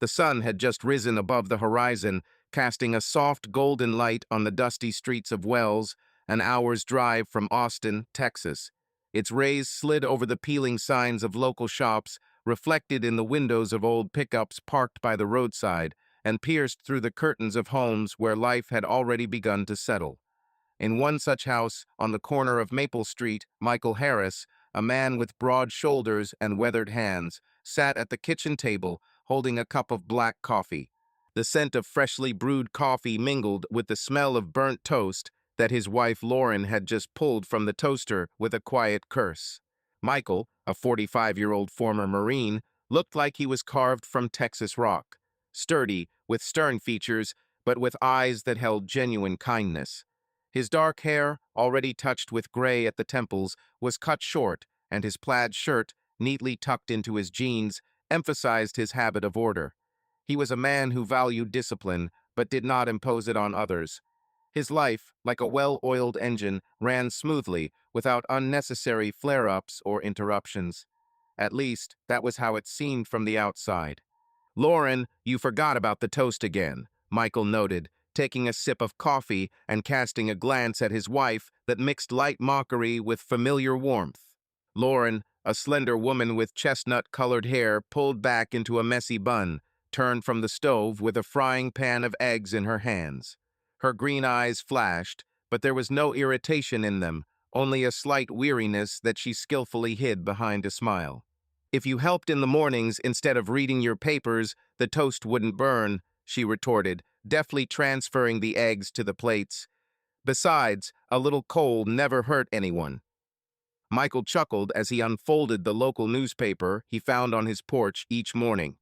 The sun had just risen above the horizon, casting a soft golden light on the dusty streets of Wells, an hour's drive from Austin, Texas. Its rays slid over the peeling signs of local shops, reflected in the windows of old pickups parked by the roadside, and pierced through the curtains of homes where life had already begun to settle. In one such house, on the corner of Maple Street, Michael Harris, a man with broad shoulders and weathered hands, sat at the kitchen table, holding a cup of black coffee. The scent of freshly brewed coffee mingled with the smell of burnt toast that his wife Lauren had just pulled from the toaster with a quiet curse. Michael, a 45-year-old former Marine, looked like he was carved from Texas rock, sturdy, with stern features, but with eyes that held genuine kindness. His dark hair, already touched with gray at the temples, was cut short, and his plaid shirt, neatly tucked into his jeans, emphasized his habit of order. He was a man who valued discipline, but did not impose it on others. His life, like a well-oiled engine, ran smoothly, without unnecessary flare-ups or interruptions. At least, that was how it seemed from the outside. "Lauren, you forgot about the toast again," Michael noted, taking a sip of coffee and casting a glance at his wife that mixed light mockery with familiar warmth. Lauren, a slender woman with chestnut-colored hair pulled back into a messy bun, turned from the stove with a frying pan of eggs in her hands. Her green eyes flashed, but there was no irritation in them, only a slight weariness that she skillfully hid behind a smile. "If you helped in the mornings instead of reading your papers, the toast wouldn't burn," she retorted, deftly transferring the eggs to the plates. "Besides, a little coal never hurt anyone." Michael chuckled as he unfolded the local newspaper he found on his porch each morning.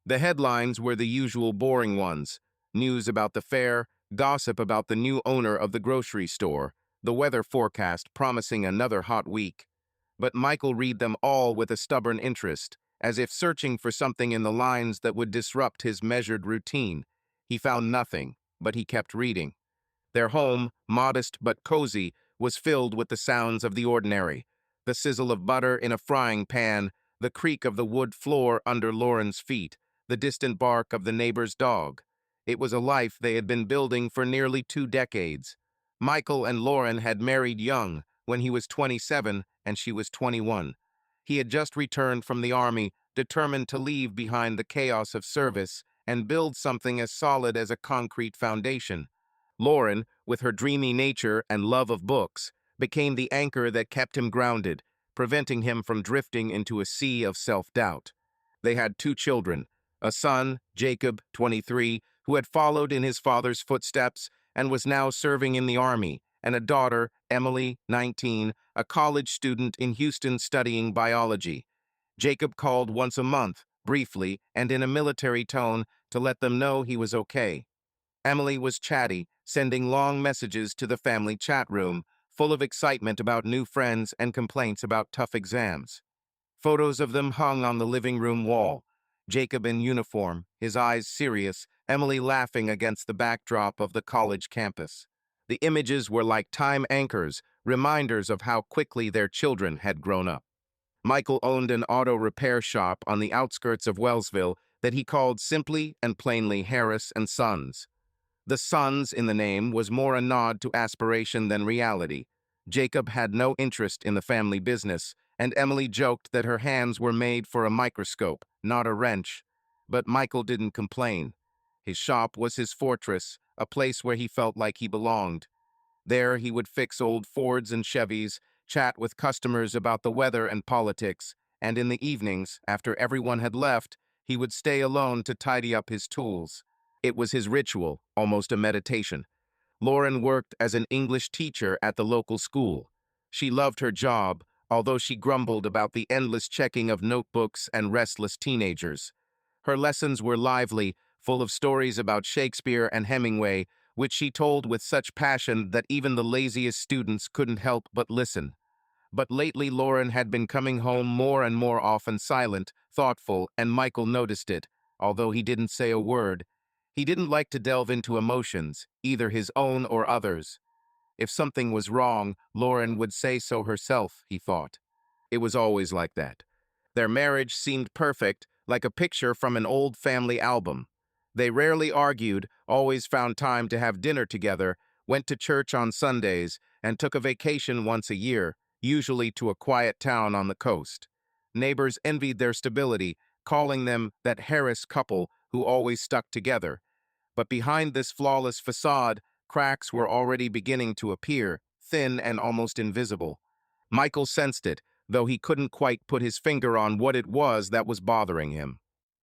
The headlines were the usual boring ones: news about the fair, gossip about the new owner of the grocery store, the weather forecast promising another hot week. But Michael read them all with a stubborn interest, as if searching for something in the lines that would disrupt his measured routine. He found nothing, but he kept reading. Their home, modest but cozy, was filled with the sounds of the ordinary: the sizzle of butter in a frying pan, the creak of the wood floor under Lauren's feet, the distant bark of the neighbor's dog. It was a life they had been building for nearly 2 decades. Michael and Lauren had married young, when he was 27 and she was 21. He had just returned from the army, determined to leave behind the chaos of service and build something as solid as a concrete foundation. Lauren, with her dreamy nature and love of books, became the anchor that kept him grounded, preventing him from drifting into a sea of self-doubt. They had 2 children, a son, Jacob, 23, who had followed in his father's footsteps and was now serving in the army, and a daughter, Emily, 19, a college student in Houston studying biology. Jacob called once a month, briefly and in a military tone, to let them know he was okay. Emily was chatty, sending long messages to the family chat room, full of excitement about new friends and complaints about tough exams. Photos of them hung on the living room wall: Jacob in uniform, his eyes serious, Emily laughing against the backdrop of the college campus. The images were like time anchors, reminders of how quickly their children had grown up. Michael owned an auto repair shop on the outskirts of Wellsville that he called simply and plainly Harris and Sons. The Sons in the name was more a nod to aspiration than reality. Jacob had no interest in the family business, and Emily joked that her hands were made for a microscope, not a wrench. But Michael didn't complain. His shop was his fortress, a place where he felt like he belonged. There he would fix old Fords and Chevys, chat with customers about the weather and politics, and in the evenings, after everyone had left, he would stay alone to tidy up his tools. It was his ritual, almost a meditation. Lauren worked as an English teacher at the local school. She loved her job, although she grumbled about the endless checking of notebooks and restless teenagers. Her lessons were lively, full of stories about Shakespeare and Hemingway, which she told with such passion that even the laziest students couldn't help but listen. But lately Lauren had been coming home more and more often silent, thoughtful, and Michael noticed it, although he didn't say a word. He didn't like to delve into emotions, either his own or others. If something was wrong, Lauren would say so herself, he thought. It was always like that. Their marriage seemed perfect, like a picture from an old family album. They rarely argued, always found time to have dinner together, went to church on Sundays, and took a vacation once a year, usually to a quiet town on the coast. Neighbors envied their stability, calling them that Harris couple who always stuck together. But behind this flawless facade, cracks were already beginning to appear, thin and almost invisible. Michael sensed it, though he couldn't quite put his finger on what it was that was bothering him.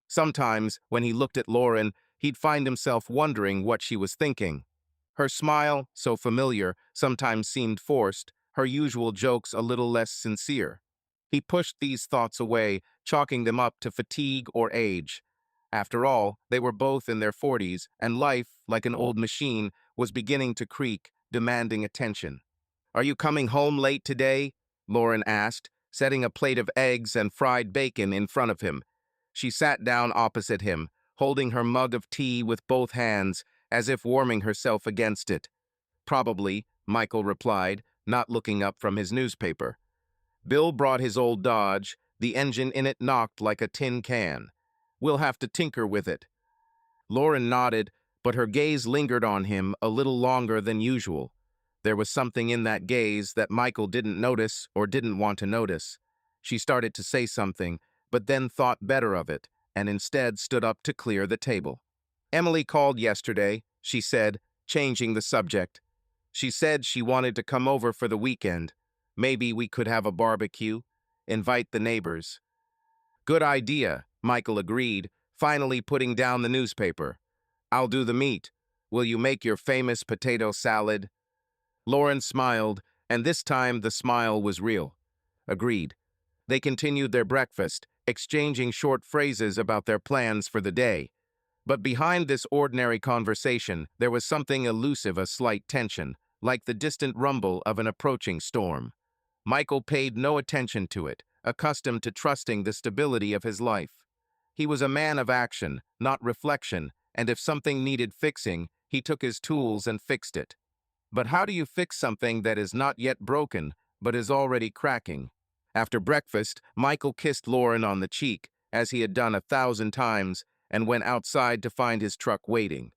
Sometimes, when he looked at Lauren, he'd find himself wondering what she was thinking. Her smile, so familiar, sometimes seemed forced, her usual jokes a little less sincere. He pushed these thoughts away, chalking them up to fatigue or age. After all, they were both in their 40s, and life, like an old machine, was beginning to creak, demanding attention. "Are you coming home late today?" Lauren asked, setting a plate of eggs and fried bacon in front of him. She sat down opposite him, holding her mug of tea with both hands, as if warming herself against it. "Probably," Michael replied, not looking up from his newspaper. Bill brought his old Dodge. The engine in it knocked like a tin can. "We'll have to tinker with it." Lauren nodded, but her gaze lingered on him a little longer than usual. There was something in that gaze that Michael didn't notice or didn't want to notice. She started to say something, but then thought better of it, and instead stood up to clear the table. "Emily called yesterday," she said, changing the subject. "She said she wanted to come over for the weekend. Maybe we could have a barbecue, invite the neighbors." "Good idea," Michael agreed, finally putting down the newspaper. "I'll do the meat. Will you make your famous potato salad?" Lauren smiled, and this time the smile was real. "Agreed." They continued their breakfast, exchanging short phrases about their plans for the day. But behind this ordinary conversation, there was something elusive, a slight tension, like the distant rumble of an approaching storm. Michael paid no attention to it, accustomed to trusting the stability of his life. He was a man of action, not reflection, and if something needed fixing, he took his tools and fixed it. But how do you fix something that is not yet broken, but is already cracking? After breakfast, Michael kissed Lauren on the cheek, as he had done 1,000 times, and went outside to find his truck waiting.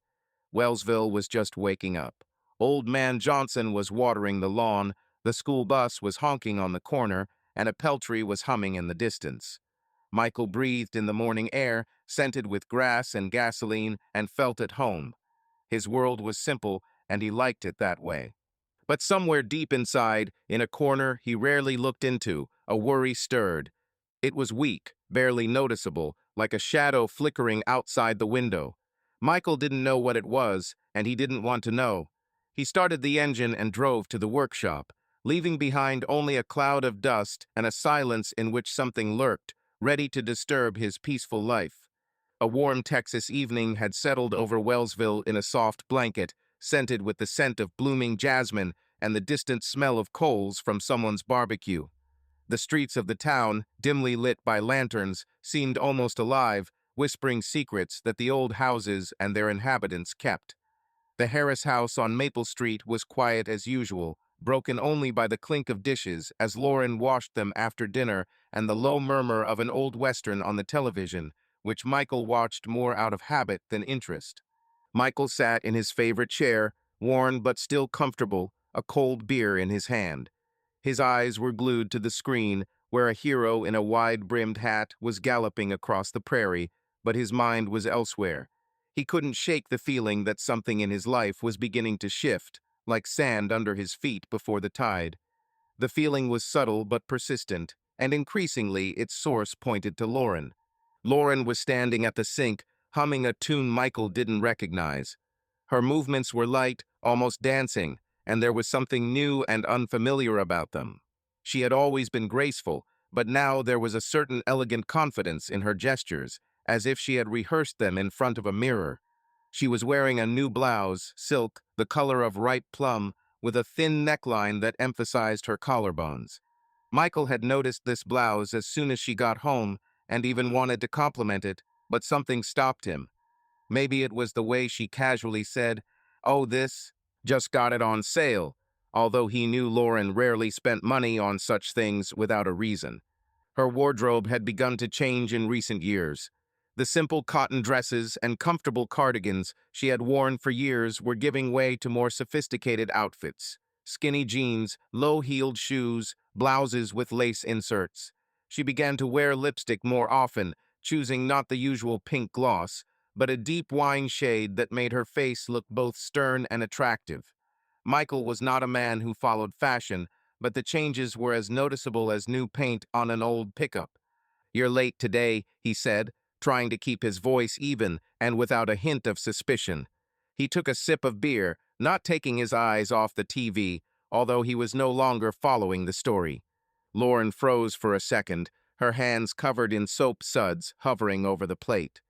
Wellsville was just waking up. Old Man Johnson was watering the lawn, the school bus was honking on the corner, and a peltry was humming in the distance. Michael breathed in the morning air, scented with grass and gasoline, and felt at home. His world was simple, and he liked it that way. But somewhere deep inside, in a corner he rarely looked into, a worry stirred. It was weak, barely noticeable, like a shadow flickering outside the window. Michael didn't know what it was, and he didn't want to know. He started the engine and drove to the workshop, leaving behind only a cloud of dust and a silence in which something lurked, ready to disturb his peaceful life. A warm Texas evening had settled over Wellsville in a soft blanket, scented with the scent of blooming jasmine and the distant smell of coals from someone's barbecue. The streets of the town, dimly lit by lanterns, seemed almost alive, whispering secrets that the old houses and their inhabitants kept. The Harris house on Maple Street was quiet as usual, broken only by the clink of dishes as Lauren washed them after dinner and the low murmur of an old western on the television, which Michael watched more out of habit than interest. Michael sat in his favorite chair, worn but still comfortable, a cold beer in his hand. His eyes were glued to the screen, where a hero in a wide-brimmed hat was galloping across the prairie, but his mind was elsewhere. He couldn't shake the feeling that something in his life was beginning to shift, like sand under his feet before the tide. The feeling was subtle but persistent, and increasingly its source pointed to Lauren. Lauren was standing at the sink, humming a tune Michael didn't recognize. Her movements were light, almost dancing, and there was something new and unfamiliar about them. She had always been graceful, but now there was a certain elegant confidence in her gestures, as if she had rehearsed them in front of a mirror. She was wearing a new blouse, silk, the color of ripe plum, with a thin neckline that emphasized her collarbones. Michael had noticed this blouse as soon as she got home and even wanted to compliment it, but something stopped him. Maybe it was the way she casually said, "Oh, this, just got it on sale," although he knew Lauren rarely spent money on such things without a reason. Her wardrobe had begun to change in recent years. The simple cotton dresses and comfortable cardigans she had worn for years were giving way to more sophisticated outfits. Skinny jeans, low-heeled shoes, blouses with lace inserts. She began to wear lipstick more often, choosing not the usual pink gloss, but a deep wine shade that made her face look both stern and attractive. Michael was not a man who followed fashion, but the changes were as noticeable as new paint on an old pickup. "You're late today," he said, trying to keep his voice even and without a hint of suspicion. He took a sip of beer, not taking his eyes off the TV, although he was no longer following the story. Lauren froze for a second, her hands covered in soap suds hovering over the plate.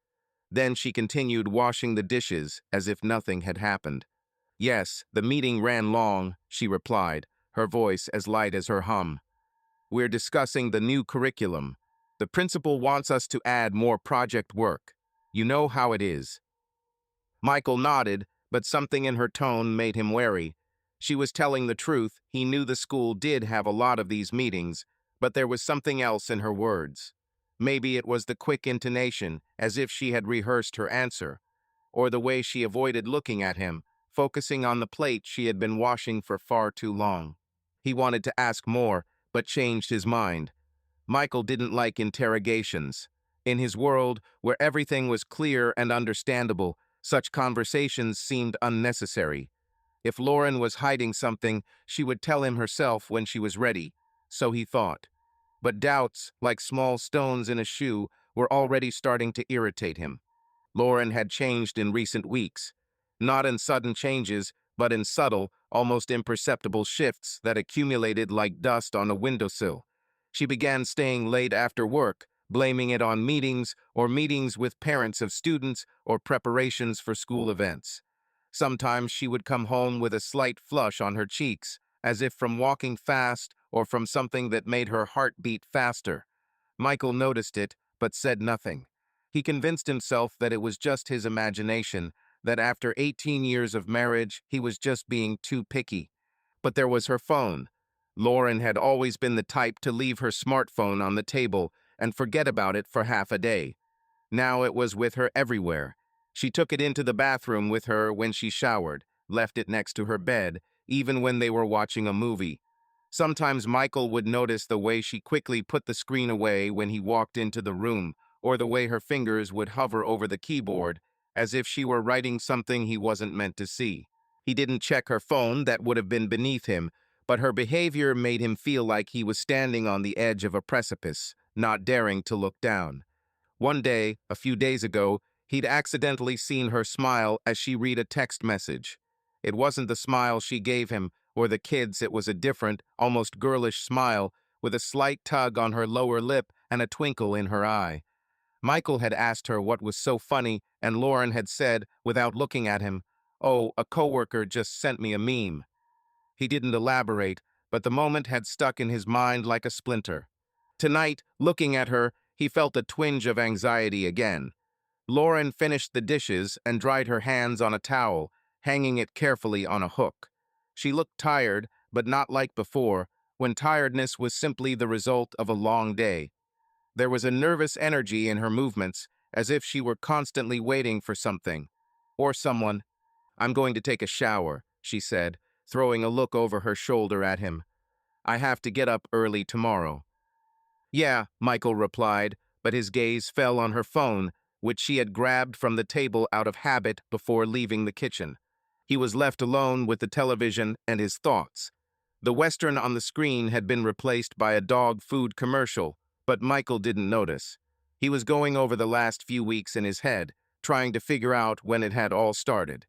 Then she continued washing the dishes as if nothing had happened. "Yes, the meeting ran long," she replied, her voice as light as her hum. "We're discussing the new curriculum. The principal wants us to add more project work. You know how it is." Michael nodded, but something in her tone made him wary. She was telling the truth. He knew the school did have a lot of these meetings, but there was something else in her words. Maybe it was the quick intonation, as if she had rehearsed her answer, or the way she avoided looking at him, focusing on the plate she had been washing for far too long. He wanted to ask more, but changed his mind. Michael didn't like interrogations. In his world, where everything was clear and understandable, such conversations seemed unnecessary. If Lauren was hiding something, she would tell him herself when she was ready, so he thought. But doubts, like small stones in a shoe, were already starting to irritate him. Lauren had changed in recent weeks, not in sudden changes, but in subtle, almost imperceptible shifts that accumulated like dust on a windowsill. She began staying late after work, blaming it on meetings or meetings with parents of students or preparations for school events. Sometimes she would come home with a slight flush on her cheeks, as if from walking fast or from something that made her heart beat faster. Michael noticed it, but said nothing. He convinced himself that it was just his imagination, that after 18 years of marriage, he was just being too picky. But there was her phone. Lauren had always been the type to leave her smartphone on the table and forget about it for half a day. Now it was with her everywhere. She took it into the bathroom with her when she showered, left it next to her bed, even when they were watching a movie. Sometimes Michael would notice the way she quickly put the screen away when he walked into the room, or the way her fingers would hover over the keyboard, as if she were writing something he wasn't meant to see. He didn't check her phone, that would have been beneath him, but her behavior made him feel like he was standing on the edge of a precipice, not daring to look down. One day, a few days ago, he'd accidentally seen her smile as she read a text message. It wasn't the smile she gave him or the kids, it was a different, almost girlish smile, with a slight tug on her lower lip and a twinkle in her eye. Michael had asked her what was so funny, and Lauren had said, without looking at him, "Oh, a coworker just sent me a meme." He didn't elaborate, but the moment had stuck in his mind like a splinter. Tonight, looking at her, he felt a twinge of anxiety again. Lauren finished the dishes and dried her hands on a towel, hanging it carefully on a hook. She looked tired, but not like before, when tiredness was simply the result of a long day. There was a nervous energy in her movements, as if she were constantly waiting for something. Or someone. "I'm going to take a shower," she said, throwing a look over her shoulder at him. "I have to get up early tomorrow." "Yeah," Michael replied, but his gaze fell on her phone, which she had grabbed from the table out of habit before leaving the kitchen. He was left alone with the television and his thoughts. The Western on the screen had been replaced by a dog food commercial, but Michael didn't notice. He was going over the last few weeks in his head, trying to figure out when it had all started.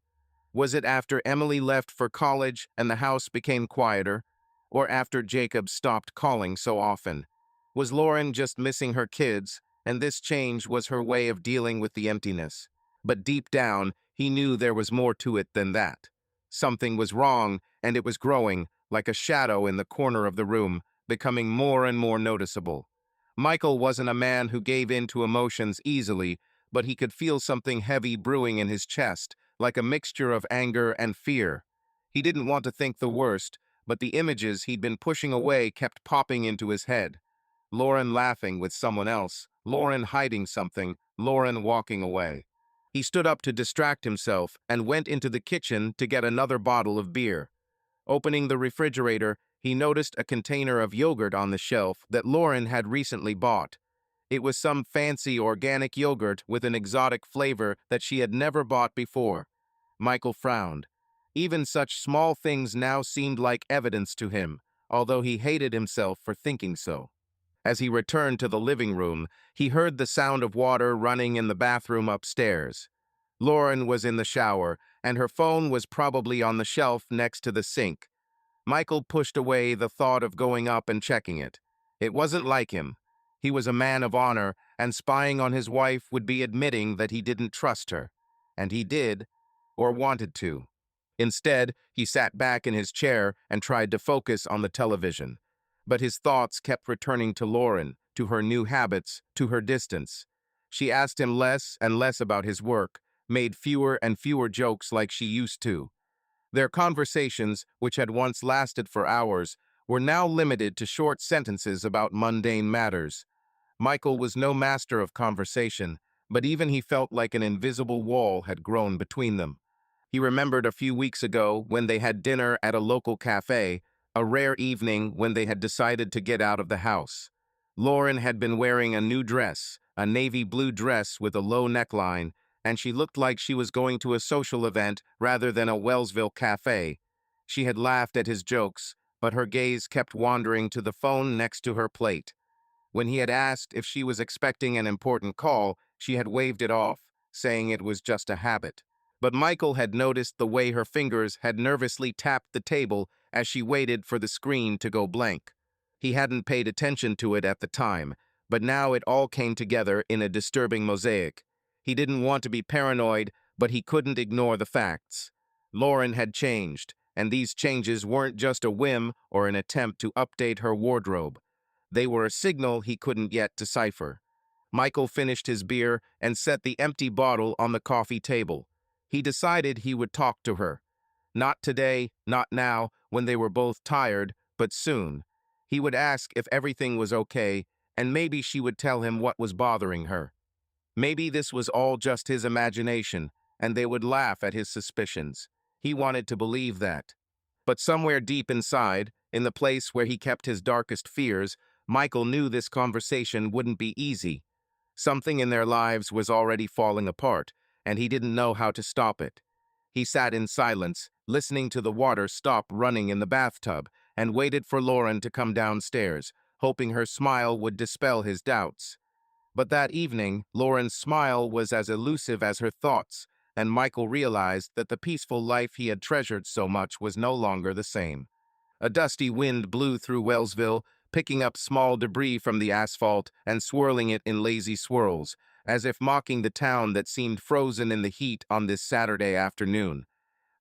Was it after Emily left for college and the house became quieter, or after Jacob stopped calling so often? Was Lauren just missing her kids, and this change was her way of dealing with the emptiness? But deep down, he knew there was more to it than that. Something was wrong, and it was growing, like a shadow in the corner of the room, becoming more and more noticeable. Michael wasn't a man who gave in to emotions easily, but he could feel something heavy brewing in his chest, like a mixture of anger and fear. He didn't want to think the worst, but the images he'd been pushing away kept popping into his head. Lauren laughing with someone else, Lauren hiding something, Lauren walking away. He stood up to distract himself and went into the kitchen to get another bottle of beer. Opening the refrigerator, he noticed a container of yogurt on the shelf that Lauren had recently bought. It was some fancy organic yogurt with an exotic flavor that she had never bought before. Michael frowned. Even such small things now seemed like evidence to him, although he hated himself for thinking so. As he returned to the living room, he heard the sound of water running in the bathroom upstairs. Lauren was in the shower, and her phone was probably on the shelf next to the sink. Michael pushed away the thought of going up and checking it. It wasn't like him. He was a man of honor, and spying on his wife would be admitting that he didn't trust her. And he did, or wanted to. Instead, he sat back in his chair and tried to focus on the television. But his thoughts kept returning to Lauren, to her new habits, to her distance. She asked him less and less about his work, made fewer and fewer jokes like she used to. Their conversations, which had once lasted for hours, were now limited to short sentences about mundane matters. Michael was no master of conversation, but even he felt like an invisible wall had grown between them. He remembered a few weeks ago when they had dinner at a local cafe, a rare evening when they had decided to get out of the house. Lauren had been wearing a new dress, a navy blue dress with a low neckline, and she looked like she was going to a social event rather than a Wellsville cafe. She had laughed at his jokes, but her gaze kept wandering to the phone next to her plate. When he had asked if she was expecting an important call, she had waved it off, saying it was just a habit. But Michael had noticed the way her fingers had nervously tapped the table as she waited for the screen to go blank. He hadn't paid attention to it at the time, but now it all came together in a disturbing mosaic. He didn't want to be paranoid, but he couldn't ignore the facts. Lauren had changed, and these changes weren't just a whim or an attempt to update her wardrobe. They were a signal he couldn't yet decipher. Michael finished his beer and set the empty bottle on the coffee table. He decided he would talk to her. Not today, not now, when they were both tired, but soon. He would ask if everything was okay, and maybe she would tell him what was bothering her. Maybe this was all just his imagination, and they would laugh at his suspicions. He wanted to believe that. But somewhere deep inside, in the place where he kept his darkest fears, Michael knew this conversation wouldn't be easy. Something in their lives was already falling apart, and he didn't know how to stop it. He sat in silence, listening to the water stop running in the bathtub, and waited for Lauren to come downstairs, hoping her smile would dispel his doubts. But that evening, Lauren's smile was as elusive as her thoughts, and Michael realized that the peaceful life he had treasured so much was no longer the same. A dusty wind blew through Wellsville, picking up small debris from the asphalt and swirling it in lazy swirls, as if mocking the town that seemed frozen in the heat on this Saturday afternoon.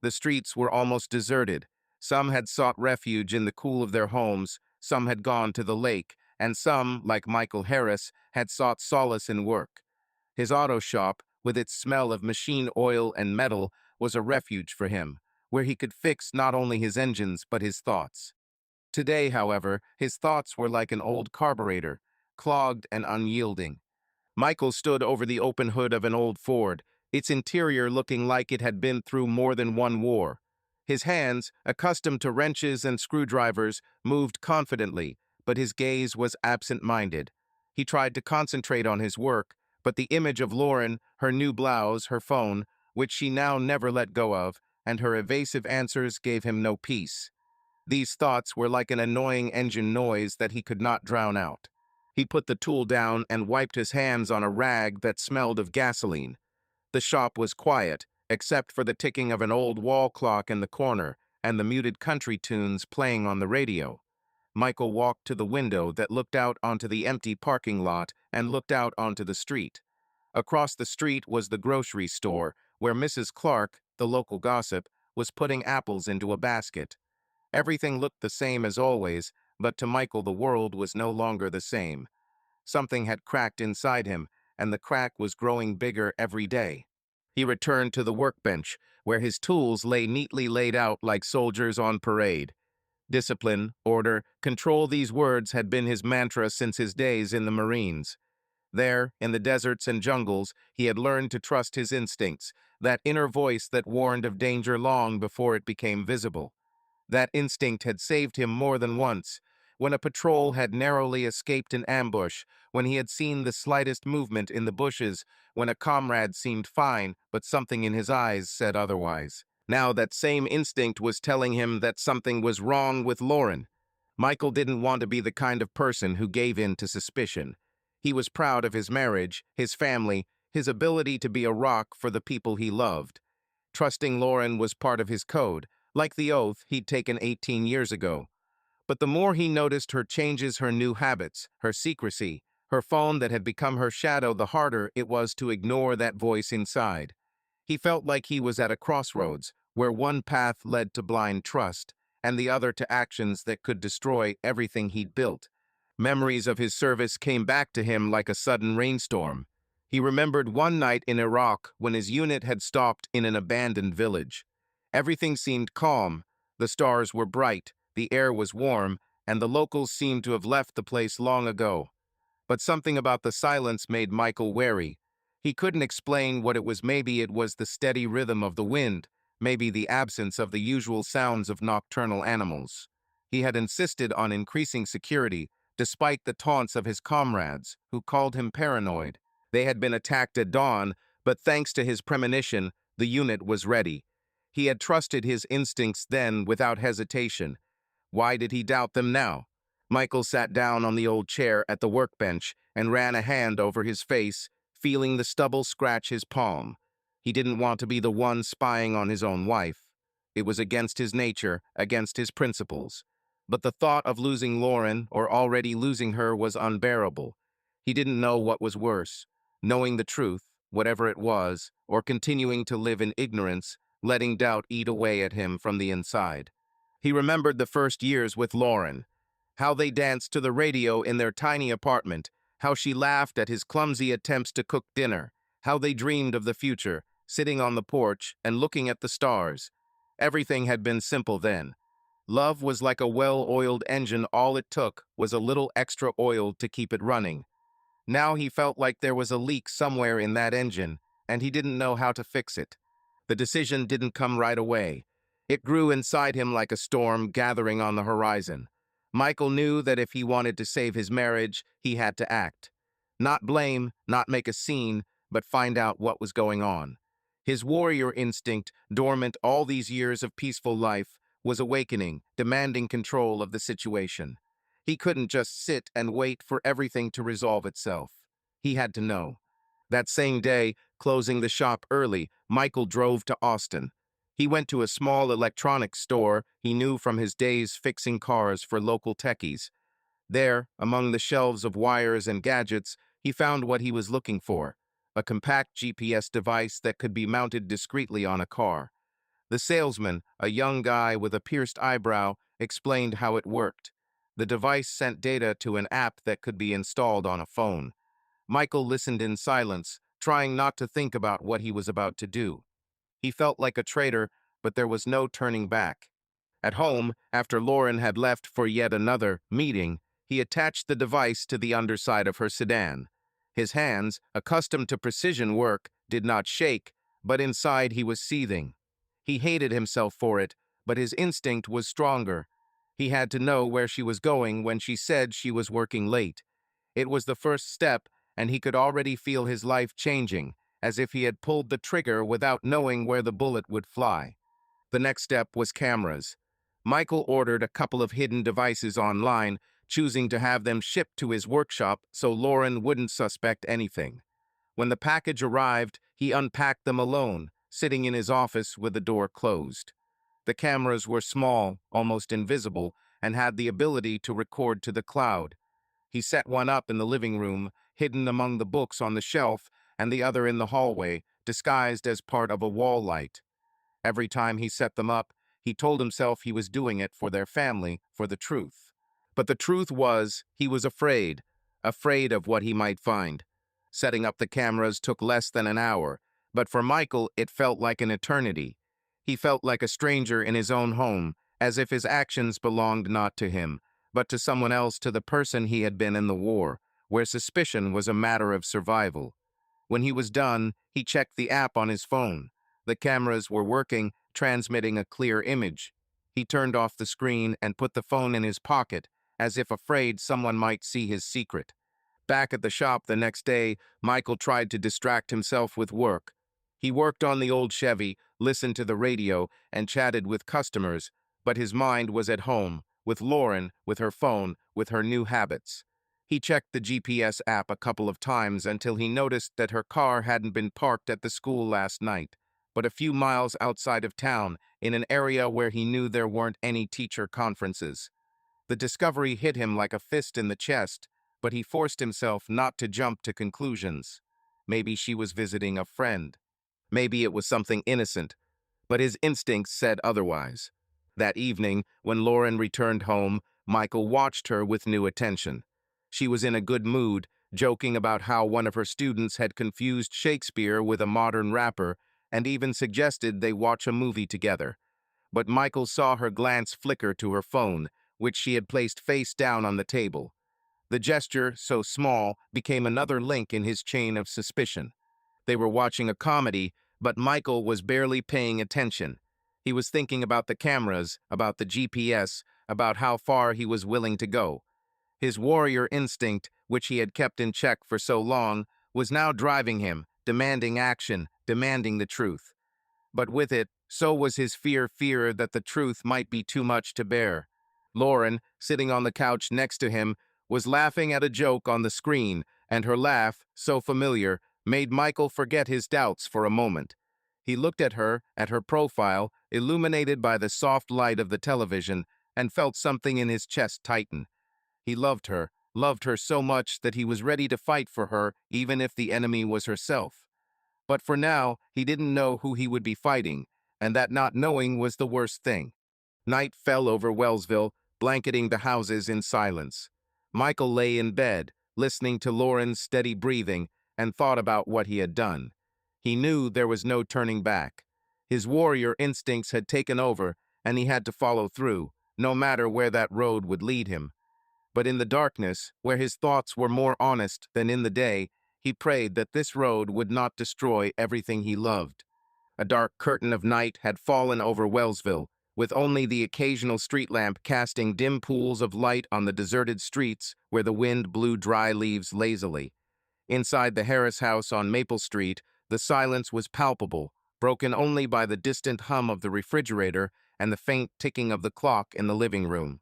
The streets were almost deserted. Some had sought refuge in the cool of their homes, some had gone to the lake, and some, like Michael Harris, had sought solace in work. His auto shop, with its smell of machine oil and metal, was a refuge for him, where he could fix not only his engines but his thoughts. Today, however, his thoughts were like an old carburetor, clogged and unyielding. Michael stood over the open hood of an old Ford, its interior looking like it had been through more than one war. His hands, accustomed to wrenches and screwdrivers, moved confidently, but his gaze was absent-minded. He tried to concentrate on his work, but the image of Lauren, her new blouse, her phone, which she now never let go of, and her evasive answers gave him no peace. These thoughts were like an annoying engine noise that he could not drown out. He put the tool down and wiped his hands on a rag that smelled of gasoline. The shop was quiet, except for the ticking of an old wall clock in the corner and the muted country tunes playing on the radio. Michael walked to the window that looked out onto the empty parking lot and looked out onto the street. Across the street was the grocery store, where Mrs. Clark, the local gossip, was putting apples into a basket. Everything looked the same as always, but to Michael the world was no longer the same. Something had cracked inside him, and the crack was growing bigger every day. He returned to the workbench, where his tools lay neatly laid out like soldiers on parade. Discipline, order, control, these words had been his mantra since his days in the Marines. There, in the deserts and jungles, he had learned to trust his instincts, that inner voice that warned of danger long before it became visible. That instinct had saved him more than once, when a patrol had narrowly escaped an ambush, when he had seen the slightest movement in the bushes, when a comrade seemed fine, but something in his eyes said otherwise. Now that same instinct was telling him that something was wrong with Lauren. Michael didn't want to be the kind of person who gave in to suspicion. He was proud of his marriage, his family, his ability to be a rock for the people he loved. Trusting Lauren was part of his code, like the oath he'd taken 18 years ago. But the more he noticed her changes, her new habits, her secrecy, her phone that had become her shadow, the harder it was to ignore that voice inside. He felt like he was at a crossroads, where one path led to blind trust, and the other to actions that could destroy everything he'd built. Memories of his service came back to him like a sudden rainstorm. He remembered one night in Iraq when his unit had stopped in an abandoned village. Everything seemed calm, the stars were bright, the air was warm, and the locals seemed to have left the place long ago. But something about the silence made Michael wary. He couldn't explain what it was. Maybe it was the steady rhythm of the wind, maybe the absence of the usual sounds of nocturnal animals. He had insisted on increasing security, despite the taunts of his comrades, who called him paranoid. They had been attacked at dawn, but thanks to his premonition, the unit was ready. He had trusted his instincts then without hesitation. Why did he doubt them now? Michael sat down on the old chair at the workbench and ran a hand over his face, feeling the stubble scratch his palm. He didn't want to be the one spying on his own wife. It was against his nature, against his principles. But the thought of losing Lauren, or already losing her, was unbearable. He didn't know what was worse, knowing the truth, whatever it was, or continuing to live in ignorance, letting doubt eat away at him from the inside. He remembered the first years with Lauren, how they danced to the radio in their tiny apartment, how she laughed at his clumsy attempts to cook dinner, how they dreamed of the future, sitting on the porch and looking at the stars. Everything had been simple then. Love was like a well-oiled engine. All it took was a little extra oil to keep it running. Now he felt like there was a leak somewhere in that engine, and he didn't know how to fix it. The decision didn't come right away. It grew inside him like a storm gathering on the horizon. Michael knew that if he wanted to save his marriage, he had to act. Not blame, not make a scene, but find out what was going on. His warrior instinct, dormant all these years of peaceful life, was awakening, demanding control of the situation. He couldn't just sit and wait for everything to resolve itself. He had to know. That same day, closing the shop early, Michael drove to Austin. He went to a small electronics store he knew from his days fixing cars for local techies. There, among the shelves of wires and gadgets, he found what he was looking for, a compact GPS device that could be mounted discreetly on a car. The salesman, a young guy with a pierced eyebrow, explained how it worked. The device sent data to an app that could be installed on a phone. Michael listened in silence, trying not to think about what he was about to do. He felt like a traitor, but there was no turning back. At home, after Lauren had left for yet another meeting, he attached the device to the underside of her sedan. His hands, accustomed to precision work, did not shake, but inside he was seething. He hated himself for it, but his instinct was stronger. He had to know where she was going when she said she was working late. It was the first step, and he could already feel his life changing, as if he had pulled the trigger without knowing where the bullet would fly. The next step was cameras. Michael ordered a couple of hidden devices online, choosing to have them shipped to his workshop so Lauren wouldn't suspect anything. When the package arrived, he unpacked them alone, sitting in his office with the door closed. The cameras were small, almost invisible, and had the ability to record to the cloud. He set one up in the living room, hidden among the books on the shelf, and the other in the hallway, disguised as part of a wall light. Every time he set them up, he told himself he was doing it for their family, for the truth. But the truth was, he was afraid of what he might find. Setting up the cameras took less than an hour, but for Michael it felt like an eternity. He felt like a stranger in his own home, as if his actions belonged not to him, but to someone else, to the person he had been in the war, where suspicion was a matter of survival. When he was done, he checked the app on his phone. The cameras were working, transmitting a clear image. He turned off the screen and put the phone in his pocket, as if afraid someone might see his secret. Back at the shop the next day, Michael tried to distract himself with work. He worked on the old Chevy, listened to the radio, and chatted with customers, but his mind was at home, with Lauren, with her phone, with her new habits. He checked the GPS app a couple of times until he noticed that her car hadn't been parked at the school last night, but a few miles outside of town, in an area where he knew there weren't any teacher conferences. The discovery hit him like a fist in the chest, but he forced himself not to jump to conclusions. Maybe she was visiting a friend. Maybe it was something innocent, but his instincts said otherwise. That evening, when Lauren returned home, Michael watched her with new attention. She was in a good mood, joking about how one of her students had confused Shakespeare with a modern rapper and even suggested they watch a movie together. But Michael saw her glance flicker to her phone, which she had placed face down on the table. The gesture, so small, became another link in his chain of suspicion. They were watching a comedy, but Michael was barely paying attention. He was thinking about the cameras, about the GPS, about how far he was willing to go. His warrior instinct, which he had kept in check for so long, was now driving him, demanding action, demanding the truth. But with it, so was his fear that the truth might be too much to bear. Lauren, sitting on the couch next to him, was laughing at a joke on the screen, and her laugh, so familiar, made Michael forget his doubts for a moment. He looked at her profile, illuminated by the soft light of the television, and felt something in his chest tighten. He loved her so much that he was ready to fight for her, even if the enemy was herself. But for now, he didn't know who he would be fighting, and that not knowing was the worst thing. Night fell over Wellsville, blanketing the houses in silence. Michael lay in bed, listening to Lauren's steady breathing, and thought about what he had done. He knew there was no turning back. His warrior instincts had taken over, and he had to follow through, no matter where that road would lead him. But in the darkness, where his thoughts were more honest than in the day, he prayed that this road would not destroy everything he loved. A dark curtain of night had fallen over Wellsville, with only the occasional street lamp casting dim pools of light on the deserted streets where the wind blew dry leaves lazily. Inside the Harris house on Maple Street, the silence was palpable, broken only by the distant hum of the refrigerator and the faint ticking of the clock in the living room.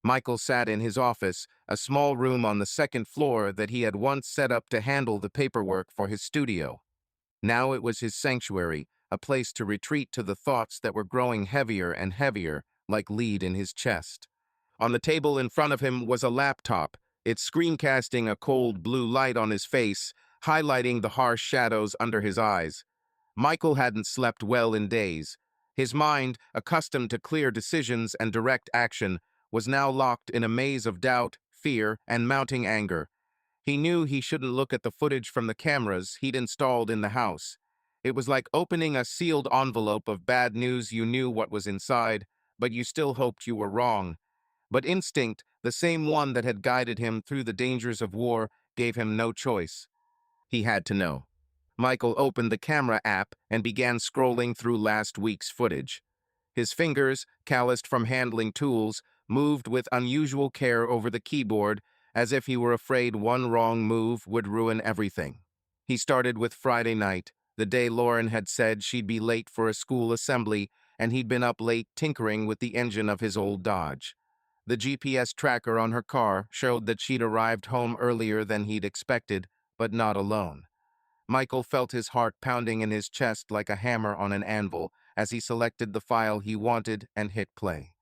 Michael sat in his office, a small room on the second floor that he had once set up to handle the paperwork for his studio. Now it was his sanctuary, a place to retreat to the thoughts that were growing heavier and heavier, like lead in his chest. On the table in front of him was a laptop, its screen casting a cold blue light on his face, highlighting the harsh shadows under his eyes. Michael hadn't slept well in days. His mind, accustomed to clear decisions and direct action, was now locked in a maze of doubt, fear, and mounting anger. He knew he shouldn't look at the footage from the cameras he'd installed in the house. It was like opening a sealed envelope of bad news. You knew what was inside, but you still hoped you were wrong. But instinct, the same one that had guided him through the dangers of war, gave him no choice. He had to know. Michael opened the camera app and began scrolling through last week's footage. His fingers, calloused from handling tools, moved with unusual care over the keyboard, as if he were afraid one wrong move would ruin everything. He started with Friday night, the day Lauren had said she'd be late for a school assembly, and he'd been up late tinkering with the engine of his old Dodge. The GPS tracker on her car showed that she'd arrived home earlier than he'd expected, but not alone. Michael felt his heart pounding in his chest like a hammer on an anvil as he selected the file he wanted and hit play.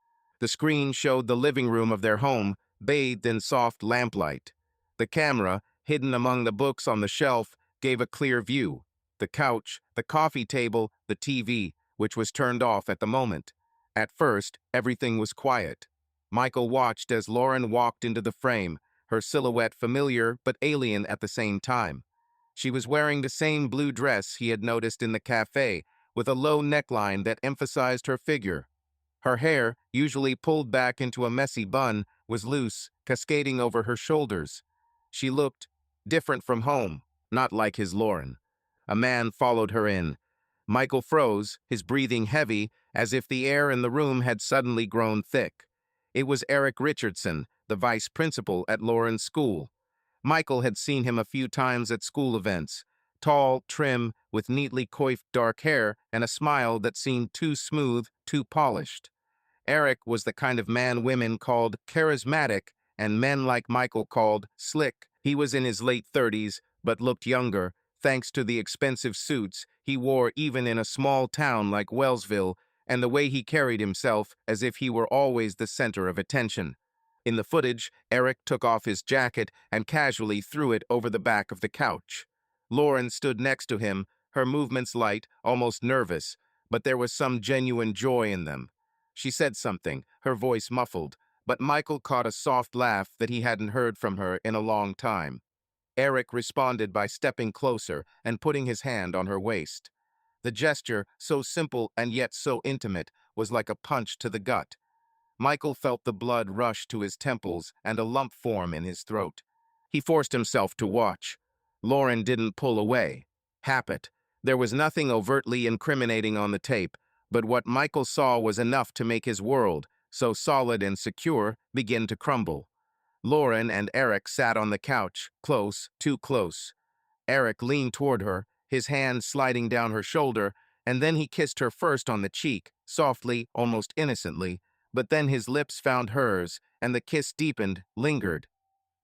The screen showed the living room of their home, bathed in soft lamplight. The camera, hidden among the books on the shelf, gave a clear view. The couch, the coffee table, the TV, which was turned off at the moment. At first, everything was quiet. Michael watched as Lauren walked into the frame, her silhouette familiar but alien at the same time. She was wearing the same blue dress he had noticed in the cafe, with a low neckline that emphasized her figure. Her hair, usually pulled back into a messy bun, was loose, cascading over her shoulders. She looked different from home, not like his Lauren. A man followed her in. Michael froze, his breathing heavy, as if the air in the room had suddenly grown thick. It was Eric Richardson, the vice principal at Lauren's school. Michael had seen him a few times at school events. Tall, trim, with neatly coiffed dark hair and a smile that seemed too smooth, too polished. Eric was the kind of man women called charismatic and men like Michael called slick. He was in his late 30s, but looked younger, thanks to the expensive suits he wore even in a small town like Wellsville, and the way he carried himself as if he were always the center of attention. In the footage, Eric took off his jacket and casually threw it over the back of the couch. Lauren stood next to him, her movements light, almost nervous, but there was some genuine joy in them. She said something, her voice muffled, but Michael caught a soft laugh that he hadn't heard from her in a long time. Eric responded by stepping closer and putting his hand on her waist. The gesture, so simple and yet so intimate, was like a punch to the gut. Michael felt the blood rush to his temples and a lump form in his throat. He forced himself to watch. Lauren didn't pull away. Habit. There was nothing overtly incriminating on the tape, but what Michael saw was enough to make his world, so solid and secure, begin to crumble. Lauren and Eric sat on the couch, close, too close. Eric leaned toward her, his hand sliding down her shoulder, and then he kissed her first on the cheek, softly, almost innocently, but then his lips found hers, and the kiss deepened, lingered.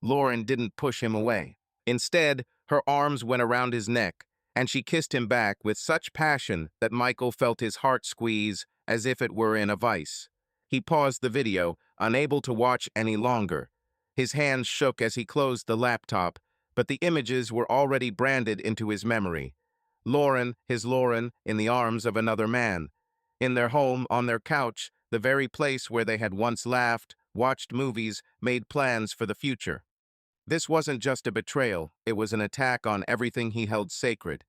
Lauren didn't push him away. Instead, her arms went around his neck, and she kissed him back with such passion that Michael felt his heart squeeze as if it were in a vice. He paused the video, unable to watch any longer. His hands shook as he closed the laptop, but the images were already branded into his memory. Lauren, his Lauren, in the arms of another man. In their home, on their couch, the very place where they had once laughed, watched movies, made plans for the future. This wasn't just a betrayal, it was an attack on everything he held sacred.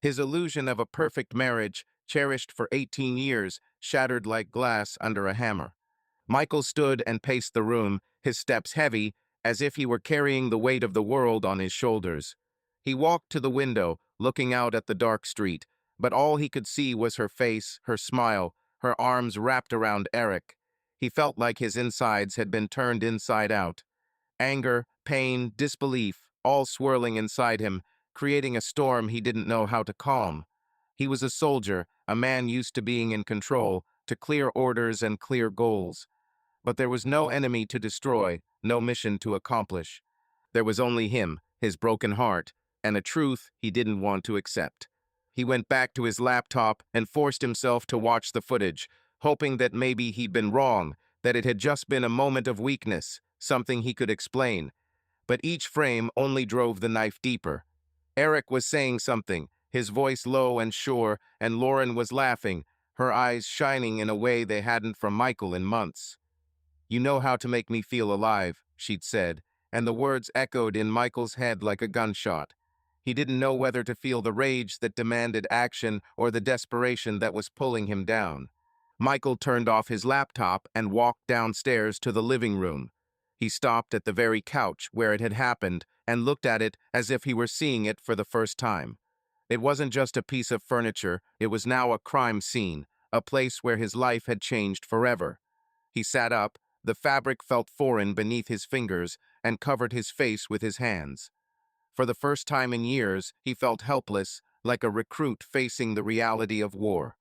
His illusion of a perfect marriage, cherished for 18 years, shattered like glass under a hammer. Michael stood and paced the room, his steps heavy, as if he were carrying the weight of the world on his shoulders. He walked to the window, looking out at the dark street, but all he could see was her face, her smile, her arms wrapped around Eric. He felt like his insides had been turned inside out. Anger, pain, disbelief, all swirling inside him, creating a storm he didn't know how to calm. He was a soldier, a man used to being in control, to clear orders and clear goals. But there was no enemy to destroy, no mission to accomplish. There was only him, his broken heart, and a truth he didn't want to accept. He went back to his laptop and forced himself to watch the footage, hoping that maybe he'd been wrong, that it had just been a moment of weakness, something he could explain. But each frame only drove the knife deeper. Eric was saying something, his voice low and sure, and Lauren was laughing, her eyes shining in a way they hadn't from Michael in months. "You know how to make me feel alive," she'd said, and the words echoed in Michael's head like a gunshot. He didn't know whether to feel the rage that demanded action or the desperation that was pulling him down. Michael turned off his laptop and walked downstairs to the living room. He stopped at the very couch where it had happened and looked at it as if he were seeing it for the first time. It wasn't just a piece of furniture, it was now a crime scene, a place where his life had changed forever. He sat up, the fabric felt foreign beneath his fingers, and covered his face with his hands. For the first time in years, he felt helpless, like a recruit facing the reality of war.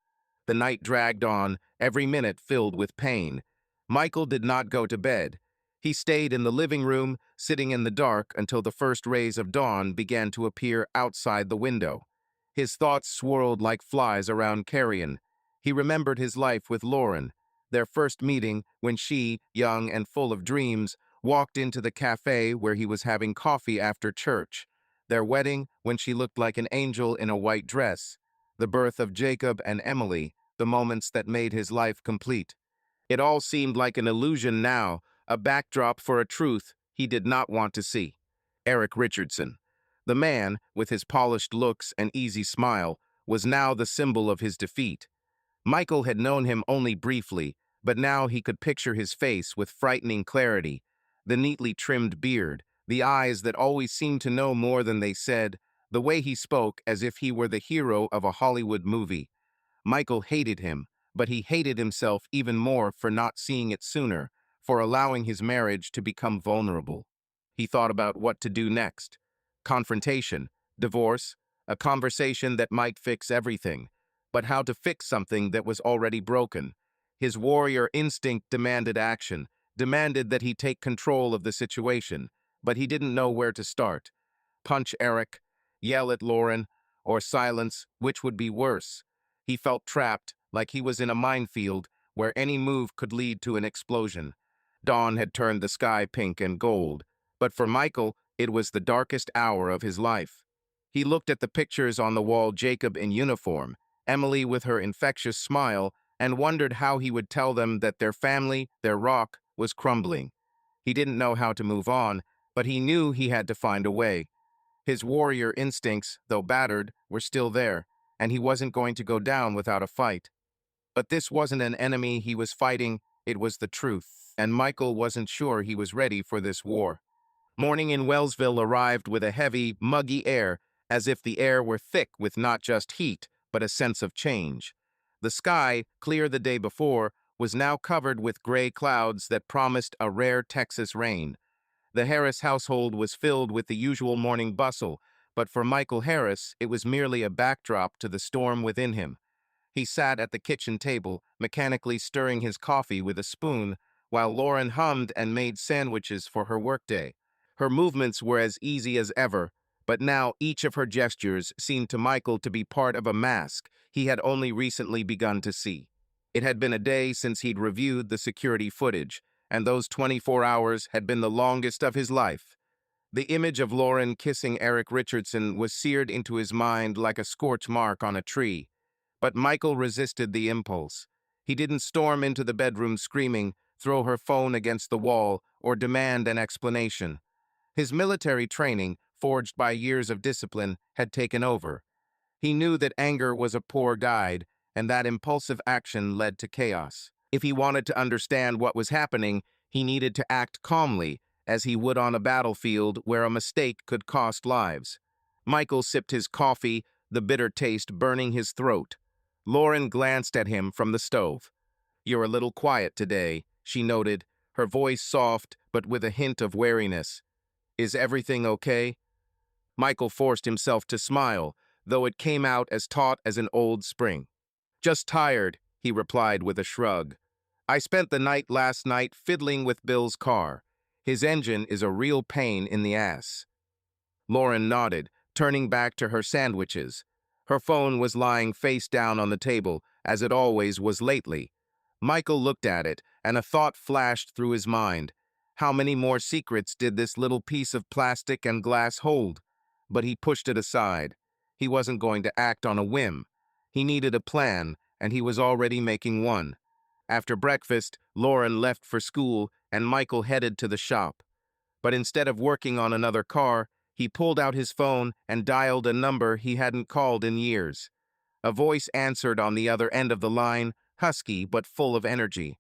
The night dragged on, every minute filled with pain. Michael did not go to bed. He stayed in the living room, sitting in the dark until the first rays of dawn began to appear outside the window. His thoughts swirled like flies around Carrion. He remembered his life with Lauren, their first meeting when she, young and full of dreams, walked into the cafe where he was having coffee after church. Their wedding when she looked like an angel in a white dress. The birth of Jacob and Emily, the moments that made his life complete. It all seemed like an illusion now, a backdrop for a truth he did not want to see. Eric Richardson, the man, with his polished looks and easy smile, was now the symbol of his defeat. Michael had known him only briefly, but now he could picture his face with frightening clarity. The neatly trimmed beard, The eyes that always seemed to know more than they said, the way he spoke as if he were the hero of a Hollywood movie. Michael hated him, but he hated himself even more for not seeing it sooner, for allowing his marriage to become vulnerable. He thought about what to do next. Confrontation, divorce, a conversation that might fix everything. But how to fix something that was already broken? His warrior instinct demanded action, demanded that he take control of the situation, but he didn't know where to start. Punch Eric, yell at Lauren, or silence, which would be worse. He felt trapped, like he was in a minefield where any move could lead to an explosion. Dawn had turned the sky pink and gold, but for Michael, it was the darkest hour of his life. He looked at the pictures on the wall, Jacob in uniform, Emily with her infectious smile, and wondered how he would tell them that their family, their rock, was crumbling. He didn't know how to move on, but he knew he had to find a way. His warrior instincts, though battered, were still there, and he wasn't going to go down without a fight. But this wasn't an enemy he was fighting, it was the truth, and Michael wasn't sure he was ready for this war. Morning in Wellsville arrived with a heavy, muggy air, as if the air were thick with not just heat, but a sense of change. The sky, clear the day before, was now covered with gray clouds that promised a rare Texas rain. The Harris household was filled with the usual morning bustle, but for Michael Harris, it was merely a backdrop to the storm within him. He sat at the kitchen table, mechanically stirring his coffee with a spoon, while Lauren hummed and made sandwiches for her workday. Her movements were as easy as ever, but now each of her gestures seemed to Michael to be part of a mask he had only recently begun to see. It had been a day since he'd reviewed the security footage, and those 24 hours had been the longest of his life. The image of Lauren kissing Eric Richardson was seared into his mind like a scorch mark on a tree. But Michael resisted the impulse. He didn't storm into the bedroom screaming, throw her phone against the wall, or demand an explanation. His military training, forged by years of discipline, had taken over. He knew that anger was a poor guide, and that impulsive action led to chaos. If he wanted to understand what was happening, he needed to act calmly, as he would on a battlefield where a mistake could cost lives. Michael sipped his coffee, the bitter taste burning his throat. Lauren glanced at him from the stove. "You're a little quiet today," she noted, her voice soft but with a hint of wariness. "Is everything okay?" Michael forced himself to smile, though it came out as taut as an old spring. "Just tired," he replied with a shrug. "I spent the night last night fiddling with Bill's car. His engine is a real pain in the ass." Lauren nodded, turning back to her sandwiches. Her phone was lying face down on the table, as it always was lately. Michael looked at it, and a thought flashed through his mind. How many more secrets did this little piece of plastic and glass hold? But he pushed it aside. He wasn't going to act on a whim. He needed a plan, and he was already making one. After breakfast, Lauren left for school, and Michael headed to the shop. But instead of working on another car, he pulled out his phone and dialed a number he hadn't called in years. A voice answered on the other end of the line, husky but full of energy.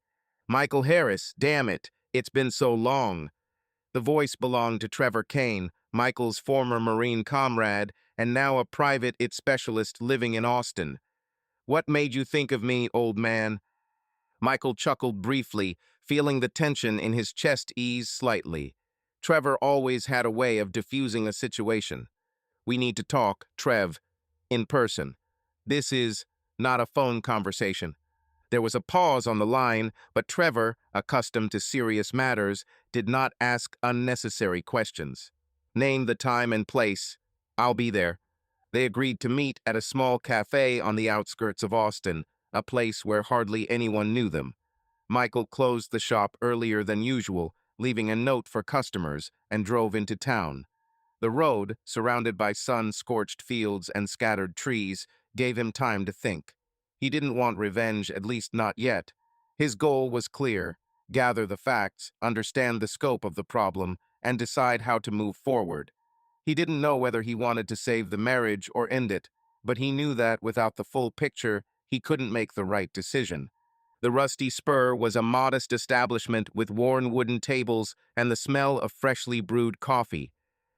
"Michael Harris, damn it, it's been so long." The voice belonged to Trevor Kane, Michael's former Marine comrade, and now a private IT specialist living in Austin. "What made you think of me, old man?" Michael chuckled briefly, feeling the tension in his chest ease slightly. Trevor always had a way of diffusing a situation. "We need to talk, Trev, in person. This is not a phone conversation." There was a pause on the line, but Trevor, accustomed to serious matters, did not ask unnecessary questions. "Name the time and place. I'll be there." They agreed to meet at a small cafe on the outskirts of Austin, a place where hardly anyone knew them. Michael closed the shop earlier than usual, leaving a note for customers, and drove into town. The road, surrounded by sun-scorched fields and scattered trees, gave him time to think. He didn't want revenge, at least not yet. His goal was clear: gather the facts, understand the scope of the problem, and decide how to move forward. He didn't know whether he wanted to save the marriage or end it, but he knew that without the full picture, he couldn't make the right decision. The Rusty Spur was a modest establishment with worn wooden tables and the smell of freshly brewed coffee.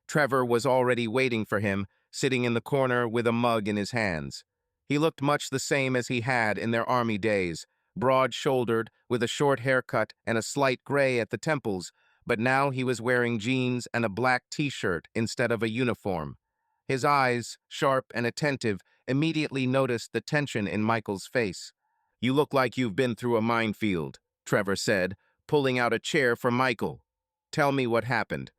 Trevor was already waiting for him, sitting in the corner with a mug in his hands. He looked much the same as he had in their army days, broad-shouldered, with a short haircut and a slight gray at the temples, but now he was wearing jeans and a black t-shirt instead of a uniform. His eyes, sharp and attentive, immediately noticed the tension in Michael's face. "You look like you've been through a minefield," Trevor said, pulling out a chair for Michael. "Tell me what happened."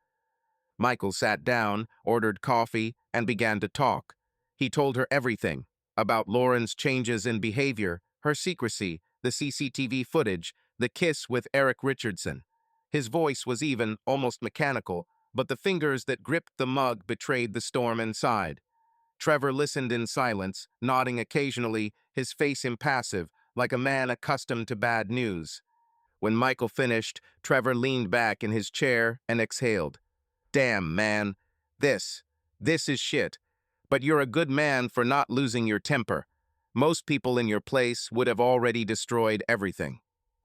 Michael sat down, ordered coffee, and began to talk. He told her everything about Lauren's changes in behavior, her secrecy, the CCTV footage, the kiss with Eric Richardson. His voice was even, almost mechanical, but the fingers that gripped the mug betrayed the storm inside. Trevor listened in silence, nodding occasionally, his face impassive, like a man accustomed to bad news. When Michael finished, Trevor leaned back in his chair and exhaled. "Damn, man. This is shit. But you're a good man for not losing your temper. Most people in your place would have already destroyed everything."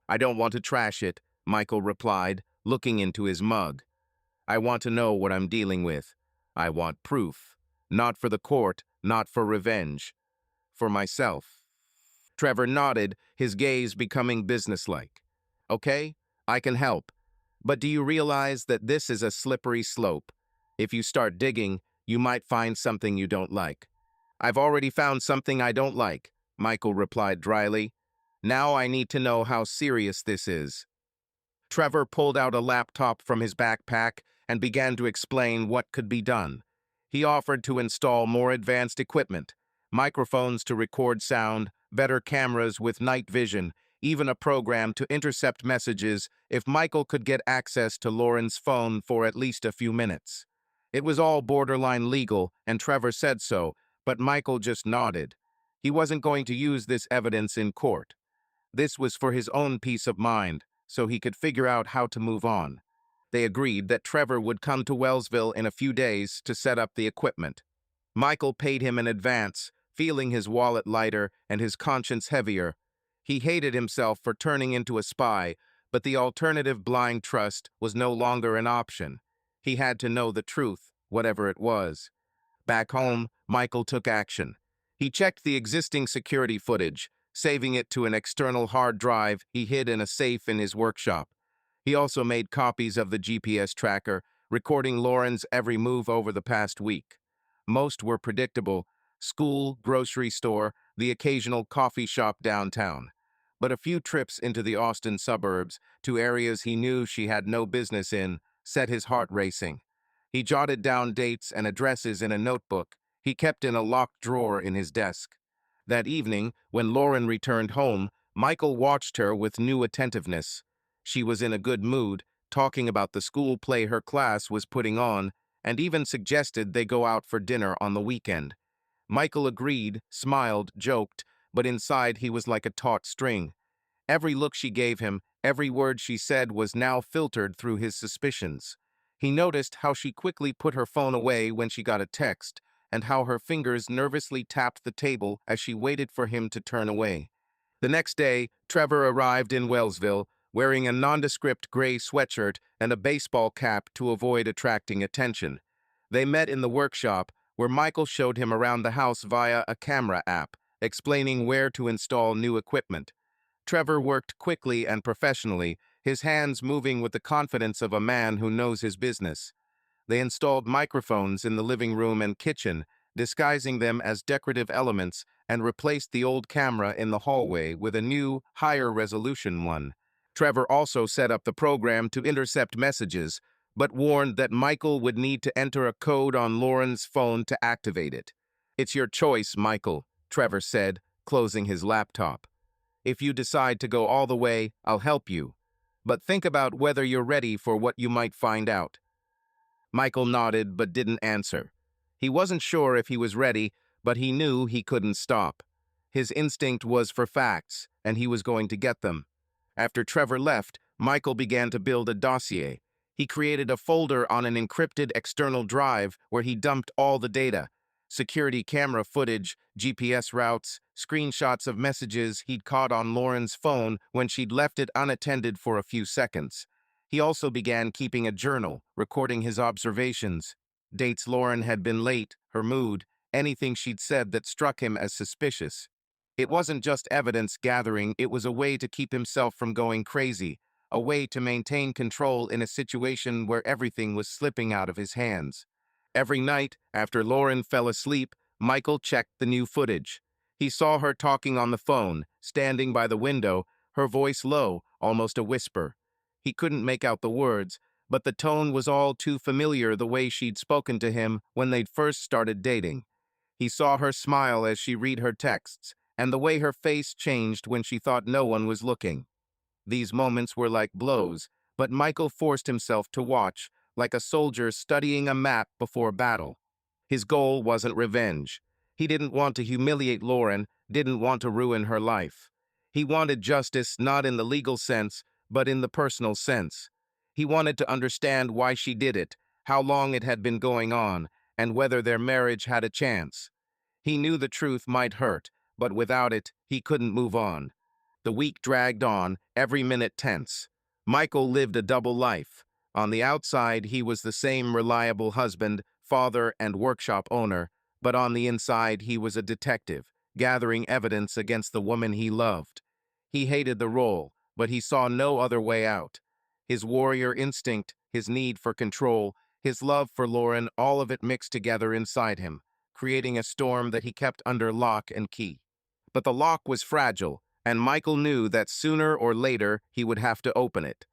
"I don't want to trash it," Michael replied, looking into his mug. "I want to know what I'm dealing with. I want proof. Not for the court, not for revenge. For myself." Trevor nodded, his gaze becoming businesslike. "Okay, I can help. But do you realize that this is a slippery slope? If you start digging, you might find something you don't like." "I've already found something I don't like," Michael replied dryly. "Now I need to know how serious this is." Trevor pulled out a laptop from his backpack and began to explain what could be done. He offered to install more advanced equipment, microphones to record sound, better cameras with night vision, even a program to intercept messages if Michael could get access to Lauren's phone for at least a few minutes. It was all borderline legal, and Trevor said so, but Michael just nodded. He wasn't going to use this evidence in court. This was for his own peace of mind, so he could figure out how to move on. They agreed that Trevor would come to Wellsville in a few days to set up the equipment. Michael paid him in advance, feeling his wallet lighter and his conscience heavier. He hated himself for turning into a spy, but the alternative blind trust was no longer an option. He had to know the truth, whatever it was. Back home, Michael took action. He checked the existing security footage, saving it to an external hard drive he hid in a safe in his workshop. He also made copies of the GPS tracker, recording Lauren's every move over the past week. Most were predictable: school, grocery store, the occasional coffee shop downtown. But a few trips into the Austin suburbs, to areas he knew she had no business in, set his heart racing. He jotted down dates and addresses in a notebook he kept in a locked drawer in his desk. That evening, when Lauren returned home, Michael watched her with new attentiveness. She was in a good mood, talking about the school play her class was putting on, and even suggested they go out for dinner on the weekend. Michael agreed, smiled, joked, but inside he was like a taut string. Every look she gave him, every word she said was now filtered through his suspicions. He noticed how she quickly put her phone away when she got a text, and how her fingers nervously tapped the table as she waited for him to turn away. The next day, Trevor arrived in Wellsville, wearing a nondescript gray sweatshirt and a baseball cap to avoid attracting attention. They met in the workshop, where Michael showed him around the house via a camera app, explaining where to install new equipment. Trevor worked quickly and professionally, his hands moving with the confidence of a man who knows his business. They installed microphones in the living room and kitchen, disguising them as decorative elements, and replaced the old camera in the hallway with a new, higher-resolution one. Trevor also set up the program to intercept messages, but warned that Michael would need to enter a code on Lauren's phone to activate it. "It's your choice, Michael," Trevor said, closing his laptop. "If you decide to go all the way, I'll help you. But think about whether you're ready for what you might find out." Michael nodded but didn't answer. He wasn't sure if he was ready, but he knew he couldn't stop. His instinct was for facts, and he was going to get them. After Trevor left, Michael began to build a dossier. He created a folder on an encrypted external drive where he dumped all the data: security camera footage, GPS routes, screenshots of messages he'd caught on Lauren's phone when she'd left it unattended for a few seconds. He also began keeping a journal, recording his observations. Dates Lauren had been late, her mood, anything she'd said that struck him as suspicious. It wasn't just evidence gathering, it was a way to keep himself from going crazy, a way to maintain control in a situation where everything was slipping out of his hands. Every night, after Lauren fell asleep, Michael checked the new footage. He saw her talking on the phone, standing by the window, her voice low, almost a whisper. He couldn't make out the words, but the tone was all too familiar the way she'd spoken to him when they'd first started dating. He saw her smile as she read her texts, and the way her face changed when she thought no one was looking. These moments were like blows, but Michael forced himself to watch, like a soldier studying a map before battle. His goal wasn't revenge. He didn't want to humiliate Lauren, didn't want to ruin her life. He wanted justice not in the legal sense, but in the personal sense. He wanted to understand why she did it, how long it had been going on, and whether their marriage had a chance. He knew the truth might hurt, but without it, he couldn't move on. The week dragged on, every minute tense. Michael lived a double life. On the outside, he was the same reliable husband, father, and workshop owner, but on the inside, he was a detective, gathering evidence against the woman he loved. He hated the role, but he saw no other way out. His warrior instinct, his need for control, his love for Lauren, all of it mixed together inside him, creating a storm that he kept under lock and key. But the lock was fragile, and Michael knew that sooner or later he would have to open it.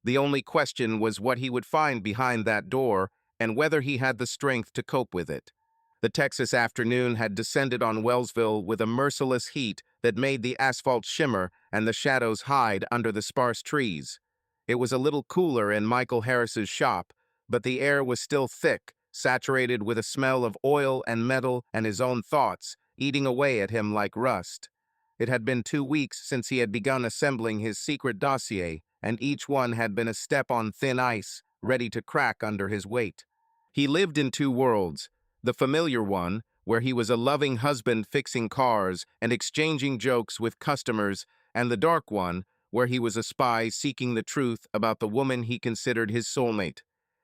The only question was what he would find behind that door and whether he had the strength to cope with it. The Texas afternoon had descended on Wellsville with a merciless heat that made the asphalt shimmer and the shadows hide under the sparse trees. It was a little cooler in Michael Harris's shop, but the air was still thick, saturated with a smell of oil and metal and his own thoughts, eating away at him like rust. It had been 2 weeks since he had begun assembling his secret dossier, and each one had been a step on thin ice, ready to crack under his weight. He lived in two worlds, the familiar one, where he was a loving husband fixing cars and exchanging jokes with customers, and the dark one, where he was a spy seeking the truth about the woman he considered his soulmate.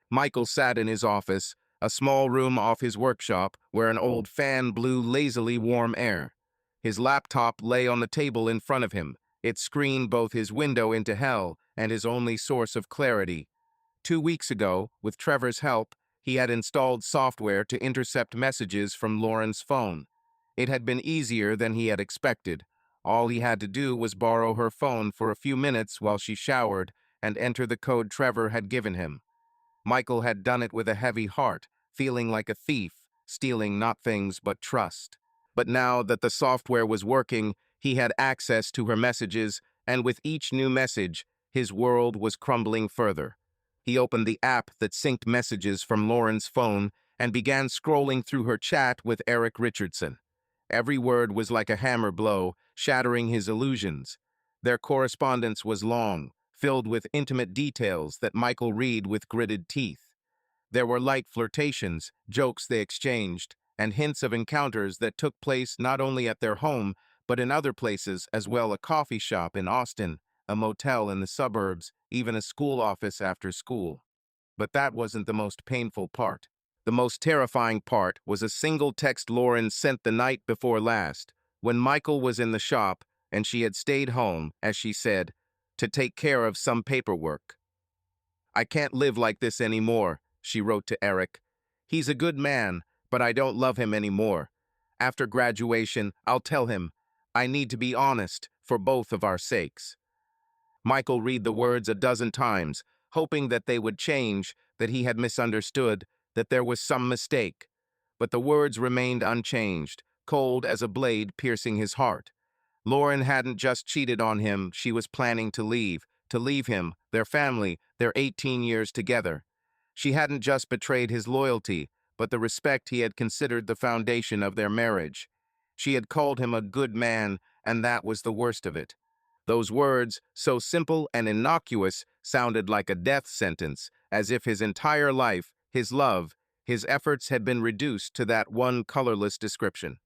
Michael sat in his office, a small room off his workshop, where an old fan blew lazily warm air. His laptop lay on the table in front of him. It screened both his window into hell and his only source of clarity. 2 weeks ago, with Trevor's help, he had installed software to intercept messages from Lauren's phone. It had been easier than he had expected. All he had to do was borrow her phone for a few minutes while she showered and enter the code Trevor had given him. Michael had done it with a heavy heart, feeling like a thief, stealing not things but trust. But now that the software was working, he had access to her messages, and with each new message, his world was crumbling further. He opened the app that synced messages from Lauren's phone and began scrolling through her chat with Eric Richardson. Every word was like a hammer blow, shattering his illusions. Their correspondence was long, filled with intimate details that Michael read with gritted teeth. There were light flirtations, jokes they exchanged, and hints of encounters that took place not only at their home, but in other places as well, a coffee shop in Austin, a motel in the suburbs, even a school office after school. But that wasn't the most painful part. The most terrifying part was a single text Lauren sent the night before last, when Michael was in the shop and she had stayed home, as she said, to take care of some paperwork. "I can't live like this anymore," she wrote to Eric. "He's a good man, but I don't love him anymore. After graduation, I'll tell him. I need to be honest, for both of our sakes." Michael read the words a dozen times, hoping that they would change, that he had misunderstood, that there was some mistake. But the words remained unchanged, cold as a blade piercing his heart. Lauren hadn't just cheated on him, she was planning to leave him, their family, their 18 years together. She hadn't just betrayed his loyalty, but the respect he had considered the foundation of their marriage. She had called him a good man, and that was the worst of it. Those words, so simple and innocuous, sounded like a death sentence, as if his entire life, his love, His efforts had been reduced to that one colorless description.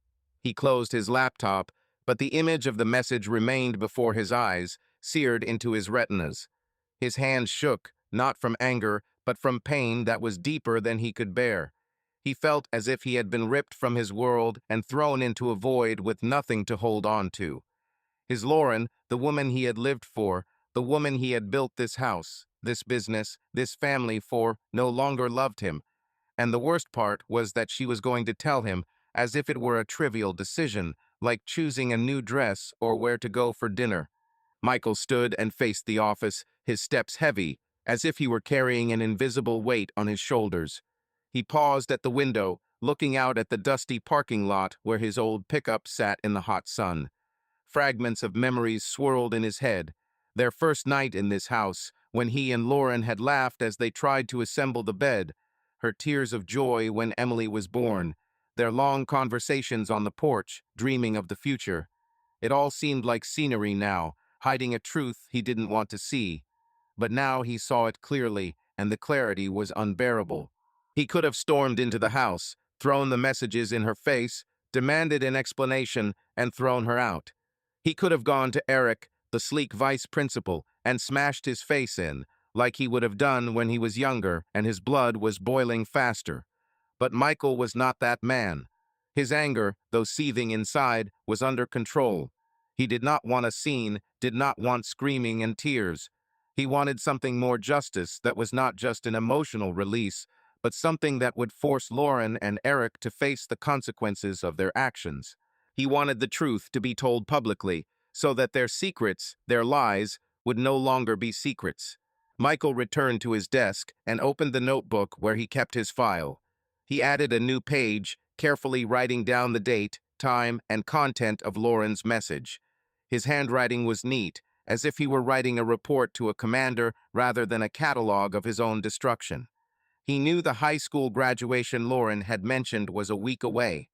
He closed his laptop, but the image of the message remained before his eyes, seared into his retinas. His hands shook, not from anger, but from pain that was deeper than he could bear. He felt as if he had been ripped from his world and thrown into a void with nothing to hold on to. His Lauren, the woman he had lived for, the woman he had built this house, this business, this family for, no longer loved him. And the worst part was that she was going to tell him, as if it were a trivial decision, like choosing a new dress or where to go for dinner. Michael stood and faced the office, his steps heavy, as if he were carrying an invisible weight on his shoulders. He paused at the window, looking out at the dusty parking lot where his old pickup sat in the hot sun. Fragments of memories swirled in his head. Their first night in this house, when he and Lauren had laughed as they tried to assemble the bed. Her tears of joy when Emily was born. Their long conversations on the porch, dreaming of the future. It all seemed like scenery now, hiding a truth he didn't want to see. But now he saw it clearly, and the clarity was unbearable. He could have stormed into the house, thrown the messages in her face, demanded an explanation, and thrown her out. He could have gone to Eric, the sleek vice principal, and smashed his face in, like he would have done when he was younger and his blood was boiling faster. But Michael was not that man. His anger, though seething inside, was under control. He did not want a scene, did not want screaming and tears. He wanted something more justice that was not just an emotional release, but something that would force Lauren and Eric to face the consequences of their actions. He wanted the truth to be told publicly, so that their secrets, their lies, would no longer be secrets. Michael returned to his desk and opened the notebook where he kept his file. He added a new page, carefully writing down the date, time, and content of Lauren's message. His handwriting was neat, as if he were writing a report to a commander rather than a catalog of his own destruction. He knew the high school graduation Lauren had mentioned was a week away.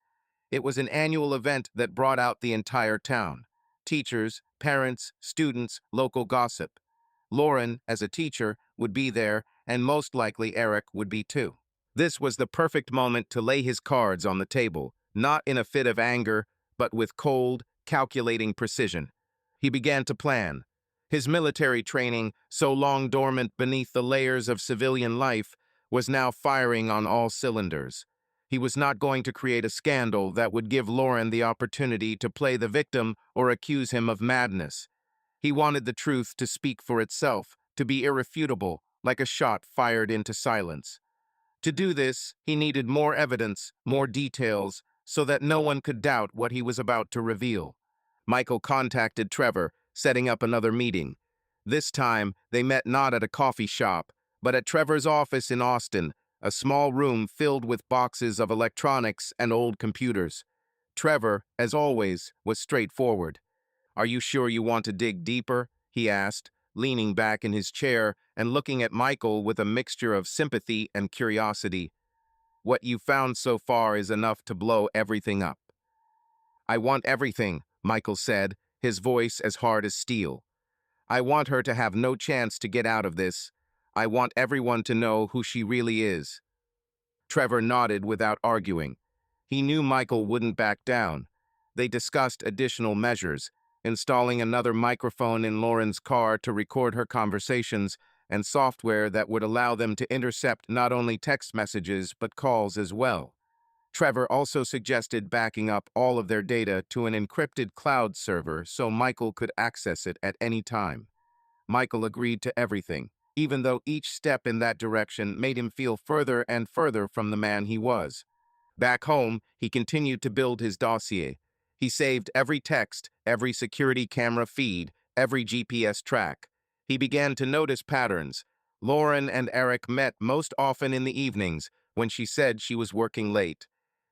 It was an annual event that brought out the entire town. Teachers, parents, students, local gossip. Lauren, as a teacher, would be there, and most likely Eric would be too. This was the perfect moment to lay his cards on the table, not in a fit of anger, but with cold, calculating precision. He began to plan. His military training, so long dormant beneath the layers of civilian life, was now firing on all cylinders. He was not going to create a scandal that would give Lauren the opportunity to play the victim or accuse him of madness. He wanted the truth to speak for itself, to be irrefutable, like a shot fired into silence. To do this, he needed more evidence, more details, so that no one could doubt what he was about to reveal. Michael contacted Trevor, setting up another meeting. This time, they met not at a coffee shop, but at Trevor's office in Austin, a small room filled with boxes of electronics and old computers. Trevor, as always, was straightforward. "Are you sure you want to dig deeper?" he asked, leaning back in his chair and looking at Michael with a mixture of sympathy and curiosity. "What you've found so far is enough to blow everything up." "I want everything," Michael said, his voice as hard as steel. "I want her to have no chance to get out of this. I want everyone to know who she really is." Trevor nodded without arguing. He knew Michael wouldn't back down. They discussed additional measures, installing another microphone in Lauren's car to record her conversations, and software that would allow them to intercept not only text messages but calls as well. Trevor also suggested backing up all of their data to an encrypted cloud server so Michael could access it at any time. Michael agreed to everything, even though each step in that direction made him feel further and further from the man he was. Back home, he continued to build his dossier. He saved every text, every security camera feed, every GPS track. He began to notice patterns. Lauren and Eric met most often in the evenings when she said she was working late.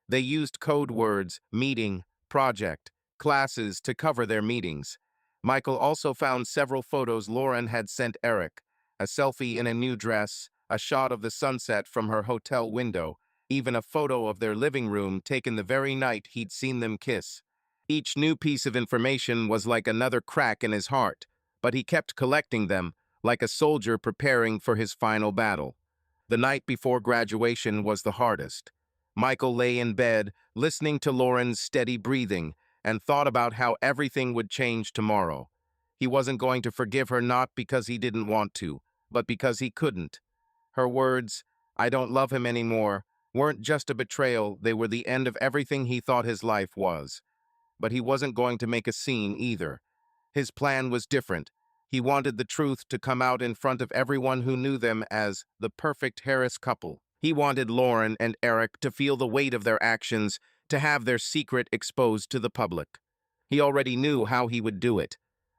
They used code words, meeting, project, classes to cover their meetings. Michael also found several photos Lauren had sent Eric, a selfie in a new dress, a shot of the sunset from her hotel window, even a photo of their living room taken the very night he'd seen them kiss. Each new piece of information was like another crack in his heart, but he kept collecting them, like a soldier preparing for his final battle. The night before graduation was the hardest. Michael lay in bed, listening to Lauren's steady breathing, and thought about how everything would change tomorrow. He wasn't going to forgive her not because he didn't want to, but because he couldn't. Her words, "I don't love him anymore," weren't just a betrayal, they were the end of everything he thought his life was. But he wasn't going to make a scene either. His plan was different. He wanted the truth to come out in front of everyone who knew them as the perfect Harris couple. He wanted Lauren and Eric to feel the weight of their actions, to have their secret exposed to the public. He already knew how he would do it.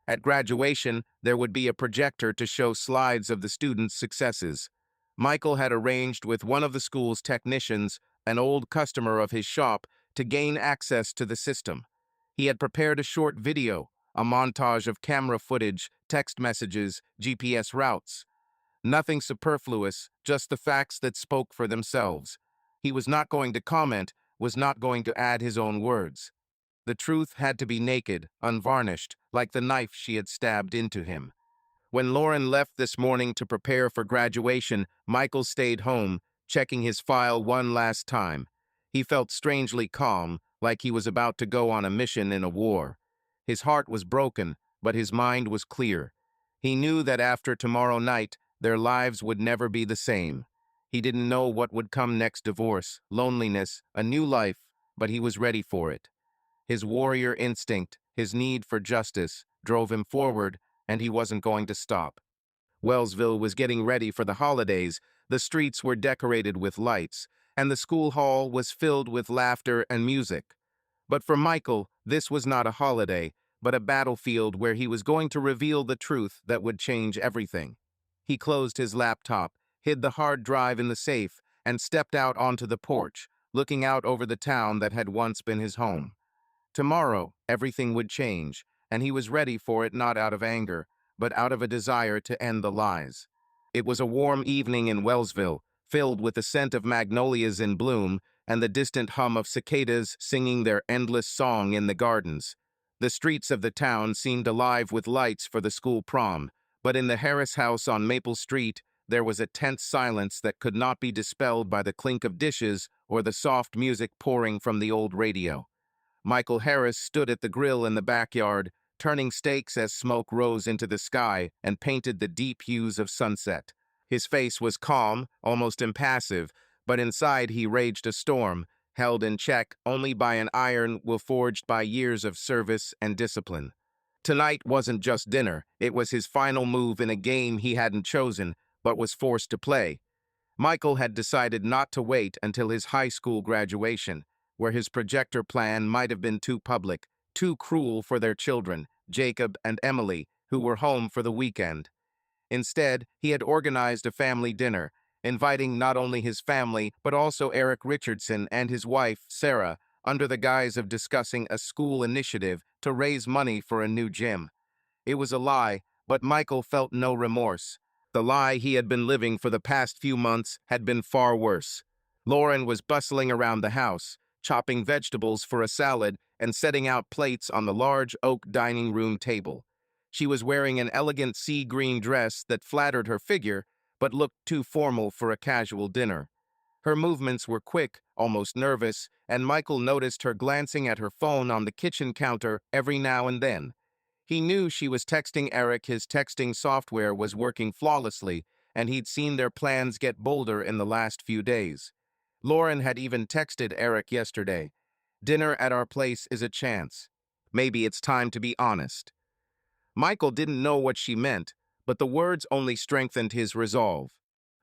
At graduation, there would be a projector to show slides of the students' successes. Michael had arranged with one of the school's technicians, an old customer of his shop, to gain access to the system. He had prepared a short video, a montage of camera footage, text messages, GPS routes. Nothing superfluous, just the facts that spoke for themselves. He was not going to comment, was not going to add his own words. The truth had to be naked, unvarnished, like the knife she had stabbed into him. When Lauren left this morning to prepare for graduation, Michael stayed home, checking his file one last time. He felt strangely calm, like he was about to go on a mission in a war. His heart was broken, but his mind was clear. He knew that after tomorrow night, their lives would never be the same. He didn't know what would come next: divorce, loneliness, a new life, but he was ready for it. His warrior instinct, his need for justice, drove him forward, and he wasn't going to stop. Wellsville was getting ready for the holidays. The streets were decorated with lights, and the school hall was filled with laughter and music. But for Michael, this was not a holiday, but a battlefield where he was going to reveal the truth that would change everything. He closed his laptop, hid the hard drive in the safe, and stepped out onto the porch, looking out over the town that had once been his home. Tomorrow, everything would change, and he was ready for it, not out of anger, but out of a desire to end the lies. It was a warm evening in Wellsville, filled with the scent of magnolias in bloom and the distant hum of cicadas singing their endless song in the gardens. The streets of the town seemed alive with lights for the school prom, but in the Harris house on Maple Street, there was a tense silence that could not be dispelled by the clink of dishes or the soft music pouring from the old radio. Michael Harris stood at the grill in the backyard, turning steaks as smoke rose into the sky and painted the deep hues of sunset. His face was calm, almost impassive, but inside he raged a storm, held in check only by an iron will forged by years of service and discipline. Tonight wasn't just dinner, it was his final move in a game he hadn't chosen, but was forced to play. Michael had decided not to wait until his high school graduation, where his projector plan might have been too public, too cruel for their children, Jacob and Emily, who were home for the weekend. Instead, he had organized a family dinner, inviting not only his family, but also Eric Richardson and his wife, Sarah, under the guise of discussing a school initiative to raise money for a new gym. It was a lie, but Michael felt no remorse. The lie he had been living for the past few months had been far worse. Lauren was bustling around the house, chopping vegetables for a salad and setting out plates on the large oak dining room table. She was wearing an elegant sea green dress that flattered her figure, but looked too formal for a casual dinner. Her movements were quick, almost nervous, and Michael noticed her glancing at her phone on the kitchen counter every now and then. He knew she was texting Eric. His texting software was working flawlessly, and he'd seen their plans get bolder in the last few days. Lauren had even texted Eric yesterday. "Dinner at our place is a chance. Maybe it's time to be honest." Michael didn't know what she meant, but the words only strengthened his resolve.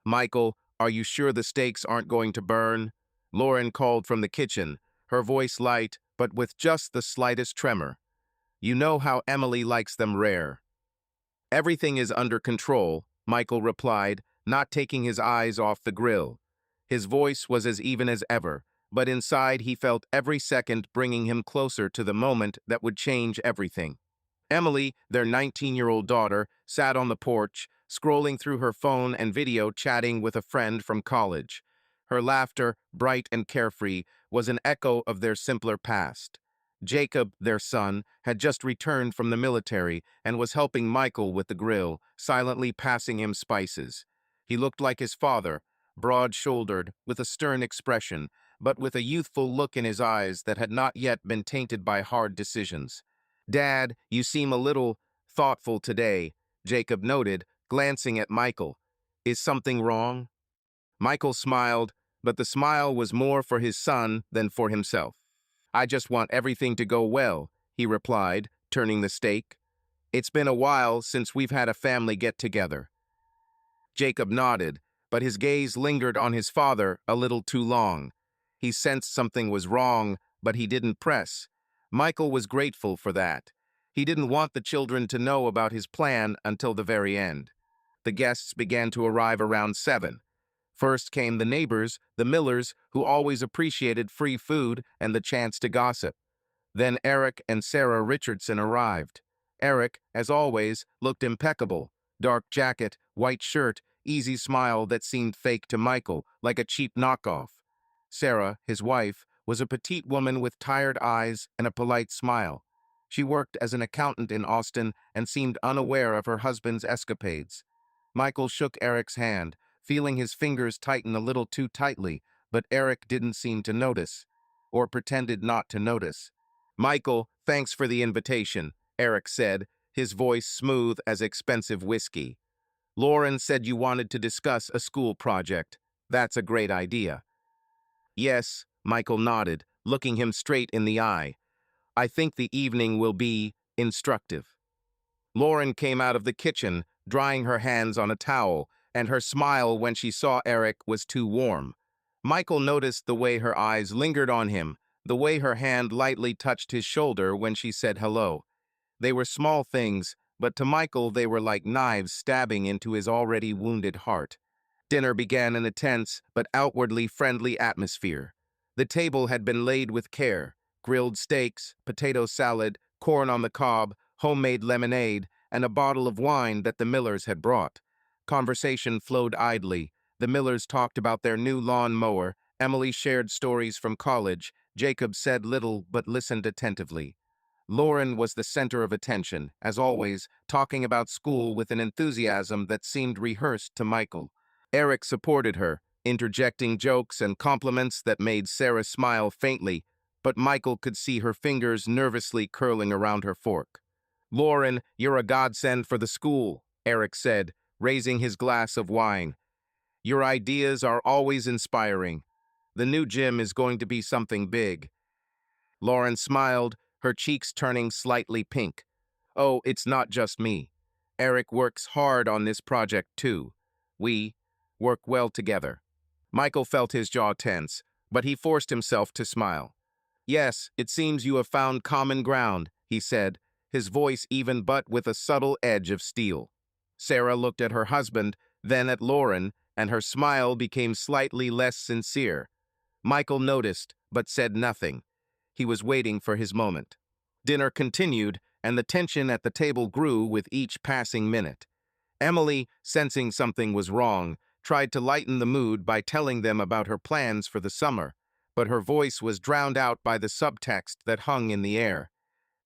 "Michael, are you sure the steaks aren't going to burn?" Lauren called from the kitchen, her voice light, but with just the slightest tremor. "You know how Emily likes them rare." "Everything is under control," Michael replied, not taking his eyes off the grill. His voice was as even as ever, but inside he felt every second bringing him closer to the moment that would change everything. Emily, their 19-year-old daughter, sat on the porch, scrolling through her phone and video chatting with a friend from college. Her laughter, bright and carefree, was an echo of their simpler past. Jacob, their son, had just returned from the military and was helping Michael with the grill, silently passing him spices. He looked like his father, broad-shouldered, with a stern expression, but with a youthful look in his eyes that had not yet been tainted by hard decisions. "Dad, you seem a little thoughtful today," Jacob noted, glancing at Michael. "Is something wrong?" Michael smiled, but the smile was more for his son than for himself. "I just want everything to go well," he replied, turning the steak. "It's been a while since we've had a family get-together." Jacob nodded, but his gaze lingered on his father a little too long. He sensed something was wrong, but he didn't press. Michael was grateful for that. He didn't want the children to know about his plan until the very end. The guests began to arrive around 7. First came the neighbors, the Millers, who always appreciated free food and the chance to gossip. Then Eric and Sarah Richardson arrived. Eric, as always, looked impeccable. Dark jacket, white shirt, easy smile that seemed fake to Michael, like a cheap knockoff. Sarah, his wife, was a petite woman with tired eyes and a polite smile. She worked as an accountant in Austin and seemed unaware of her husband's escapades. Michael shook Eric's hand, feeling his fingers tighten a little too tightly, but Eric didn't seem to notice, or pretended not to notice. "Michael, thanks for the invitation," Eric said, his voice smooth as expensive whiskey. "Lauren said you wanted to discuss a school project. That's a great idea." "Yes," Michael nodded, looking him straight in the eye. "I think the evening will be instructive." Lauren came out of the kitchen, drying her hands on a towel, and her smile when she saw Eric was too warm. Michael noticed the way her eyes lingered on him, the way her hand lightly touched his shoulder when she said hello. They were small things, but to Michael they were like knives stabbing into his already wounded heart. Dinner began in a tense but outwardly friendly atmosphere. The table had been laid with care: grilled steaks, potato salad, corn on the cob, homemade lemonade, and a bottle of wine that the Millers had brought. Conversation flowed idly. The Millers talked about their new lawn mower, Emily shared stories from college, Jacob said little but listened attentively. Lauren was the center of attention, as always, talking about school with an enthusiasm that seemed rehearsed to Michael. Eric supported her, interjecting jokes and compliments that made Sarah smile faintly, but Michael could see her fingers nervously curling around her fork. "Lauren, you're a godsend for the school," Eric said, raising his glass of wine. "Your ideas are always inspiring. The new gym is going to be something big." Lauren smiled, her cheeks turning slightly pink. "Oh, it's not just me. Eric works hard on this project too. We work well together." Michael felt his jaw tense, but he forced himself to smile. "Yes, it seems you have found common ground," he said, his voice even but with a subtle edge of steel. Sarah looked at her husband, then at Lauren, and her smile became slightly less sincere. Michael noticed, but said nothing. He was waiting for his moment. Dinner continued, and the tension at the table grew with each passing minute. Emily, sensing something was wrong, tried to lighten the mood by telling them about her plans for the summer, but her voice was drowned out by the subtext that hung in the air.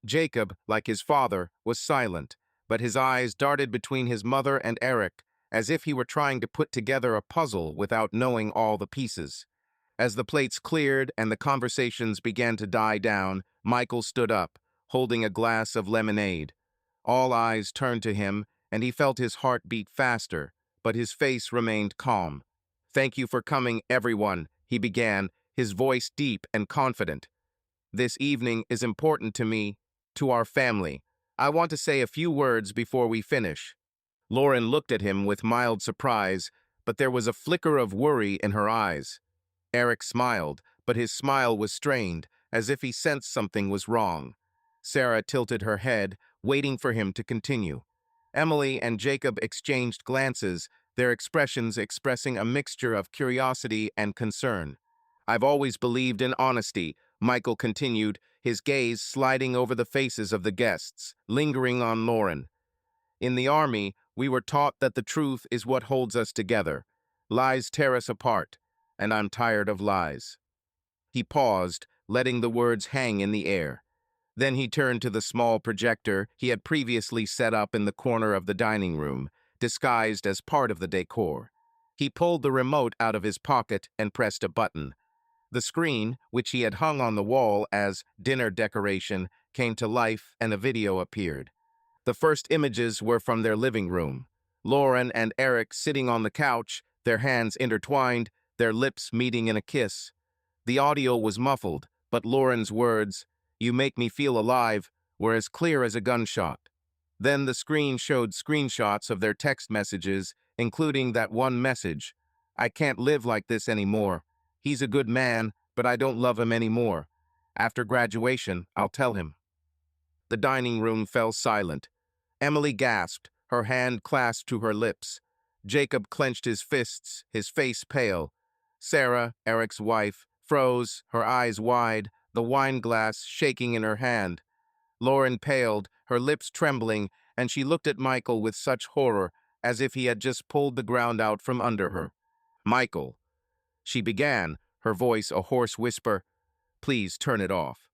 Jacob, like his father, was silent, but his eyes darted between his mother and Eric, as if he were trying to put together a puzzle without knowing all the pieces. As the plates cleared and the conversations began to die down, Michael stood up, holding a glass of lemonade. All eyes turned to him, and he felt his heart beat faster, but his face remained calm. "Thank you for coming, everyone," he began, his voice deep and confident. "This evening is important to me, to our family. I want to say a few words before we finish." Lauren looked at him with mild surprise, but there was a flicker of worry in her eyes. Eric smiled, but his smile was strained, as if he sensed something was wrong. Sarah tilted her head, waiting for him to continue. Emily and Jacob exchanged glances, their expressions expressing a mixture of curiosity and concern. "I've always believed in honesty," Michael continued, his gaze sliding over the faces of the guests, lingering on Lauren. "In the army, we were taught that the truth is what holds us together. Lies tear us apart, and I'm tired of lies." He paused, letting the words hang in the air. Then he turned to the small projector he had previously set up in the corner of the dining room, disguised as part of the decor. He pulled the remote out of his pocket and pressed a button. The screen, which he had hung on the wall as dinner decoration, came to life and a video appeared. The first images were from their living room. Lauren and Eric sitting on the couch, their hands intertwined, their lips meeting in a kiss. The audio was muffled, but Lauren's words, "You make me feel alive," were as clear as a gunshot. Then the screen showed screenshots of their text messages, including that one message, "I can't live like this anymore. He's a good man, but I don't love him anymore. After graduation, I'll tell him." The dining room fell silent. Emily gasped, her hand clasped to her lips. Jacob clenched his fists, his face pale. Sarah, Eric's wife, froze, her eyes wide, the wine glass shaking in her hand. Lauren paled, her lips trembling, and she looked at Michael with such horror, as if he had just pulled the ground out from under her. "Michael," she began, her voice a hoarse whisper, "please turn it off."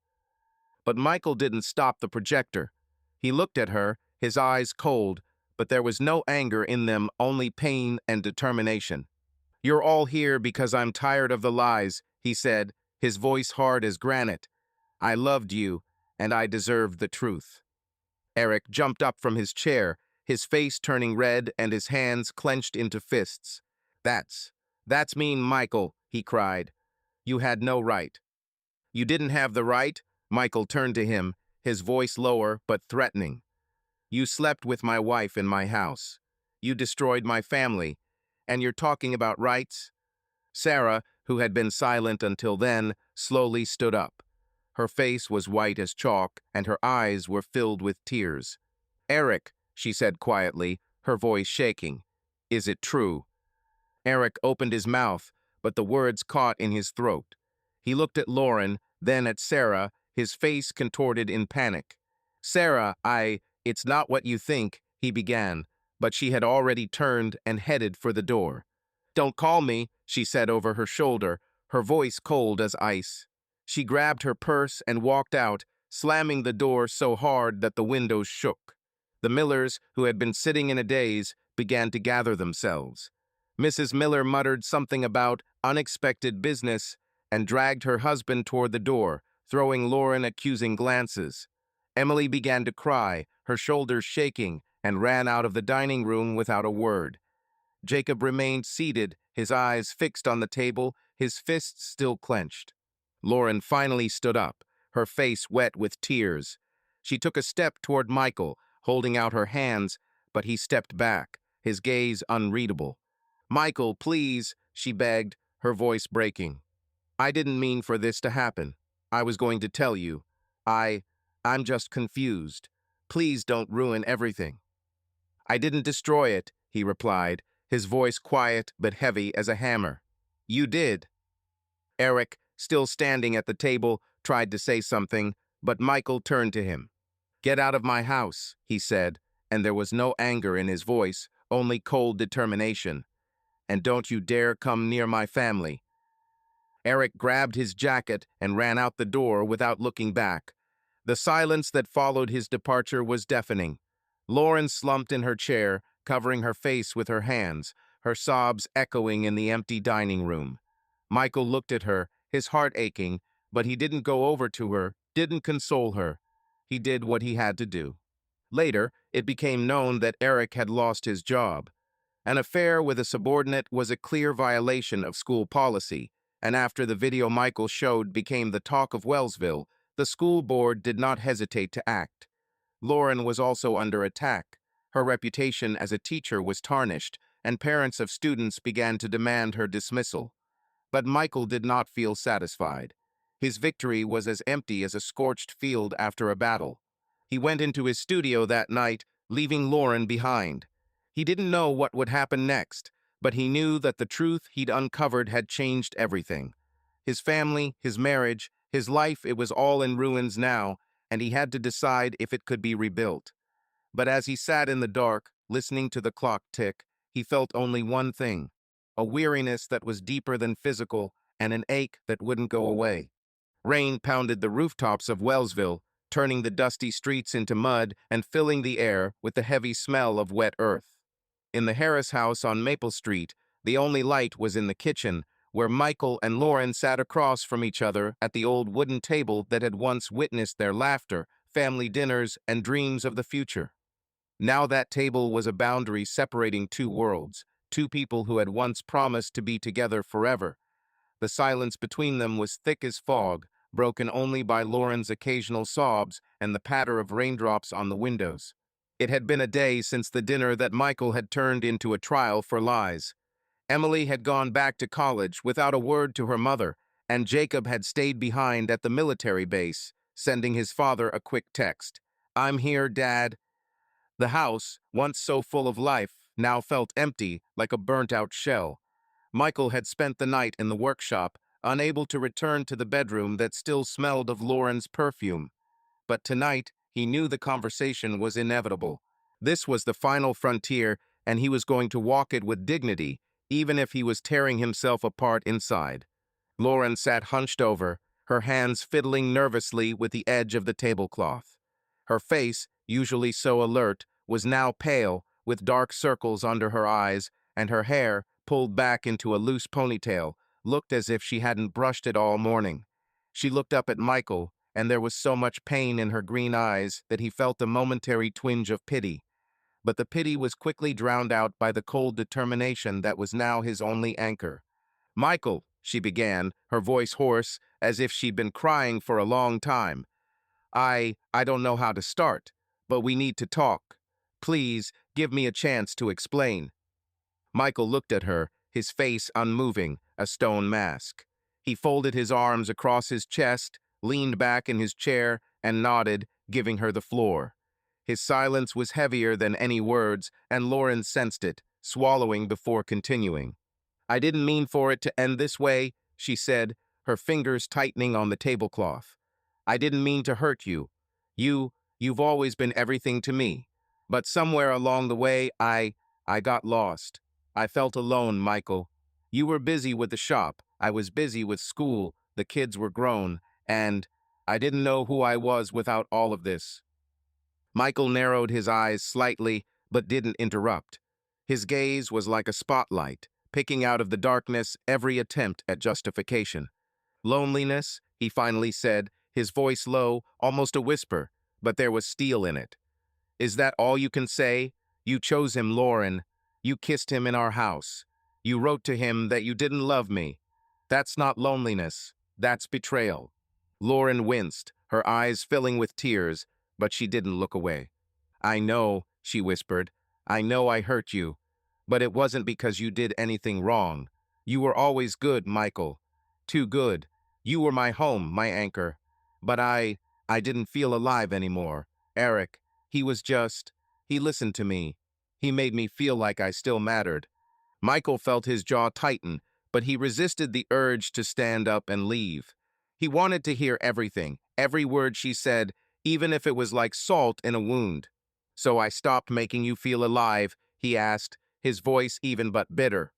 But Michael didn't stop the projector. He looked at her, his eyes cold, but there was no anger in them, only pain and determination. "You're all here because I'm tired of the lies," he said, his voice hard as granite. "I loved you, and I deserved the truth." Eric jumped up from his chair, his face turning red and his hands clenched into fists. That's mean, Michael," he cried. "You had no right." "You didn't have the right?" Michael turned to him, his voice lower but threatening. "You slept with my wife in my house. You destroyed my family. And you're talking about rights?" Sarah, who had been silent until then, slowly stood up. Her face was white as chalk, and her eyes were filled with tears. "Eric," she said quietly, her voice shaking, "is it true?" Eric opened his mouth, but the words caught in his throat. He looked at Lauren, then at Sarah, his face contorted in panic. "Sarah, it's not what you think," he began, but she had already turned and headed for the door. "Don't call me," she said over her shoulder, her voice cold as ice. She grabbed her purse and walked out, slamming the door so hard that the windows shook. The Millers, who had been sitting in a daze, began to gather themselves. Mrs. Miller muttered something about unexpected business and dragged her husband toward the door, throwing Lauren accusing glances. Emily began to cry, her shoulders shaking, and ran out of the dining room without a word. Jacob remained seated, his eyes fixed on the table, his fists still clenched. Lauren finally stood up, her face wet with tears. She took a step toward Michael, holding out her hands, but he stepped back, his gaze unreadable. "Michael, please," she begged, her voice breaking. "I didn't mean for this to happen. I was going to tell you. I'm just confused. Please don't ruin everything." "I didn't destroy it," he replied, his voice quiet but heavy as a hammer. "You did." Eric, still standing at the table, tried to say something, but Michael turned to him. "Get out of my house," he said, and there was no anger in his voice, only cold determination. "And don't you dare come near my family." Eric grabbed his jacket and ran out the door without looking back. The silence that followed his departure was deafening. Lauren slumped in her chair, covering her face with her hands, her sobs echoing in the empty dining room. Michael looked at her, his heart aching, but he didn't go over to her, didn't console her. He did what he had to do. Later, it became known that Eric had lost his job. An affair with a subordinate was a clear violation of school policy, and after the video Michael showed became the talk of Wellsville, the school board did not hesitate to act. Lauren was also under attack. Her reputation as a teacher was tarnished, and parents of students began to demand her dismissal. But Michael did not feel satisfied. His victory was as empty as a scorched field after a battle. He went into his studio that night, leaving Lauren behind. He didn't know what would happen next, but he knew that the truth he'd uncovered had changed everything. His family, his marriage, his life, it was all in ruins now, and he had to decide if it could be rebuilt. But as he sat in the dark, listening to the clock tick, he felt only one thing, a weariness that was deeper than physical and an ache that wouldn't go away. Rain pounded the rooftops of Wellsville, turning the dusty streets into mud and filling the air with the heavy smell of wet earth. In the Harris house on Maple Street, The only light was in the kitchen, where Michael and Lauren sat across from each other at the old wooden table that had once witnessed their laughter, family dinners, and dreams of the future. Now that table was a boundary separating two worlds, two people who had once promised to be together forever. The silence between them was thick as fog, broken only by Lauren's occasional sobs and the patter of raindrops on the windows. It had been a day since the dinner that Michael had turned into a trial for lies. Emily had gone back to college without a word to her mother, and Jacob had stayed behind at the military base, sending his father a quick text. "I'm here, Dad." The house, once so full of life, now felt empty, like a burnt-out shell. Michael had spent the night in the workshop, unable to return to the bedroom that still smelled of Lauren's perfume. But tonight, he knew the conversation was inevitable. This was the final frontier, and he was going to walk it with dignity, even if he was tearing himself apart inside. Lauren sat hunched over, her hands fiddling nervously with the edge of the tablecloth. Her face, usually so alert, was now pale, with dark circles under her eyes, and her hair, pulled back into a loose ponytail, looked as if she hadn't brushed it all morning. She looked up at Michael, and there was so much pain in her green eyes that he felt a momentary twinge of pity. But the pity was quickly drowned out by the cold determination that was now his only anchor. "Michael," she began, her voice hoarse, as if she'd been crying for a long time. I don't know how to start, but we need to talk. Please, give me a chance to explain." Michael looked at her, his face unmoving, a stone mask. He folded his arms across his chest, leaned back in his chair, and nodded, giving her the floor. His silence was heavier than any words, and Lauren sensed it, swallowing before continuing. "I didn't mean for it to end this way," she said, her fingers tightening on the tablecloth. "I didn't mean to hurt you. You've always been everything to me. But somewhere along the way, I got lost. I felt alone, Michael. You were busy with the shop. I was busy with school. The kids were grown. And I didn't know who I was without all of this." Michael narrowed his eyes slightly, but didn't interrupt. His gaze was like a spotlight, picking out of the darkness every attempt at justification. "Loneliness," he finally said, his voice low, almost a whisper, but there was steel in it. "Is that all you can say? You chose him, Lauren. You kissed him in our house. You wrote to him that you didn't love me. That's not loneliness. That's betrayal." Lauren winced, her eyes filling with tears, but she didn't look away. "I know," she whispered. "I know I hurt you. But it wasn't because you did anything wrong. You were always good, Michael. Too good. You were my home, my anchor. But I didn't feel alive anymore. Eric, he listened to me. He made me feel like I still mattered." Michael felt his jaw tighten, but he resisted the urge to stand up and leave. He wanted to hear everything, every word she said, even if it was like salt in a wound. "So I stopped making you feel alive?" he asked, his voice even but bitter.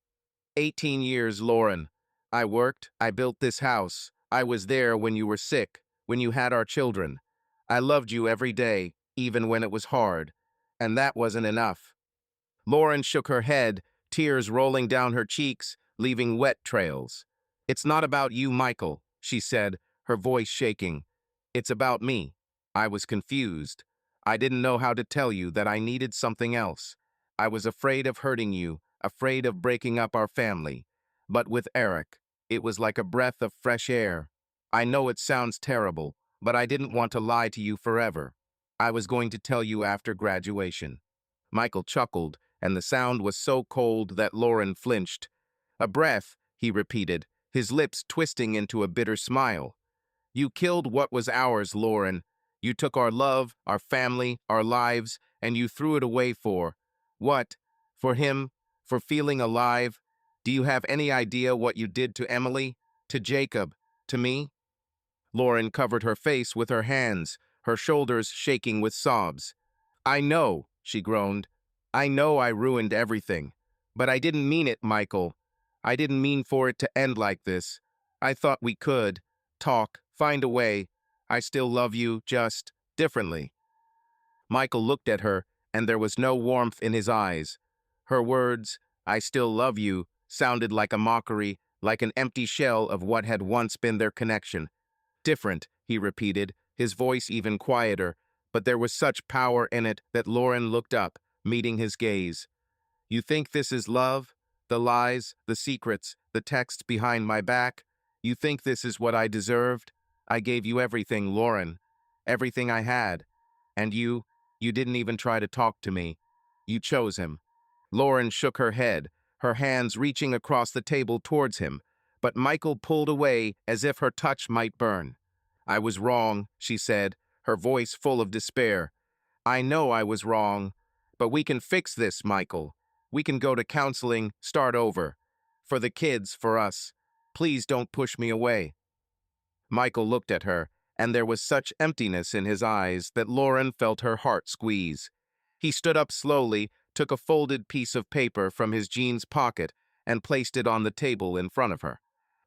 18 years, Lauren. I worked, I built this house. I was there when you were sick, when you had our children. I loved you every day, even when it was hard. And that wasn't enough. Lauren shook her head, tears rolling down her cheeks, leaving wet trails. "It's not about you, Michael," she said, her voice shaking. "It's about me. I was confused. I didn't know how to tell you that I needed something else. I was afraid of hurting you, afraid of breaking up our family. But with Eric, it was like a breath of fresh air. I know it sounds terrible, but I didn't want to lie to you forever. I was going to tell you after graduation." Michael chuckled, and the sound was so cold that Lauren flinched. "A breath," he repeated, his lips twisting into a bitter smile. "You killed what was ours, Lauren. You took our love, our family, our lives, and you threw it away for what? For him? For feeling alive? Do you have any idea what you did to Emily? To Jacob? To me?" Lauren covered her face with her hands, her shoulders shaking with sobs. "I know," she groaned. "I know I ruined everything. But I didn't mean it, Michael. I didn't mean for it to end like this. I thought we could talk, find a way. I still love you, just differently." Michael looked at her, and there was no warmth in his eyes. Her words, "I still love you," sounded like a mockery, like an empty shell of what had once been their connection. Different, he repeated, his voice even quieter, but there was such power in it that Lauren looked up, meeting his gaze. You think this is love? The lies, the secrets, the texts behind my back? You think this is what I deserved? I gave you everything, Lauren. Everything I had. And you didn't even try to talk to me. You chose him. Lauren shook her head, her hands reaching across the table towards him, but Michael pulled away as if her touch might burn. I was wrong, she said, her voice full of despair. I know I was wrong, but we can fix this, Michael. We can go to counseling, start over. For the kids, for us. Please don't push me away. Michael looked at her, and there was such emptiness in his eyes that Lauren felt her heart squeeze. He stood up slowly, took a folded piece of paper from his jeans pocket, and placed it on the table in front of her.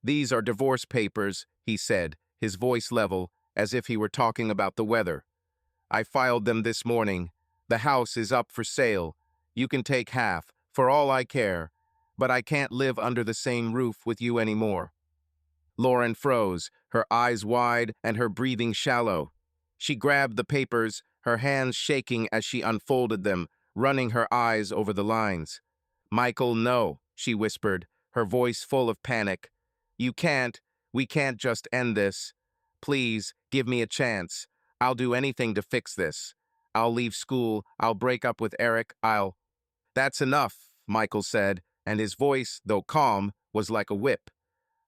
These are divorce papers, he said, his voice level, as if he were talking about the weather. I filed them this morning. The house is up for sale. You can take half, for all I care, but I can't live under the same roof with you anymore. Lauren froze, her eyes wide and her breathing shallow. She grabbed the papers, her hands shaking as she unfolded them, running her eyes over the lines. Michael, no, she whispered, her voice full of panic. You can't. We can't just end this. Please, give me a chance. I'll do anything to fix this. I'll leave school. I'll break up with Eric. That's enough, Michael said, and his voice, though calm, was like a whip.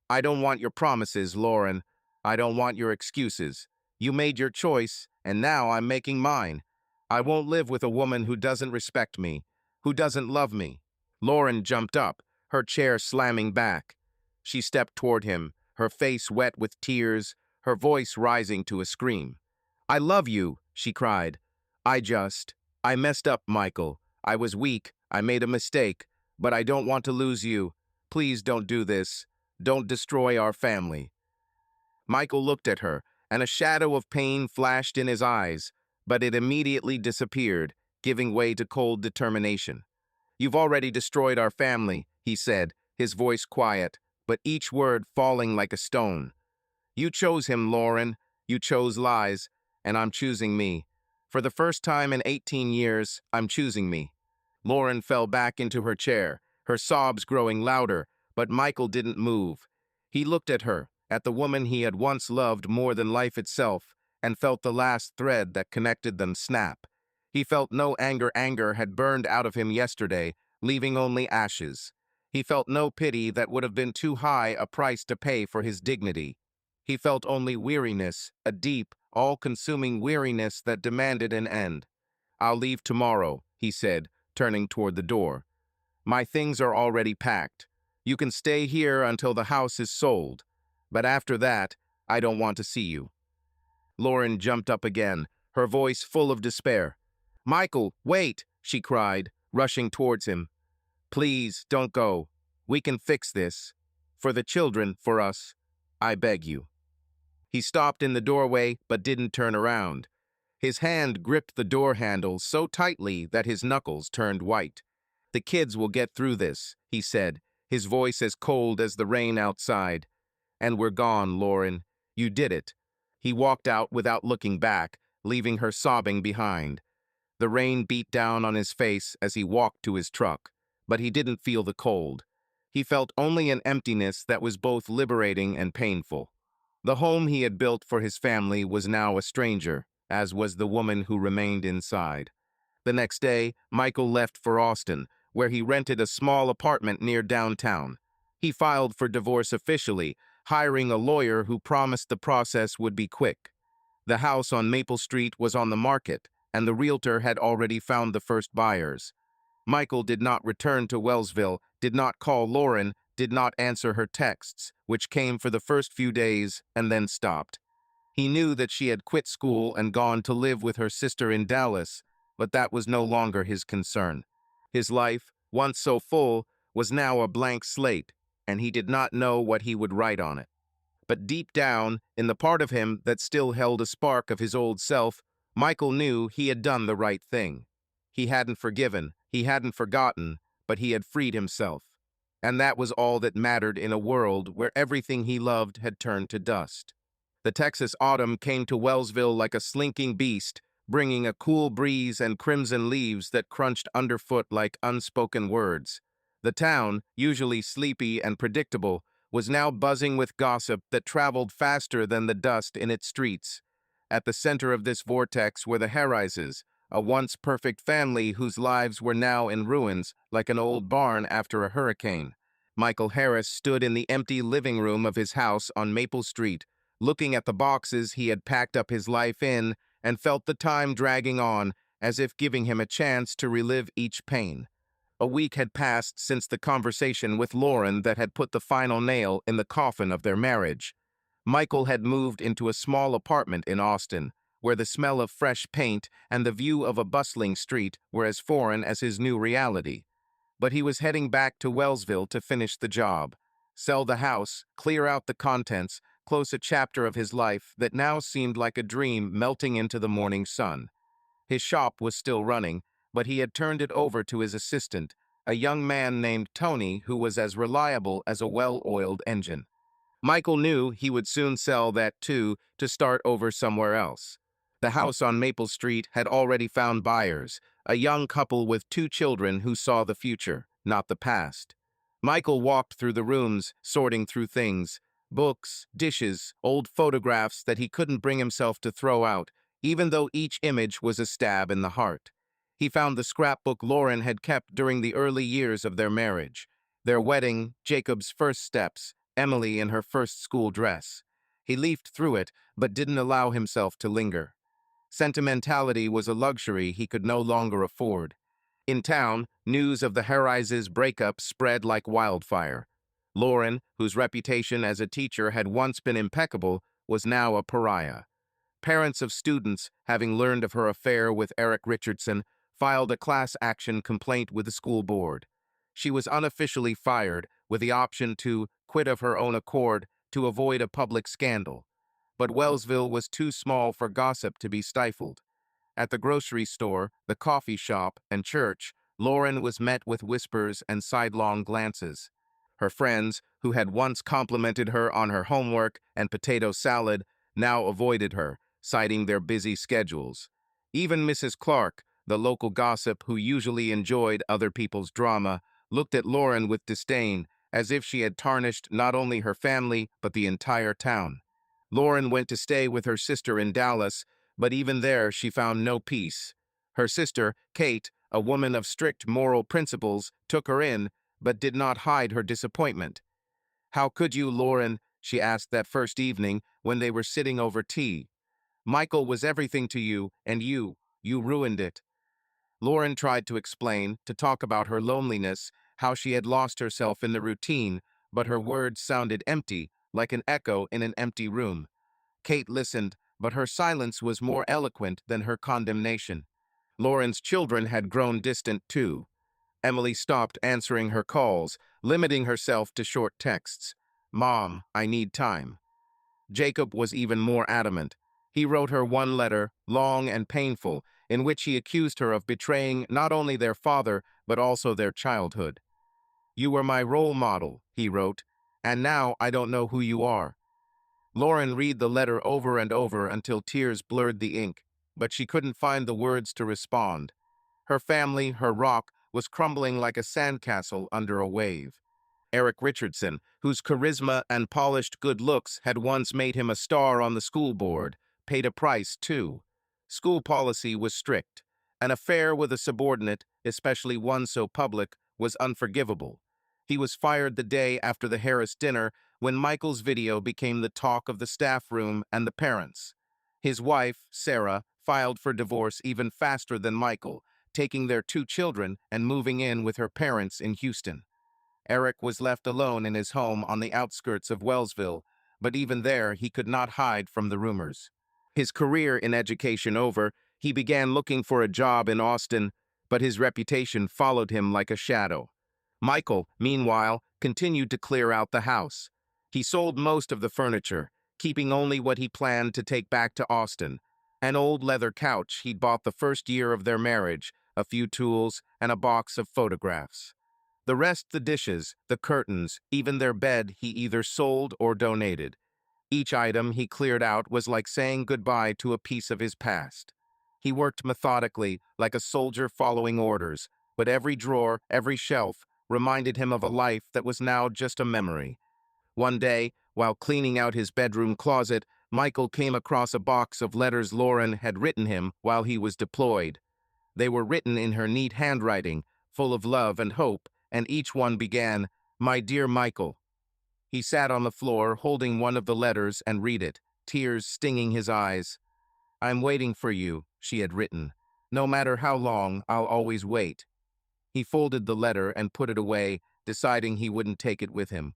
I don't want your promises, Lauren. I don't want your excuses. You made your choice, and now I'm making mine. I won't live with a woman who doesn't respect me, who doesn't love me. Lauren jumped up, her chair slamming back. She stepped toward him, her face wet with tears, her voice rising to a scream. I love you, she cried. I messed up, Michael. I was weak, I made a mistake, but I don't want to lose you. Please don't do this. Don't destroy our family. Michael looked at her, and a shadow of pain flashed in his eyes, but it immediately disappeared, giving way to cold determination. You've already destroyed our family, he said, his voice quiet, but each word falling like a stone. You chose him, Lauren. You chose lies, and I'm choosing me. For the first time in 18 years, I'm choosing me. Lauren fell back into her chair, her sobs growing louder, but Michael didn't move. He looked at her, at the woman he had once loved more than life itself, and felt the last thread that connected them snap. He felt no anger had burned out of him yesterday, leaving only ashes. He felt no pity that would have been too high a price to pay for his dignity. He felt only weariness, a deep, all-consuming weariness that demanded an end. I'll leave tomorrow, he said, turning toward the door. My things are already packed. You can stay here until the house is sold, but after that, I don't want to see you. Lauren jumped up again, her voice full of despair. Michael, wait, she cried, rushing towards him. Please, don't go. We can fix this. For the children, for us. I beg you. He stopped in the doorway, but didn't turn around. His hand gripped the door handle so tightly that his knuckles turned white. The kids will get through this, he said, his voice as cold as the rain outside. And we're gone, Lauren. You did it. He walked out without looking back, leaving her sobbing behind. The rain beat down on his face as he walked to his truck, but he didn't feel the cold. He felt only an emptiness that was both liberating and painful. The home he had built for his family was now a stranger, as was the woman who remained inside. The next day, Michael left for Austin, where he rented a small apartment near downtown. He filed for divorce officially, hiring a lawyer who promised the process would be quick. The house on Maple Street was on the market, and the realtor had already found the first buyers. Michael did not return to Wellsville, did not call Lauren, did not answer her texts, which came for the first few days and then stopped. He knew that she had quit school and gone to live with her sister in Dallas, but that was no longer his concern. His life, once so full, was now a blank slate, and he did not know what he would write on it. But deep down, in the part of him that still held a spark of his old self, Michael knew he had done the right thing. He hadn't forgiven, he hadn't forgotten, but he had freed himself. And that was all that mattered in a world where everything he loved had turned to dust. The Texas autumn came to Wellsville like a slinking beast, bringing a cool breeze and crimson leaves that crunched underfoot like unspoken words. The town, usually sleepy and predictable, was now buzzing with gossip that traveled faster than the dust in its streets. At the center of this vortex were the Harrises, a once perfect family whose lives were now in ruins, like an old barn after a hurricane. Michael Harris stood in the empty living room of his house on Maple Street, looking at the boxes he had packed up his life in, and felt the time dragging on, as if giving him a chance to relive each pain. A week had passed since the conversation with Lauren that had put the final nail in the coffin of their marriage. Michael had moved into a small apartment in Austin, where the smell of fresh paint and the view of a bustling street were as foreign as his new reality. But he was heading back to Wellsville to finish the job, sell the house, clear out the contents, close a chapter of his life that now seemed like a dream melting into the morning sun. His shop was still running, but he had turned it over to his assistant, a young man named Tony who was as reliable as a well-oiled engine. Michael knew he would soon sell that too to start over somewhere else. The house on Maple Street had already found buyers, a young couple with 2 children who saw the future, not the past. Michael walked through the rooms, sorting through things, books, dishes, old photographs that he couldn't bring himself to throw out, even though each image was a stab in the heart. He found the scrapbook Lauren had kept during the early years of their marriage, their wedding, Jacob's first steps, Emily in her first school dress. He leafed through it, but didn't allow himself to linger. Sentimentality was a luxury he could no longer afford. In town, news of the Harrises' breakup spread like wildfire. Lauren, whose reputation as a teacher had once been impeccable, was now a pariah. Parents of students, having learned of her affair with Eric Richardson, filed a class action complaint with the school board. She was unofficially fired, with the option to quit of her own accord to avoid a public scandal. But Wellsville was too small for gossip to be stifled. At the grocery store, the coffee shop, and church, Lauren was met with whispers and sidelong glances. Her friends, who had once complimented her on her homework and potato salad, now avoided her, citing their busy schedules. Even Mrs. Clark, the local gossip who usually enjoyed other people's drama, looked at Lauren with disdain, as if she had tarnished not only her family but the entire town. Lauren went to stay with her sister in Dallas, but even there she found no peace. Her sister, Kate, a woman of strict moral principles, took her in, but did not hide her disappointment. "How could you, Lauren?" she asked that first evening when they were sitting over tea. "Michael was everything to you, and you ruined it." Lauren tried to explain, to talk about her loneliness, how she had lost herself in the routine, but her words sounded empty, like an echo in an empty room. Kate listened, but her silence was more eloquent than her condemnation. Lauren's children had grown distant too. Emily stopped answering her calls, limiting herself to short texts. "Mom, I need time." Jacob was even more adamant. He wrote her one letter, long and painful, in which he accused her of betraying not only their father, but also their childhood. "You were my role model," he wrote, "and now I don't know who you are." Lauren read the letter over and over until tears blurred the ink, but she couldn't find the words to respond. Her family, her rock, was crumbling like a sandcastle under a wave. Eric Richardson, whose charisma and polished good looks had once made him a star on the school board, paid a price too. School policy was strict. An affair with a subordinate, especially one so public, was unforgivable. He was fired the day after the Harris dinner when Michael's video became the talk of the staff room and the parents. His wife, Sarah, filed for divorce even faster than Michael, taking their 2 children and moving in with her parents in Houston. Eric was left alone in his home on the outskirts of Wellsville, but even there he could not hide from the rumors. His career in education over, he began looking for a job in Austin, but his reputation followed him like a shadow. Michael, meanwhile, continued to clear out the house. He sold most of the furniture, keeping only what he planned to take back to Austin: an old leather couch he'd bought the first year of their marriage, a few tools, and a box of photographs. The rest, the dishes, the curtains, even their bed, he either sold or donated. Each item he cleared out was like saying goodbye to a piece of his past. He worked methodically, like a soldier following orders, but every drawer, every shelf, reminded him of a life that was now just a memory. One day, while cleaning out his bedroom closet, Michael came across a box of letters Lauren had written him while he was deployed. They were written in her neat handwriting, full of love and hope, and each one began, "My dear Michael." He sat on the floor, holding one of the letters, and read it, tears stinging his eyes. "I'm waiting for you," she had written. "No matter how long, I'll always wait." He folded the letter and put it away, deciding he wouldn't take it with him.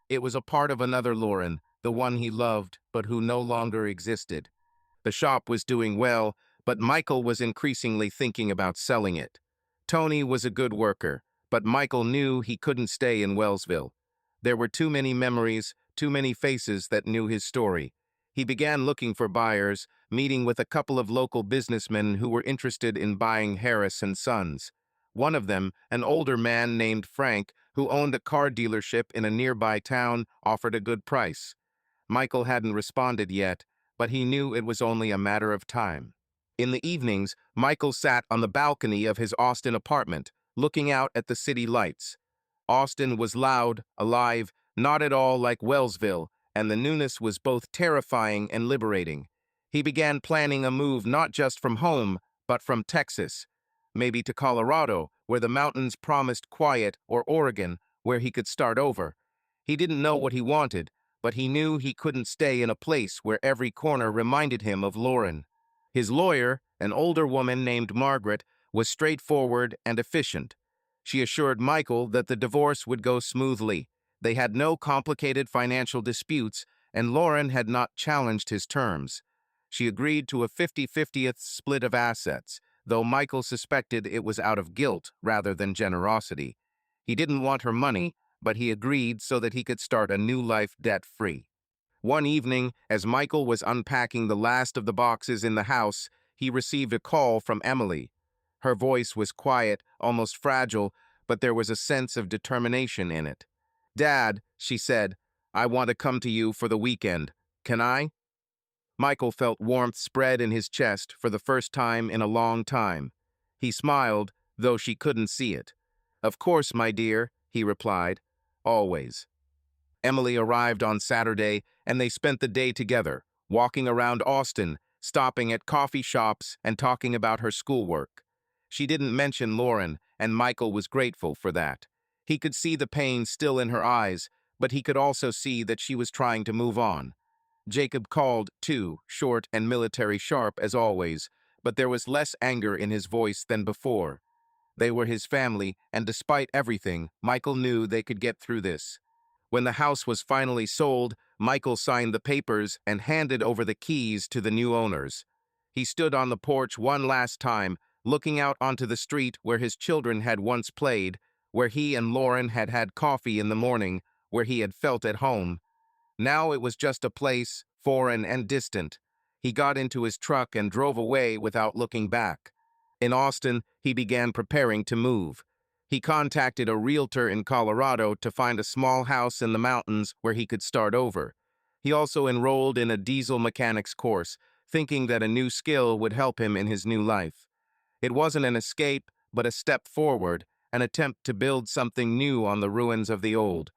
It was a part of another Lauren, the one he loved, but who no longer existed. The shop was doing well, but Michael was increasingly thinking about selling it. Tony was a good worker, but Michael knew he couldn't stay in Wellsville. There were too many memories, too many faces that knew his story. He began looking for buyers, meeting with a couple of local businessmen who were interested in buying Harris and Sons. One of them, an older man named Frank, who owned a car dealership in a nearby town, offered a good price. Michael hadn't responded yet, but he knew it was only a matter of time. In the evenings, Michael sat on the balcony of his Austin apartment, looking out at the city lights. Austin was loud, alive, not at all like Wellsville, and the newness was both terrifying and liberating. He began planning a move not just from home, but from Texas, maybe to Colorado, where the mountains promised quiet, or Oregon, where he could start over. He didn't know what he wanted, but he knew he couldn't stay in a place where every corner reminded him of Lauren. His lawyer, an older woman named Margaret, was straightforward and efficient. She assured Michael that the divorce would go smoothly. They had no complicated financial disputes, and Lauren had not challenged his terms. She agreed to a 50-50th split of assets, though Michael suspected it was out of guilt rather than generosity. He didn't want her money, but he agreed so that he could start a new life debt-free. One evening, as Michael was unpacking the last of the boxes in the house, he received a call from Emily. Her voice was quiet, almost fragile, but there was a sense of determination in it. "Dad," she said, "I want to come to you for the weekend. Can I?" Michael felt warmth spread in his chest for the first time in a long time. He smiled, though she couldn't see it. "Of course, my dear," he replied. "Always." Emily arrived on Saturday, and they spent the day together, walking around Austin, stopping at coffee shops and talking about her schoolwork. She didn't mention Lauren, and Michael was grateful for that. He could see the pain still in her eyes, but he could also see that she was trying to move on. Jacob called, too, short and military sharp as always, but there was less anger in his voice than before. They were his family, and despite everything, Michael knew they could get through this. When the house was finally sold, Michael signed the papers and handed over the keys to the new owners. He stood on the porch one last time, looking out onto the street where his children had once played, where he and Lauren had had coffee in the morning, where he had felt at home. Now it was just a place, foreign and distant. He got into his truck and drove away without looking back. In Austin, he began preparing to move. He contacted a realtor in Colorado to find a small house in the mountains where he could start over. He also enrolled in a diesel mechanics course, thinking that a new skill would help him in his new life. It wasn't an escape, but a step forward, an attempt to build something new on the ruins of the old.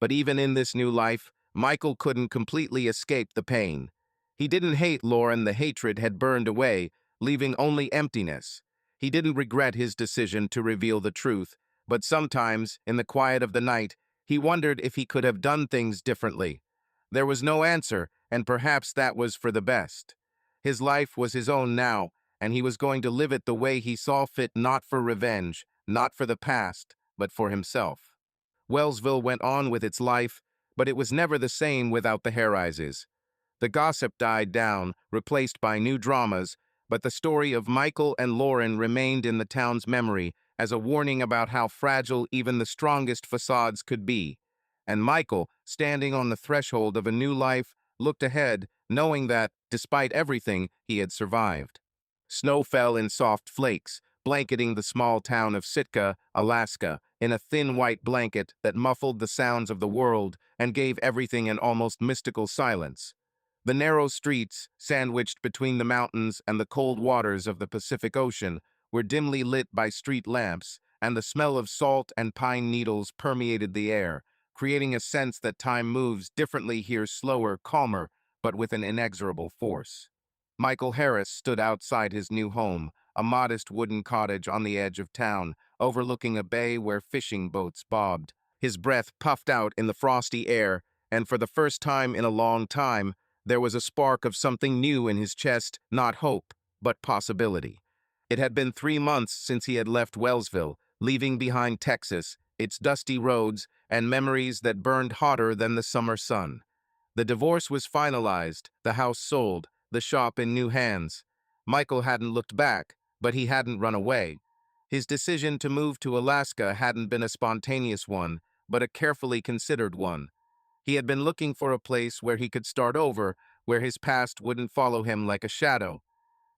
But even in this new life, Michael couldn't completely escape the pain. He didn't hate Lauren, the hatred had burned away, leaving only emptiness. He didn't regret his decision to reveal the truth, but sometimes, in the quiet of the night, he wondered if he could have done things differently. There was no answer, and perhaps that was for the best. His life was his own now, and he was going to live it the way he saw fit, not for revenge, not for the past, but for himself. Wellsville went on with its life, but it was never the same without the Harrises. The gossip died down, replaced by new dramas, but the story of Michael and Lauren remained in the town's memory as a warning about how fragile even the strongest facades could be. And Michael, standing on the threshold of a new life, looked ahead, knowing that, despite everything, he had survived. Snow fell in soft flakes, blanketing the small town of Sitka, Alaska, in a thin white blanket that muffled the sounds of the world and gave everything an almost mystical silence. The narrow streets, sandwiched between the mountains and the cold waters of the Pacific Ocean, were dimly lit by street lamps, and the smell of salt and pine needles permeated the air, creating a sense that time moves differently here, slower, calmer, but with an inexorable force. Michael Harris stood outside his new home, a modest wooden cottage on the edge of town, overlooking a bay where fishing boats bobbed. His breath puffed out in the frosty air, and for the first time in a long time, there was a spark of something new in his chest, not hope, but possibility. It had been 3 months since he had left Wellsville, leaving behind Texas, its dusty roads, and memories that burned hotter than the summer sun. The divorce was finalized, the house sold, the shop in new hands. Michael hadn't looked back, but he hadn't run away. His decision to move to Alaska hadn't been a spontaneous one, but a carefully considered one. He had been looking for a place where he could start over, where his past wouldn't follow him like a shadow.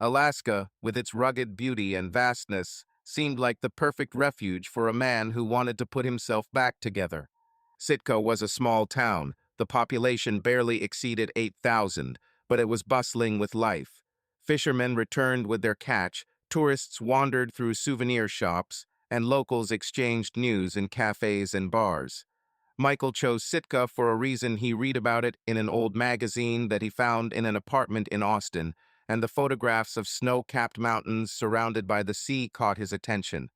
Alaska, with its rugged beauty and vastness, seemed like the perfect refuge for a man who wanted to put himself back together. Sitka was a small town. The population barely exceeded 8,000, but it was bustling with life. Fishermen returned with their catch, tourists wandered through souvenir shops, and locals exchanged news in cafes and bars. Michael chose Sitka for a reason. He read about it in an old magazine that he found in an apartment in Austin, and the photographs of snow-capped mountains surrounded by the sea caught his attention.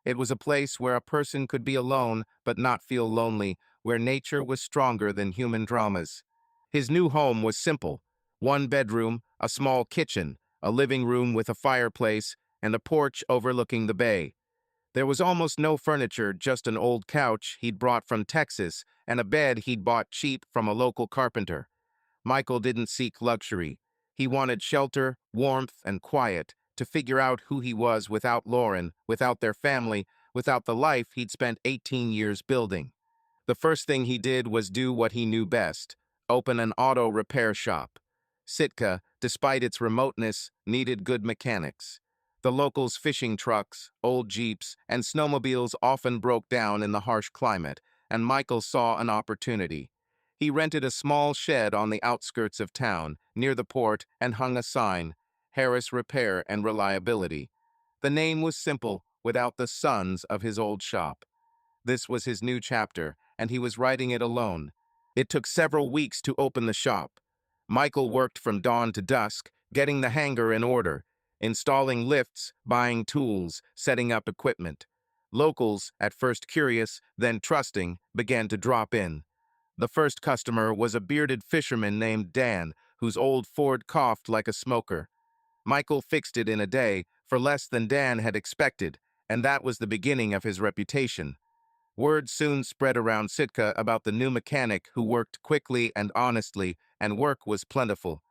It was a place where a person could be alone but not feel lonely, where nature was stronger than human dramas. His new home was simple: one bedroom, a small kitchen, a living room with a fireplace, and a porch overlooking the bay. There was almost no furniture, just an old couch he'd brought from Texas and a bed he'd bought cheap from a local carpenter. Michael didn't seek luxury. He wanted shelter, warmth, and quiet to figure out who he was without Lauren, without their family, without the life he'd spent 18 years building. The first thing he did was do what he knew best: open an auto repair shop. Sitka, despite its remoteness, needed good mechanics. The locals' fishing trucks, old jeeps, and snowmobiles often broke down in the harsh climate, and Michael saw an opportunity. He rented a small shed on the outskirts of town, near the port, and hung a sign: Harris Repair and Reliability. The name was simple, without the sons of his old shop. This was his new chapter, and he was writing it alone. It took several weeks to open the shop. Michael worked from dawn to dusk, getting the hangar in order, installing lifts, buying tools, setting up equipment. Locals, at first curious, then trusting, began to drop in. The first customer was a bearded fisherman named Dan, whose old Ford coughed like a smoker. Michael fixed it in a day, for less than Dan had expected, and that was the beginning of his reputation. Word soon spread around Sitka about the new mechanic who worked quickly and honestly, and work was plentiful.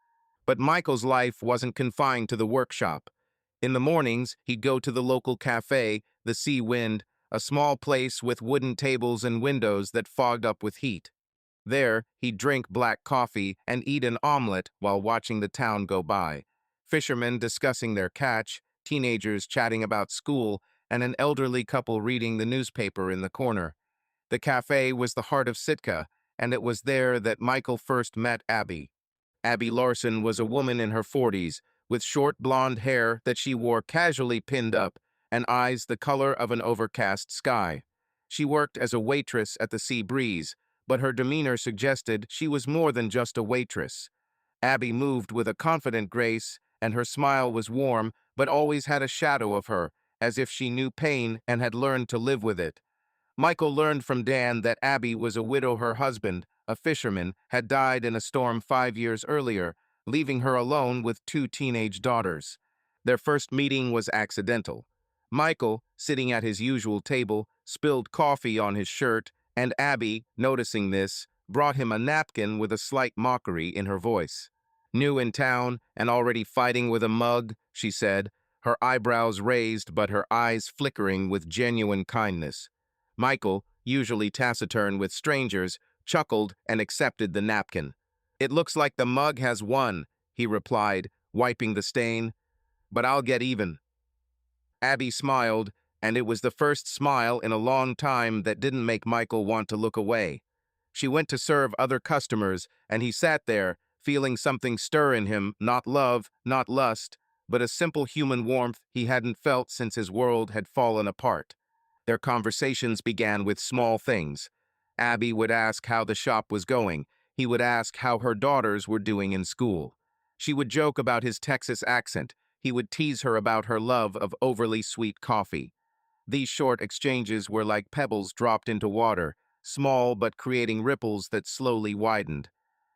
But Michael's life wasn't confined to the workshop. In the mornings, he'd go to the local cafe, the Sea Wind, a small place with wooden tables and windows that fogged up with heat. There, he'd drink black coffee and eat an omelet while watching the town go by. Fishermen discussing their catch, teenagers chatting about school, and an elderly couple reading the newspaper in the corner. The cafe was the heart of Sitka, and it was there that Michael first met Abby. Abby Larson was a woman in her 40s, with short blonde hair that she wore casually pinned up, and eyes the color of an overcast sky. She worked as a waitress at the Sea Breeze, but her demeanor suggested she was more than just a waitress. Abby moved with a confident grace, and her smile was warm, but always had a shadow of her, as if she knew pain and had learned to live with it. Michael learned from Dan that Abby was a widow. Her husband, a fisherman, had died in a storm 5 years earlier, leaving her alone with two teenage daughters. Their first meeting was accidental. Michael, sitting at his usual table, spilled coffee on his shirt, and Abby, noticing this, brought him a napkin with a slight mockery in her voice. "New in town and already fighting with a mug," she said, her eyebrows raised but her eyes flickering with genuine kindness. Michael, usually taciturn with strangers, chuckled and accepted the napkin. "It looks like the mug has won," he replied, wiping the stain, "but I'll get even." Abby smiled, and it was the first smile in a long time that didn't make Michael want to look away. She went to serve other customers, and he sat there, feeling something stir in him, not love, not lust, but a simple human warmth he hadn't felt since his world had fallen apart. Their conversations began with small things. Abby would ask how the shop was going. He would ask how her daughters were doing in school. She would joke about his Texas accent. He would tease her about her love of overly sweet coffee. These short exchanges were like pebbles dropped into water, small but creating ripples that slowly widened.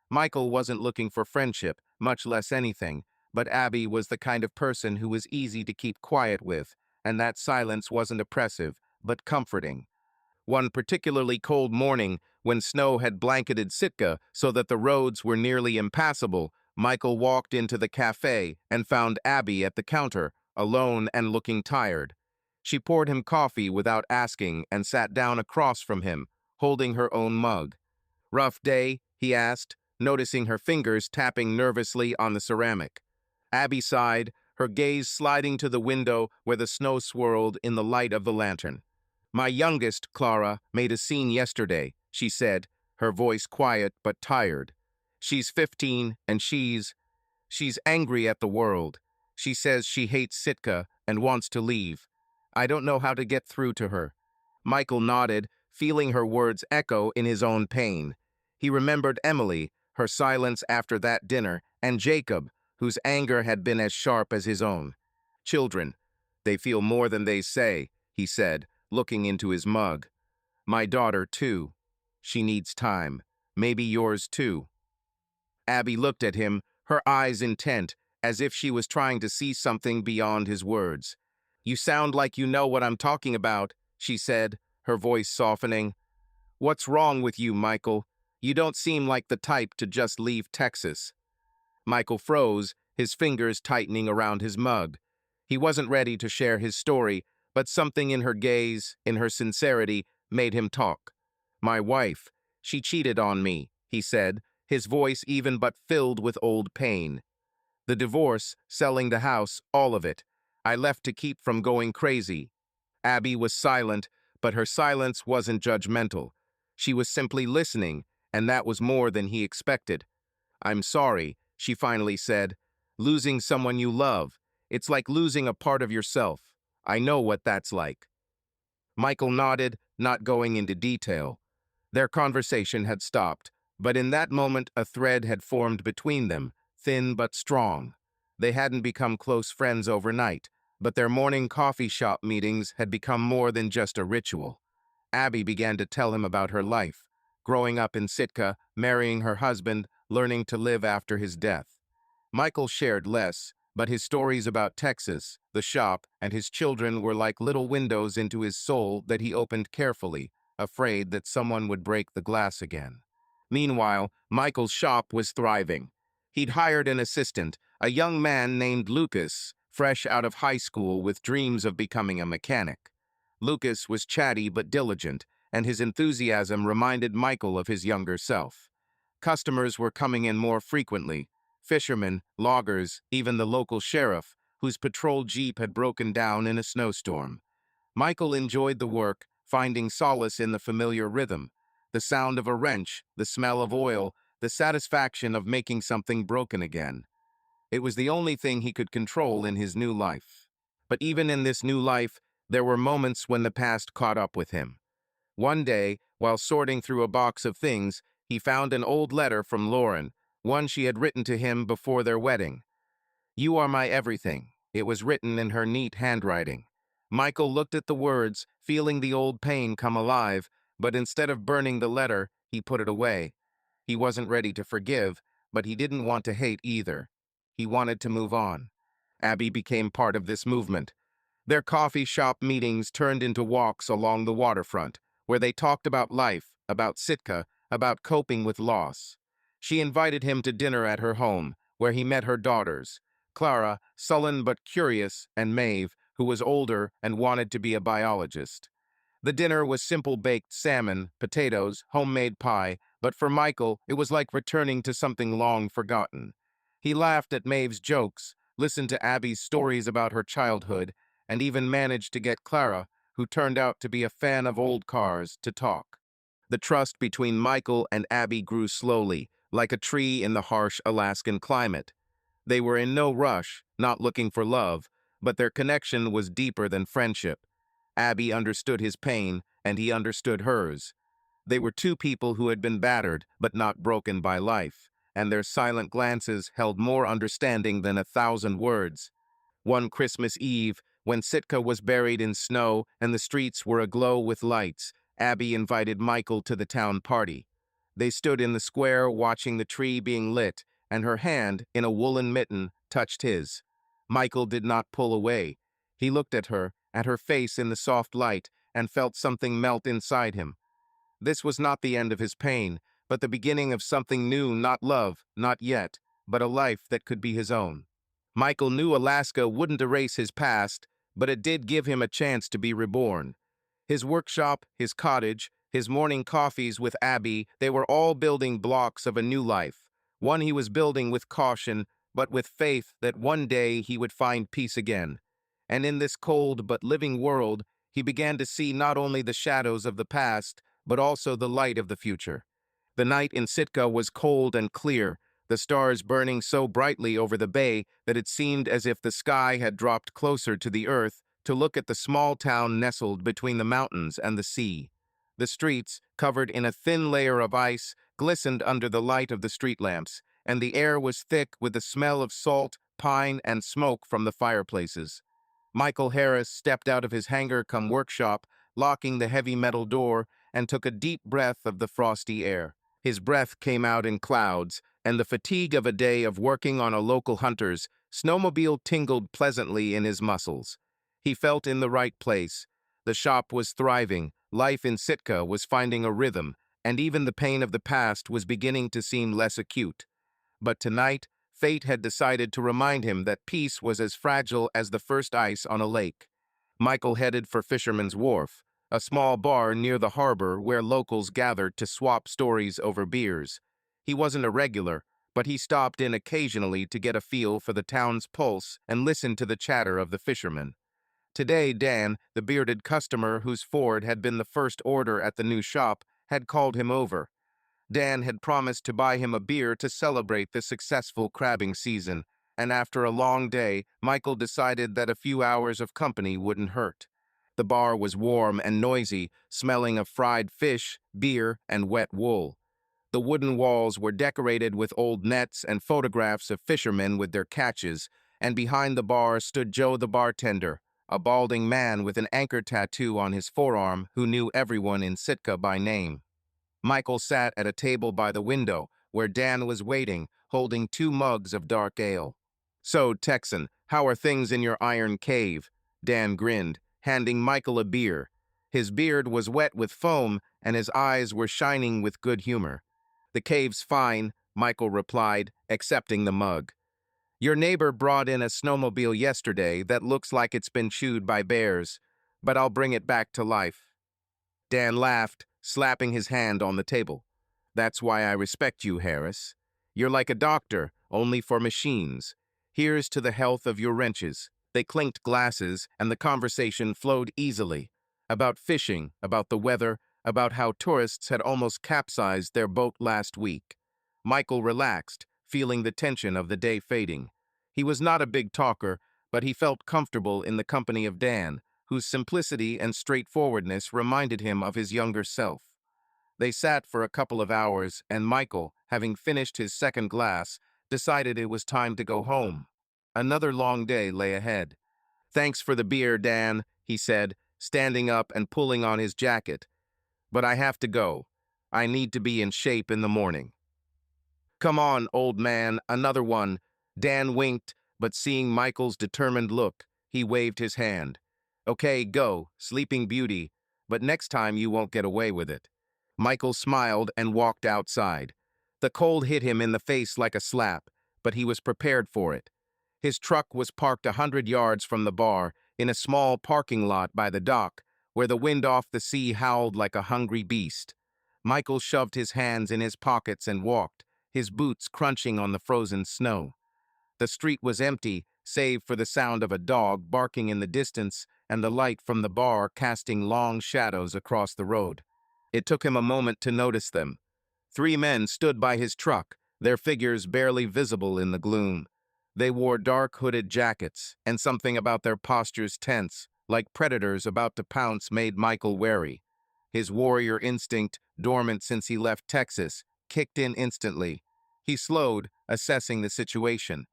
Michael wasn't looking for friendship, much less anything, but Abby was the kind of person who was easy to keep quiet with, and that silence wasn't oppressive, but comforting. One particularly cold morning, when snow had blanketed Sitka so that the roads were nearly impassable, Michael walked into the cafe and found Abby at the counter, alone and looking tired. She poured him coffee without asking and sat down across from him, holding her own mug. "Rough day?" he asked, noticing her fingers tapping nervously on the ceramic. Abby sighed, her gaze sliding to the window where the snow swirled in the light of the lantern. "My youngest, Clara, made a scene yesterday," she said, her voice quiet but tired. "She's 15, and she's angry at the world. She says she hates Sitka and wants to leave. I don't know how to get through to her." Michael nodded, feeling her words echo in his own pain. He remembered Emily, her silence after that dinner, and Jacob, whose anger had been as sharp as his own. "Children, they feel more than they say," he said, looking into his mug. "My daughter, too. She needs time. Maybe yours, too." Abby looked at him, her eyes intent, as if she was trying to see something beyond his words. "You sound like you know what I'm talking about," she said, her voice softening. "What's wrong with you, Michael? You don't seem like the type to just leave Texas." Michael froze, his fingers tightening around his mug. He wasn't ready to share his story, but something in her gaze, in her sincerity, made him talk. "My wife, she cheated on me," he said, his voice even but filled with old pain. "The divorce, selling the house, all of it. I left to keep from going crazy." Abby was silent, but her silence wasn't judgmental. She was simply listening, and that was more than he expected. "I'm sorry," she finally said. "Losing someone you love. It's like losing a part of yourself. I know what that's like." Michael nodded, not going into detail. Their conversation had stopped, but in that moment a thread had formed between them, thin but strong. They hadn't become close friends overnight, but their morning coffee shop meetings had become more than just a ritual. Abby began to tell him about her life, growing up in Sitka, marrying her husband, learning to live after his death. Michael shared less, but his stories about Texas, the shop, and his children were like little windows into his soul that he opened carefully, afraid that someone would break the glass again. Meanwhile, Michael's shop was thriving. He'd hired an assistant, a young man named Lucas, fresh out of high school with dreams of becoming a mechanic. Lucas was chatty but diligent, and his enthusiasm reminded Michael of his younger self. Customers were coming in more frequently, fishermen, loggers, even the local sheriff, whose patrol jeep had broken down in a snowstorm. Michael enjoyed the work, finding solace in the familiar rhythm, the sound of a wrench, the smell of oil, the satisfaction of making something broken again. It was the only thing he could control in his new life. But even in this new life, there were moments when the past caught up with him. One day, while sorting through a box of things, he found an old letter from Lauren, one she had written to him before their wedding. "You are my everything." It was written in her neat handwriting. Michael looked at the words, feeling the old pain come alive, but instead of burning the letter, he put it away. He wasn't ready to forgive, but he didn't want to hate either. He wanted to move on. Abby became part of this movement. Their coffee shop meetings turned into walks along the waterfront, where they talked about life, about Sitka, about coping with loss. She invited him to dinner at her home, where he met her daughters, Clara, sullen but curious, and Maeve, who was older and wanted to be a biologist. The dinner was simple baked salmon, potatoes, homemade pie, but for Michael, it was like returning to something long forgotten. He laughed at Maeve's jokes, listened to Abby's stories about her childhood, and even managed to get Clara, who turned out to be a fan of old cars, to talk. The trust between Michael and Abby grew slowly, like a tree in the harsh Alaskan climate. They were in no rush, not looking for love, but their connection was deeper than friendship. Abby understood his pain, and he understood hers. They were two people who had been battered, but not broken by life, and their silent glances held more understanding than 1,000 words. One Christmas Eve, when Sitka was buried in snow and the streets were aglow with lights, Abby invited Michael to the town party. They stood in the square watching the tree being lit, and her hand, in a woolen mitten, touched his. Michael did not pull away. He looked at her face in the soft light, and felt something melt inside him. This was not the end of his pain, but the beginning of something new, not love, not yet, but a life that could be his own. Michael knew Alaska wouldn't erase his past, but it did give him a chance to be reborn. His workshop, his cottage, his morning coffees with Abby, they were all building blocks of a new life. One he was building with caution, but with faith that one day he would find peace again. And in this cold but living world, he began to see not only the shadows of the past, but also the light of the future. The night in Sitka was cold and clear, the stars burning so brightly over the bay that it seemed as if the sky had dropped closer to the earth to look at the small town nestled between the mountains and the sea. The streets, covered in a thin layer of ice, glistened under the light of the street lamps, and the air was thick with the smell of salt, pine, and smoke from the fireplaces. Michael Harris stepped out of his hangar-come workshop, locking the heavy metal door, and took a deep breath of the frosty air. His breath came out in clouds, and the fatigue of a day of working on a local hunter's snowmobile tingled pleasantly in his muscles. He felt in the right place. The shop was thriving, life in Sitka was finding a rhythm, and even the pain of the past was beginning to seem less acute. But tonight, fate had decided to remind him that peace was as fragile as the first ice on a lake. Michael headed for Fisherman's Wharf, a small bar near the harbor where locals gathered to swap stories over beers. He wasn't a regular, but he stopped in occasionally to get a feel for the town's pulse and listen to the chatter of the fishermen. Today, Dan, the bearded customer whose Ford had been the first order at the new shop, had called him over. Dan had promised to buy him a beer to celebrate the successful crabbing season, and after a long day, Michael decided that a few hours of company wouldn't hurt. The bar was warm and noisy, smelling of fried fish, beer, and wet wool. The wooden walls were decorated with old nets and photographs of fishermen with their catches, and behind the bar stood Joe the bartender, a balding man with an anchor tattoo on his forearm who knew everyone in Sitka by name. Michael sat at a table by the window, where Dan was waiting, holding 2 mugs of dark ale. "So, Texan, how are things in your iron cave?" Dan grinned, handing Michael a beer. His beard was wet with foam, and his eyes were shining with good humor. "The cave's fine," Michael replied, accepting the mug. "Your neighbor brought in a snowmobile yesterday that looks like it's been chewed by bears, but I'll bring it back to life." Dan laughed, slapping his hand on the table. "That's why I respect you, Harris. You're like a doctor, only for machines. Here's to the health of your wrenches." They clinked glasses, and the conversation flowed easily. About fishing, about the weather, about how tourists had almost capsized their boat last week. Michael relaxed, feeling the tension of the day fading. He was not a big talker, but he felt comfortable in the company of Dan, whose simplicity and straightforwardness reminded him of his younger self. They sat for a couple of hours, and Michael, having finished his second glass, decided it was time to go home. Another long day lay ahead. "Thanks for the beer, Dan," he said, standing up and pulling on his jacket. "But I have to go. I need to be in shape in the morning." "Come on, old man, another one." Dan winked, but seeing Michael's determined look, he waved his hand. "Okay, go, Sleeping Beauty, but next time you won't get away with it." Michael smiled and walked outside. The cold hit him in the face like a slap, but he was prepared for it. His truck was parked 100 yards from the bar, in a small parking lot by the dock, where the wind off the sea howled like a hungry beast. Michael shoved his hands in his pockets and walked, his boots crunching on the frozen snow. The street was empty, save for the sound of a dog barking in the distance and the light from the bar casting long shadows across the road. It took him a moment to notice them. 3 men stood by his truck, their figures barely visible in the gloom. They wore dark hooded jackets, and something about their postures tense, like predators about to pounce, made Michael wary. His warrior instinct, dormant since he left Texas, kicked in instantly. He slowed, assessing the situation.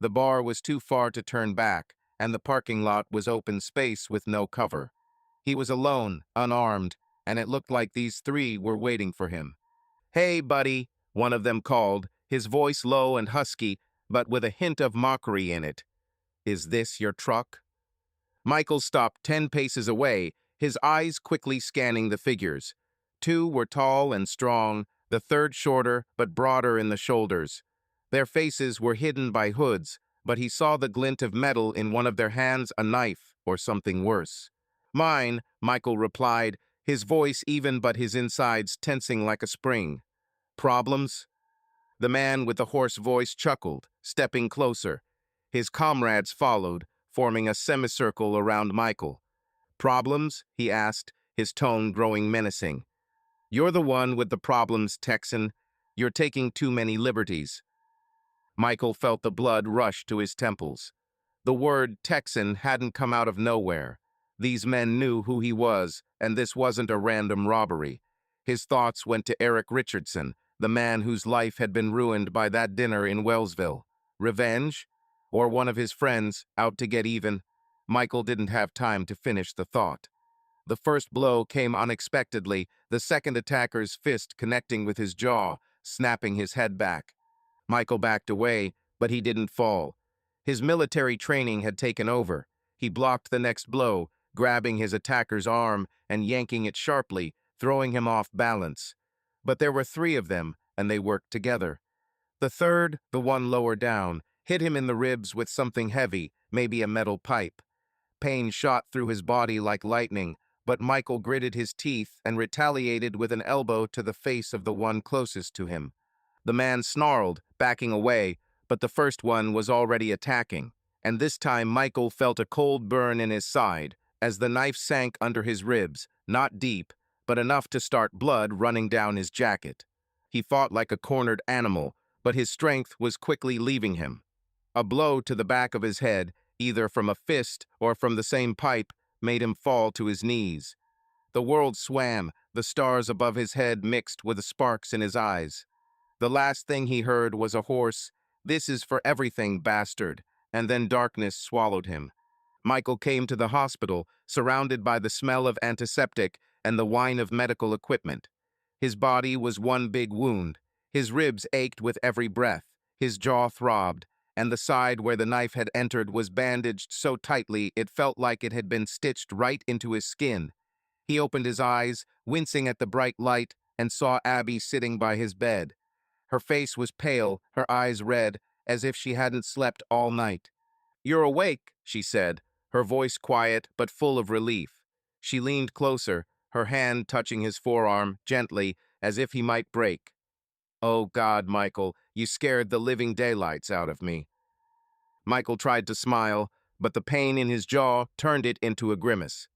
The bar was too far to turn back, and the parking lot was open space with no cover. He was alone, unarmed, and it looked like these 3 were waiting for him. "Hey, buddy," one of them called, his voice low and husky, but with a hint of mockery in it. "Is this your truck?" Michael stopped 10 paces away, his eyes quickly scanning the figures. 2 were tall and strong, the third shorter but broader in the shoulders. Their faces were hidden by hoods, but he saw the glint of metal in one of their hands, a knife or something worse. "Mine," Michael replied, his voice even but his insides tensing like a spring. "Problems?" The man with the hoarse voice chuckled, stepping closer. His comrades followed, forming a semicircle around Michael. "Problems?" he asked, his tone growing menacing. "You're the one with the problems, Texan. You're taking too many liberties." Michael felt the blood rush to his temples. The word Texan hadn't come out of nowhere. These men knew who he was, and this wasn't a random robbery. His thoughts went to Eric Richardson, the man whose life had been ruined by that dinner in Wellsville. Revenge? Or one of his friends, out to get even? Michael didn't have time to finish the thought. The first blow came unexpectedly, the second attacker's fist connecting with his jaw, snapping his head back. Michael backed away, but he didn't fall. His military training had taken over. He blocked the next blow, grabbing his attacker's arm and yanking it sharply, throwing him off balance. But there were 3 of them, and they worked together. The third, the one lower down, hit him in the ribs with something heavy, maybe a metal pipe. Pain shot through his body like lightning, but Michael gritted his teeth and retaliated with an elbow to the face of the one closest to him. The man snarled, backing away, but the first one was already attacking, and this time Michael felt a cold burn in his side as the knife sank under his ribs, not deep, but enough to start blood running down his jacket. He fought like a cornered animal, but his strength was quickly leaving him. A blow to the back of his head, either from a fist or from the same pipe, made him fall to his knees. The world swam, the stars above his head mixed with the sparks in his eyes. The last thing he heard was a hoarse, "This is for everything, bastard," and then darkness swallowed him. Michael came to the hospital, surrounded by the smell of antiseptic and the whine of medical equipment. His body was one big wound. His ribs ached with every breath, his jaw throbbed, and the side where the knife had entered was bandaged so tightly it felt like it had been stitched right into his skin. He opened his eyes, wincing at the bright light, and saw Abby sitting by his bed. Her face was pale, her eyes red, as if she hadn't slept all night. "You're awake," she said, her voice quiet but full of relief. She leaned closer, her hand touching his forearm, gently, as if he might break. "Oh God, Michael, you scared the living daylights out of me." Michael tried to smile, but the pain in his jaw turned it into a grimace.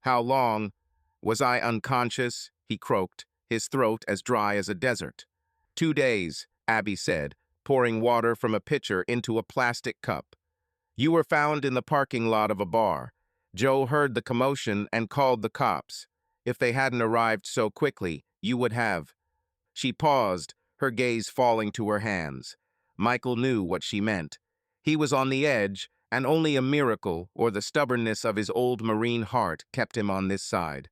"How long? Was I unconscious?" he croaked, his throat as dry as a desert. "2 days, Abby said, pouring water from a pitcher into a plastic cup. "You were found in the parking lot of a bar. Joe heard the commotion and called the cops. If they hadn't arrived so quickly, you would have." She paused, her gaze falling to her hands. Michael knew what she meant. He was on the edge, and only a miracle or the stubbornness of his old Marine heart kept him on this side.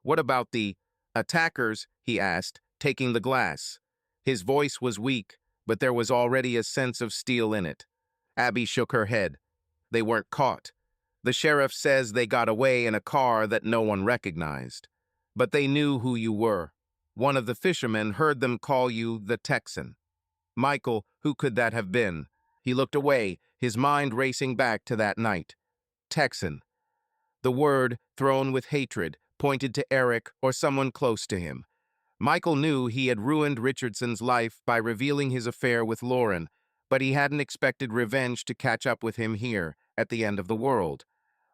"What about the attackers?" he asked, taking the glass. His voice was weak, but there was already a sense of steel in it. Abby shook her head. "They weren't caught. The sheriff says they got away in a car that no one recognized. But they knew who you were. One of the fishermen heard them call you the Texan." "Michael, who could that have been?" He looked away, his mind racing back to that night. Texan. The word, thrown with hatred, pointed to Eric or someone close to him. Michael knew he had ruined Richardson's life by revealing his affair with Lauren, but he hadn't expected revenge to catch up with him here, at the end of the world.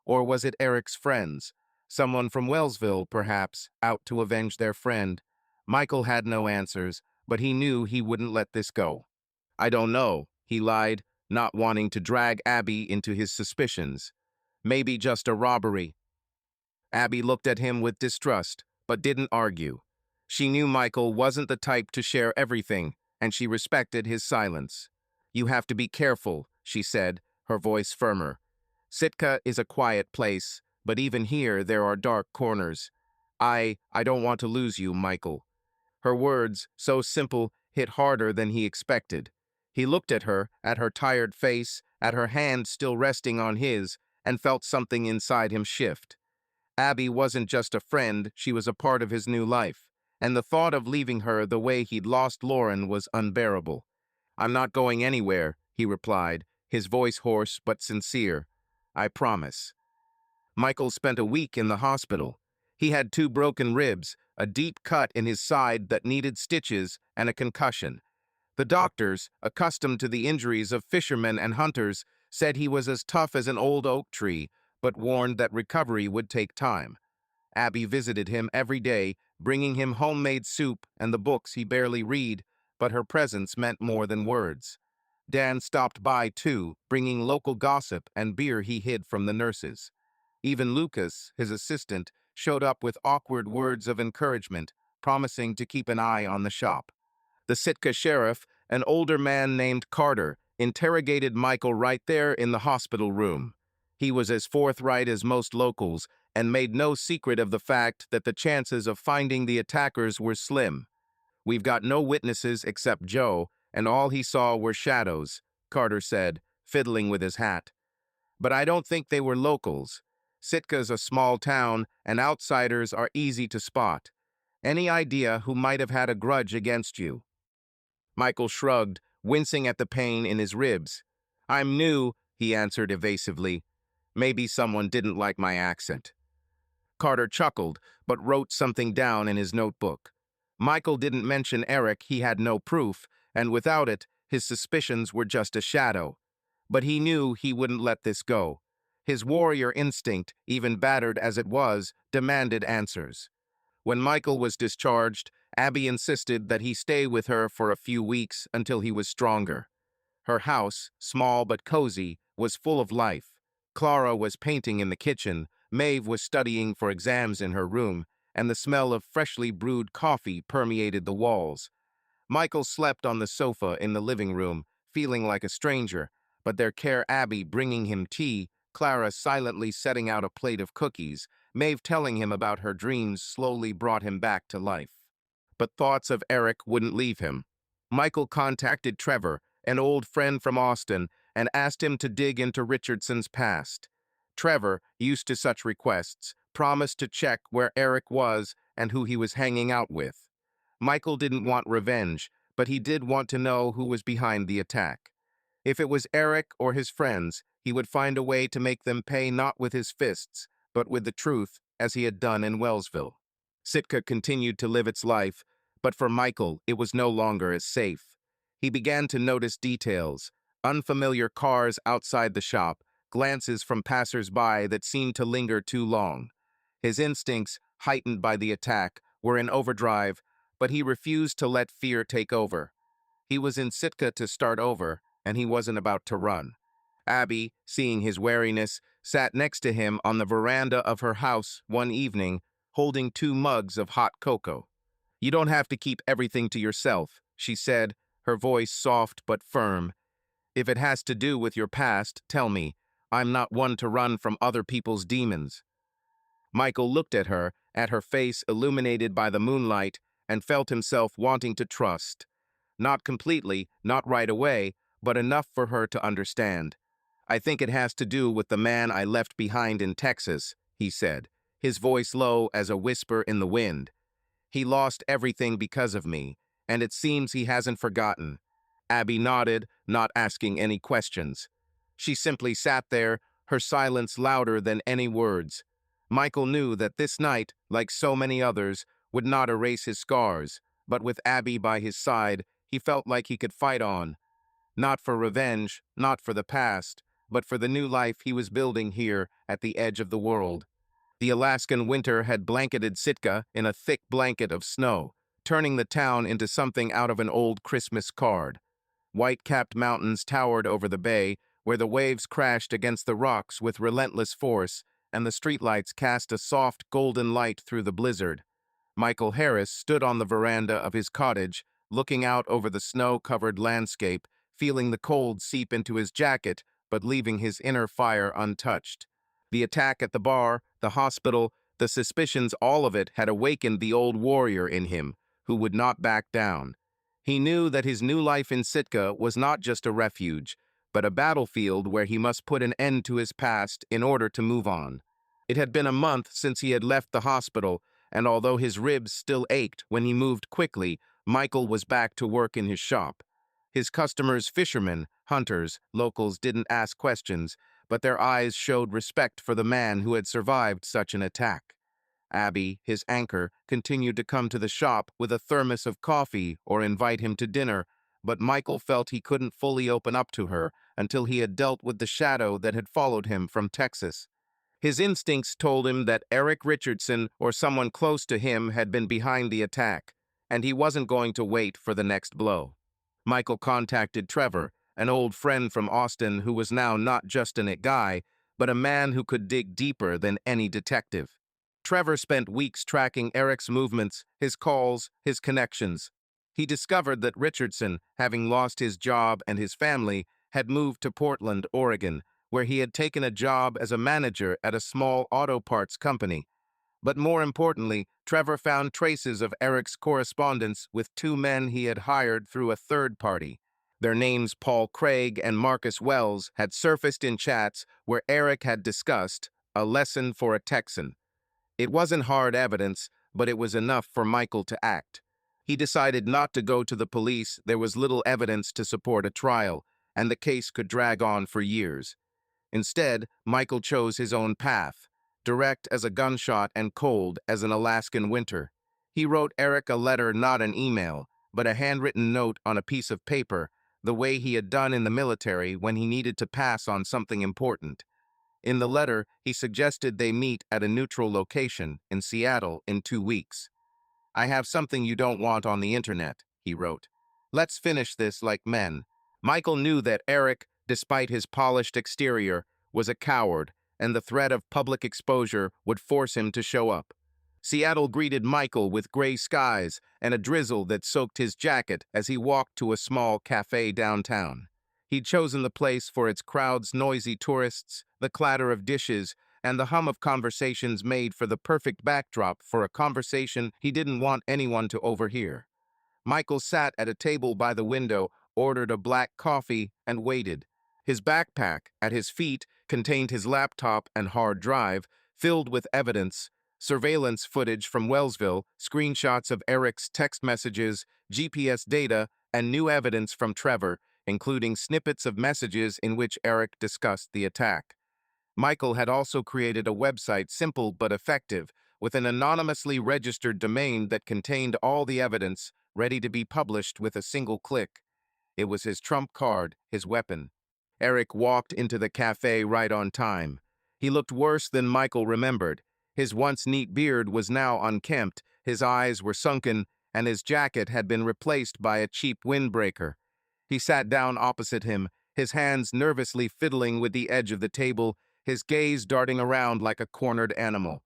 Or was it Eric's friends? Someone from Wellsville, perhaps, out to avenge their friend. Michael had no answers, but he knew he wouldn't let this go. "I don't know," he lied, not wanting to drag Abby into his suspicions. "Maybe just a robbery." Abby looked at him with distrust, but didn't argue. She knew Michael wasn't the type to share everything, and she respected his silence. "You have to be careful," she said, her voice firmer. "Sitka is a quiet place, but even here there are dark corners. I don't want to lose you, Michael." Her words, so simple, hit harder than he expected. He looked at her tired face, at her hand still resting on his, and felt something inside him shift. Abby wasn't just a friend, she was a part of his new life, and the thought of leaving her the way he'd lost Lauren was unbearable. "I'm not going anywhere," he replied, his voice hoarse but sincere. "I promise." Michael spent a week in the hospital. He had 2 broken ribs, a deep cut in his side that needed stitches, and a concussion. The doctors, accustomed to the injuries of fishermen and hunters, said he was as tough as an old oak tree, but warned that recovery would take time. Abby visited him every day, bringing him homemade soup and the books he barely read, but her presence meant more than words. Dan stopped by, too, bringing local gossip and beer he hid from the nurses. Even Lucas, his assistant, showed up with awkward words of encouragement, promising to keep an eye on the shop. The Sitka sheriff, an older man named Carter, interrogated Michael right there in the hospital room. He was as forthright as most locals and made no secret of the fact that the chances of finding the attackers were slim. "We've got no witnesses except Joe, and all he saw were shadows," Carter said, fiddling with his hat. "But I don't think they were locals. Sitka's a small town, and outsiders are easy to spot. Any idea who might have had a grudge against you?" Michael shrugged, wincing at the pain in his ribs. "I'm new," he answered evasively. "Maybe someone didn't like my accent." Carter chuckled, but wrote something down in his notebook. Michael didn't mention Eric, he had no proof, and without it, his suspicions were just a shadow. But he knew he wouldn't let this go. His warrior instinct, even battered as it was, demanded answers. When Michael was discharged, Abby insisted that he stay with her for a few weeks until he was stronger. Her house, small but cozy, was full of life. Clara was painting in the kitchen, Maeve was studying for exams in her room, and the smell of freshly brewed coffee permeated the walls. Michael slept on the sofa in the living room, feeling like a stranger, but their care Abby bringing him tea, Clara silently setting out a plate of cookies, Maeve telling him about her dreams slowly brought him back to life. But thoughts of Eric wouldn't leave him. Michael contacted Trevor, an old friend from Austin, and asked him to dig into Richardson's past. Trevor, used to such requests, promised to check where Eric was and who he was hanging out with. Michael didn't want revenge, but he did want to know who was behind the attack. If it was Eric or his friends, he would find a way to make them pay not with his fists, but with the truth, as he had done in Wellsville. Sitka continued to live its life, but for Michael, it was no longer as safe. He began to notice details, unfamiliar cars outside the shop, glances from passers-by that seemed to linger too long. His instincts, heightened by the attack, were in overdrive, but he refused to let fear take over. He was in Sitka to start over, and he wasn't about to run. Abby, seeing his wariness, sat next to him on the veranda of her house one evening, holding 2 mugs of hot cocoa. "You don't have to keep everything to yourself," she said, her voice soft but firm. "If it has to do with your past, tell me. I'm not one to run from other people's demons." Michael looked at her face illuminated by the moonlight, and felt himself wanting to trust. Not completely, not right away, but enough for her to understand. "I think it has to do with the man I left behind in Texas," he said, his voice low as a whisper in the wind. "He lost everything because of me, and it seems he hasn't forgotten." Abby nodded, not asking any questions. She simply sat there, her silence louder than any words. Michael knew that this night, like so many others, would not erase his scars, but with Abby by his side, he felt like he could fight on. Not for revenge, not for the past, but for the new life he was building here at the edge of the world. The Alaskan winter had blanketed Sitka in a thick blanket of snow, turning the town into something out of an old Christmas card. White-capped mountains towered over the bay, where the waves crashed against the rocks with relentless force, and the streetlights cast a soft golden light through the blizzard. Michael Harris stood on the veranda of his cottage, looking out over the snow-covered landscape, feeling the cold seep into his jacket, but leaving his inner fire untouched. The attack at the bar, the hospital, the suspicions, all of it had awakened the old warrior in him, who would not back down. He knew that his new life in Sitka was not just a refuge, but a battlefield where he must put an end to his past in order to move on. It had been a month since he had left the hospital, and although his ribs still ached when he moved quickly, Michael was back to work in his shop. His customers, fishermen, hunters, locals, didn't ask questions, but their eyes showed respect for the man who had survived such an attack. Abby, his anchor, continued to come to the shop with a thermos of coffee or invite him to dinner, but Michael felt he couldn't fully open up to her until he had dealt with the shadow that had followed him from Texas. His instincts told him that Eric Richardson or someone close to him had been behind the attack, and he wasn't going to wait for the next blow. Michael contacted Trevor, an old friend from Austin who was now not just an it guy, but a man who could dig deeper than any detective. Trevor spent weeks tracking Eric's movements, his calls, his connections. He discovered that Richardson, having lost his job and his family, had moved to Portland, Oregon, where he had taken a job as a manager at a small auto parts company. But more importantly, Trevor found traces of Eric's correspondence with two men he had hired through a third party. Their names, Paul Craig and Marcus Wells, had surfaced in chats where Eric had discussed a lesson for a Texan. It wasn't hard evidence, but it was enough for Michael to act. He decided not to go to the police. There was little evidence to support a trial, and the case could drag on for years. Instead, Michael chose his own path, direct as a gunshot and cold as an Alaskan winter. He wrote Eric a letter, not an email, but a handwritten note on a piece of paper, the way he had done in the military when he needed to pass on something important. In the letter, he suggested they meet at a neutral location in Seattle in 2 weeks. "I have something you don't want on the internet," he wrote. "Let's finish this like men." Michael knew that Eric, despite his polished exterior, was a coward, and the threat of public exposure would force him to show up. Seattle greeted Michael with gray skies and a drizzle that soaked his jacket as he walked to a small cafe downtown. He'd chosen the place for its crowds, noisy tourists, the clatter of dishes, and the hum of conversations made for the perfect backdrop for a conversation he didn't want anyone to overhear. Michael sat at a table by the window, ordered a black coffee, and waited. His backpack, at his feet, contained his laptop and hard drive, filled with evidence, surveillance footage from Wellsville, screenshots of Eric's text messages, GPS data, and new evidence from Trevor, including snippets of messages in which Eric discussed the attack. Michael had also created a website, simple but effective, with an anonymously registered domain that contained all the evidence, ready to be published with a single click. It was his trump card, his weapon. Eric walked into the cafe right on time. He looked worse than Michael remembered. His once neat beard was now unkempt, his eyes were sunken, and his jacket had been replaced by a cheap windbreaker. He sat down opposite him, his hands nervously fiddling with the edge of the table, his gaze darting around like a cornered animal.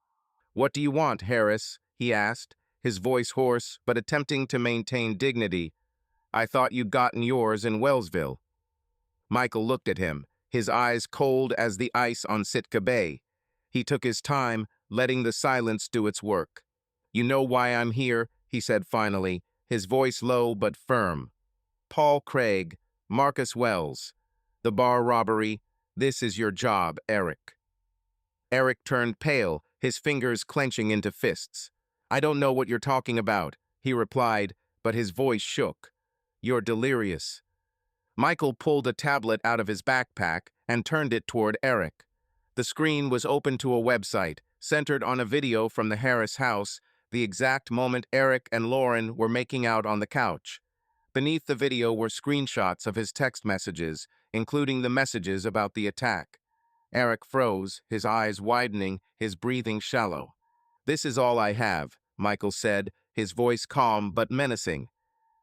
"What do you want, Harris?" he asked, his voice hoarse but attempting to maintain dignity. "I thought you'd gotten yours in Wellsville." Michael looked at him, his eyes cold as the ice on Sitka Bay. He took his time, letting the silence do its work. "You know why I'm here," he said finally, his voice low but firm. "Paul Craig, Marcus Wells, the bar robbery. This is your job, Eric." Eric turned pale, his fingers clenching into fists. "I don't know what you're talking about," he replied, but his voice shook. "You're delirious." Michael pulled a tablet out of his backpack and turned it toward Eric. The screen was open to a website, centered on a video from the Harris house, the exact moment Eric and Lauren were making out on the couch. Beneath the video were screenshots of his text messages, including the messages about the attack. Eric froze, his eyes widening, his breathing shallow. "This is all I have," Michael said, his voice calm but menacing.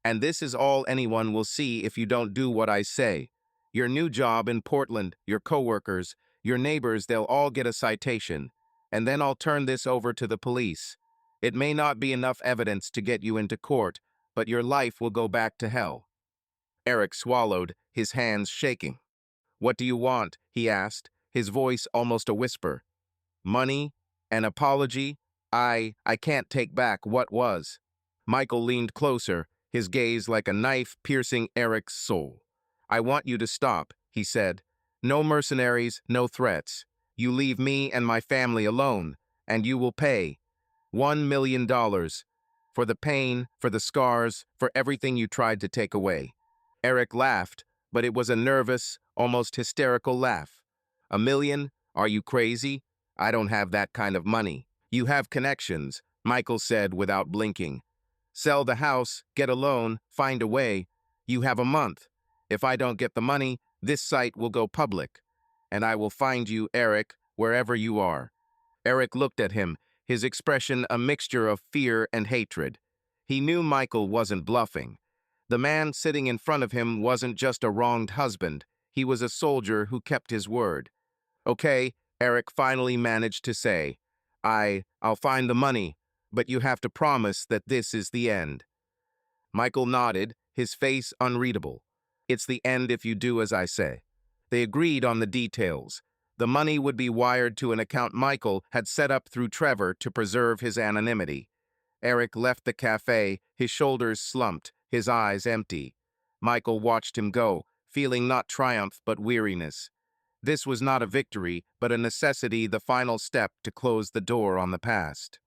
"And this is all anyone will see if you don't do what I say. Your new job in Portland, your coworkers, your neighbors, they'll all get a citation. And then I'll turn this over to the police. It may not be enough evidence to get you into court, but your life will go back to hell." Eric swallowed, his hands shaking. "What do you want?" he asked, his voice almost a whisper. "Money? An apology? I can't take back what was." Michael leaned closer, his gaze like a knife piercing Eric's soul. "I want you to stop," he said. "No mercenaries, no threats. You leave me and my family alone, and you will pay. $1 million. For the pain, for the scars, for everything you tried to take away." Eric laughed, but it was a nervous, almost hysterical laugh. "1 million? Are you crazy? I don't have that kind of money." "You have connections," Michael said without blinking. "Sell the house, get a loan, find a way. You have a month. If I don't get the money, this site will go public. And I will find you, Eric, wherever you are." Eric looked at him, his expression a mixture of fear and hatred. He knew Michael wasn't bluffing. The man sitting in front of him wasn't just a wronged husband. He was a soldier who kept his word. "Okay," Eric finally managed to say. I'll find the money, but you have to promise that this is the end." Michael nodded, his face unreadable. "It's the end if you do as I say." They agreed on the details. The money would be wired to an account Michael had set up through Trevor to preserve his anonymity. Eric left the cafe, his shoulders slumped, his eyes empty. Michael watched him go, feeling not triumph but weariness. This was not a victory, but a necessity, the final step to close the door on the past.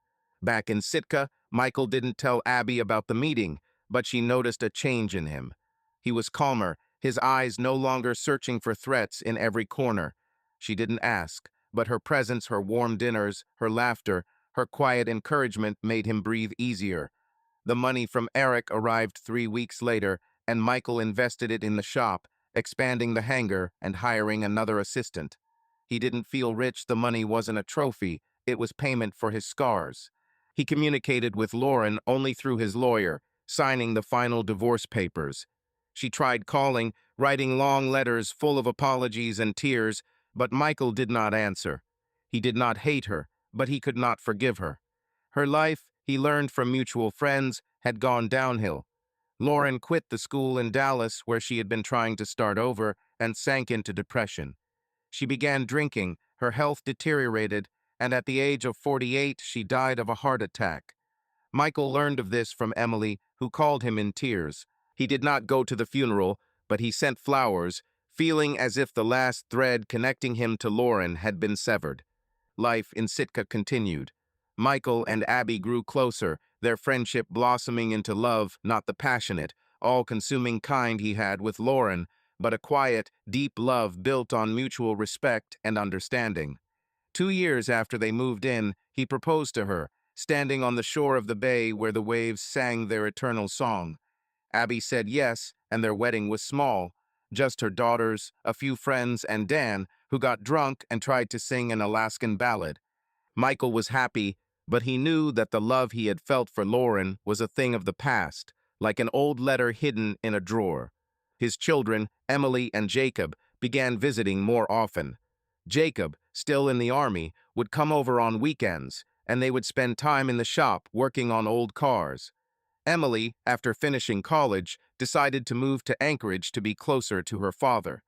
Back in Sitka, Michael didn't tell Abby about the meeting, but she noticed a change in him. He was calmer, his eyes no longer searching for threats in every corner. She didn't ask, but her presence, her warm dinners, her laughter, her quiet encouragement made him breathe easier. The money from Eric arrived 3 weeks later, and Michael invested it in the shop, expanding the hangar and hiring another assistant. He didn't feel rich. The money wasn't a trophy, it was payment for his scars. He communicated with Lauren only through his lawyer, signing the final divorce papers. She tried calling, writing long letters full of apologies and tears, but Michael did not answer. He did not hate her, but he could not forgive her. Her life, he learned from mutual friends, had gone downhill. Lauren quit the school in Dallas where she had been trying to start over and sank into depression. She began drinking, her health deteriorated, and at the age of 48, she died of a heart attack. Michael learned of this from Emily, who called him in tears. He did not go to the funeral, but he sent flowers, feeling as if the last thread connecting him to Lauren had been severed. Life in Sitka continued. Michael and Abby grew closer, their friendship blossoming into love, not the passionate, all-consuming kind he had with Lauren, but a quiet, deep love built on mutual respect and understanding. 2 years after they moved in, he proposed to her, standing on the shore of the bay where the waves sang their eternal song. Abby said yes, and their wedding was small. Just her daughters, a few friends, and Dan, who got drunk and tried to sing an Alaskan ballad. Michael was happy, but he knew that the love he had felt for Lauren was a thing of the past, like an old letter hidden in a drawer. His children, Emily and Jacob, began visiting more often. Jacob, still in the army, would come over on weekends, and they would spend time in the shop working on old cars. Emily, after finishing college, decided to move to Anchorage to be closer to her father.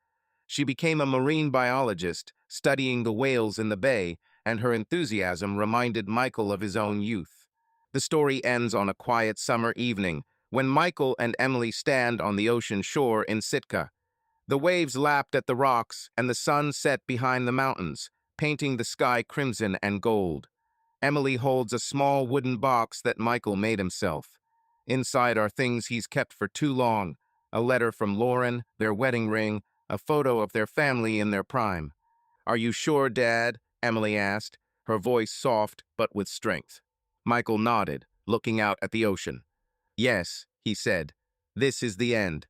She became a marine biologist, studying the whales in the bay, and her enthusiasm reminded Michael of his own youth. The story ends on a quiet summer evening, when Michael and Emily stand on the ocean shore in Sitka. The waves lapped at the rocks, and the sun set behind the mountains, painting the sky crimson and gold. Emily holds a small wooden box that Michael made himself. Inside are things he's kept for too long: a letter from Lauren, their wedding ring, a photo of their family in their prime. "Are you sure, Dad?" Emily asked, her voice soft but with strength. Michael nodded, looking out at the ocean. "Yes," he said. This is the end.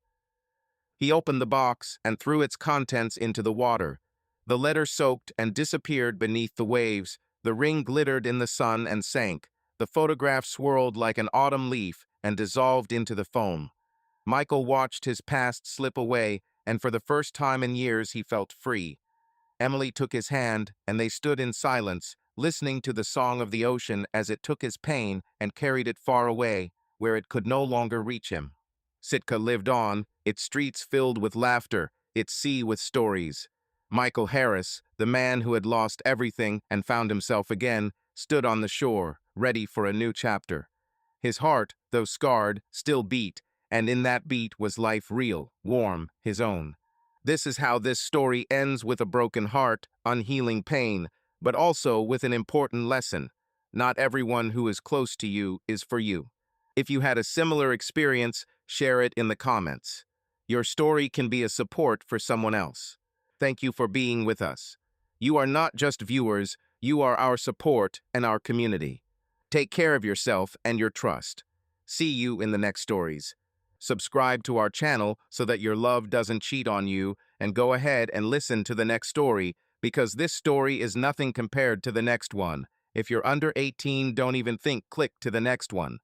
He opened the box and threw its contents into the water. The letter soaked and disappeared beneath the waves. The ring glittered in the sun and sank. The photograph swirled like an autumn leaf and dissolved into the foam. Michael watched his past slip away, and for the first time in years he felt free. Emily took his hand, and they stood in silence, listening to the song of the ocean as it took his pain and carried it far away, where it could no longer reach him. Sitka lived on, its streets filled with laughter, its sea with stories. Michael Harris, the man who had lost everything and found himself again, stood on the shore, ready for a new chapter. His heart, though scarred, still beat, and in that beat was life real, warm, his own. This is how this story ends, with a broken heart, unhealing pain, but also with an important lesson. Not everyone who is close to you is for you. If you had a similar experience, share it in the comments. Your story can be a support for someone else. Thank you for being with us. You are not just viewers, you are our support and our community. Take care of yourself and your trust. See you in the next stories. Subscribe to our channel so that your love doesn't cheat on you, and go ahead and listen to the next story, because this story is nothing compared to the next one. If you're under 18, don't even think, click to the next one.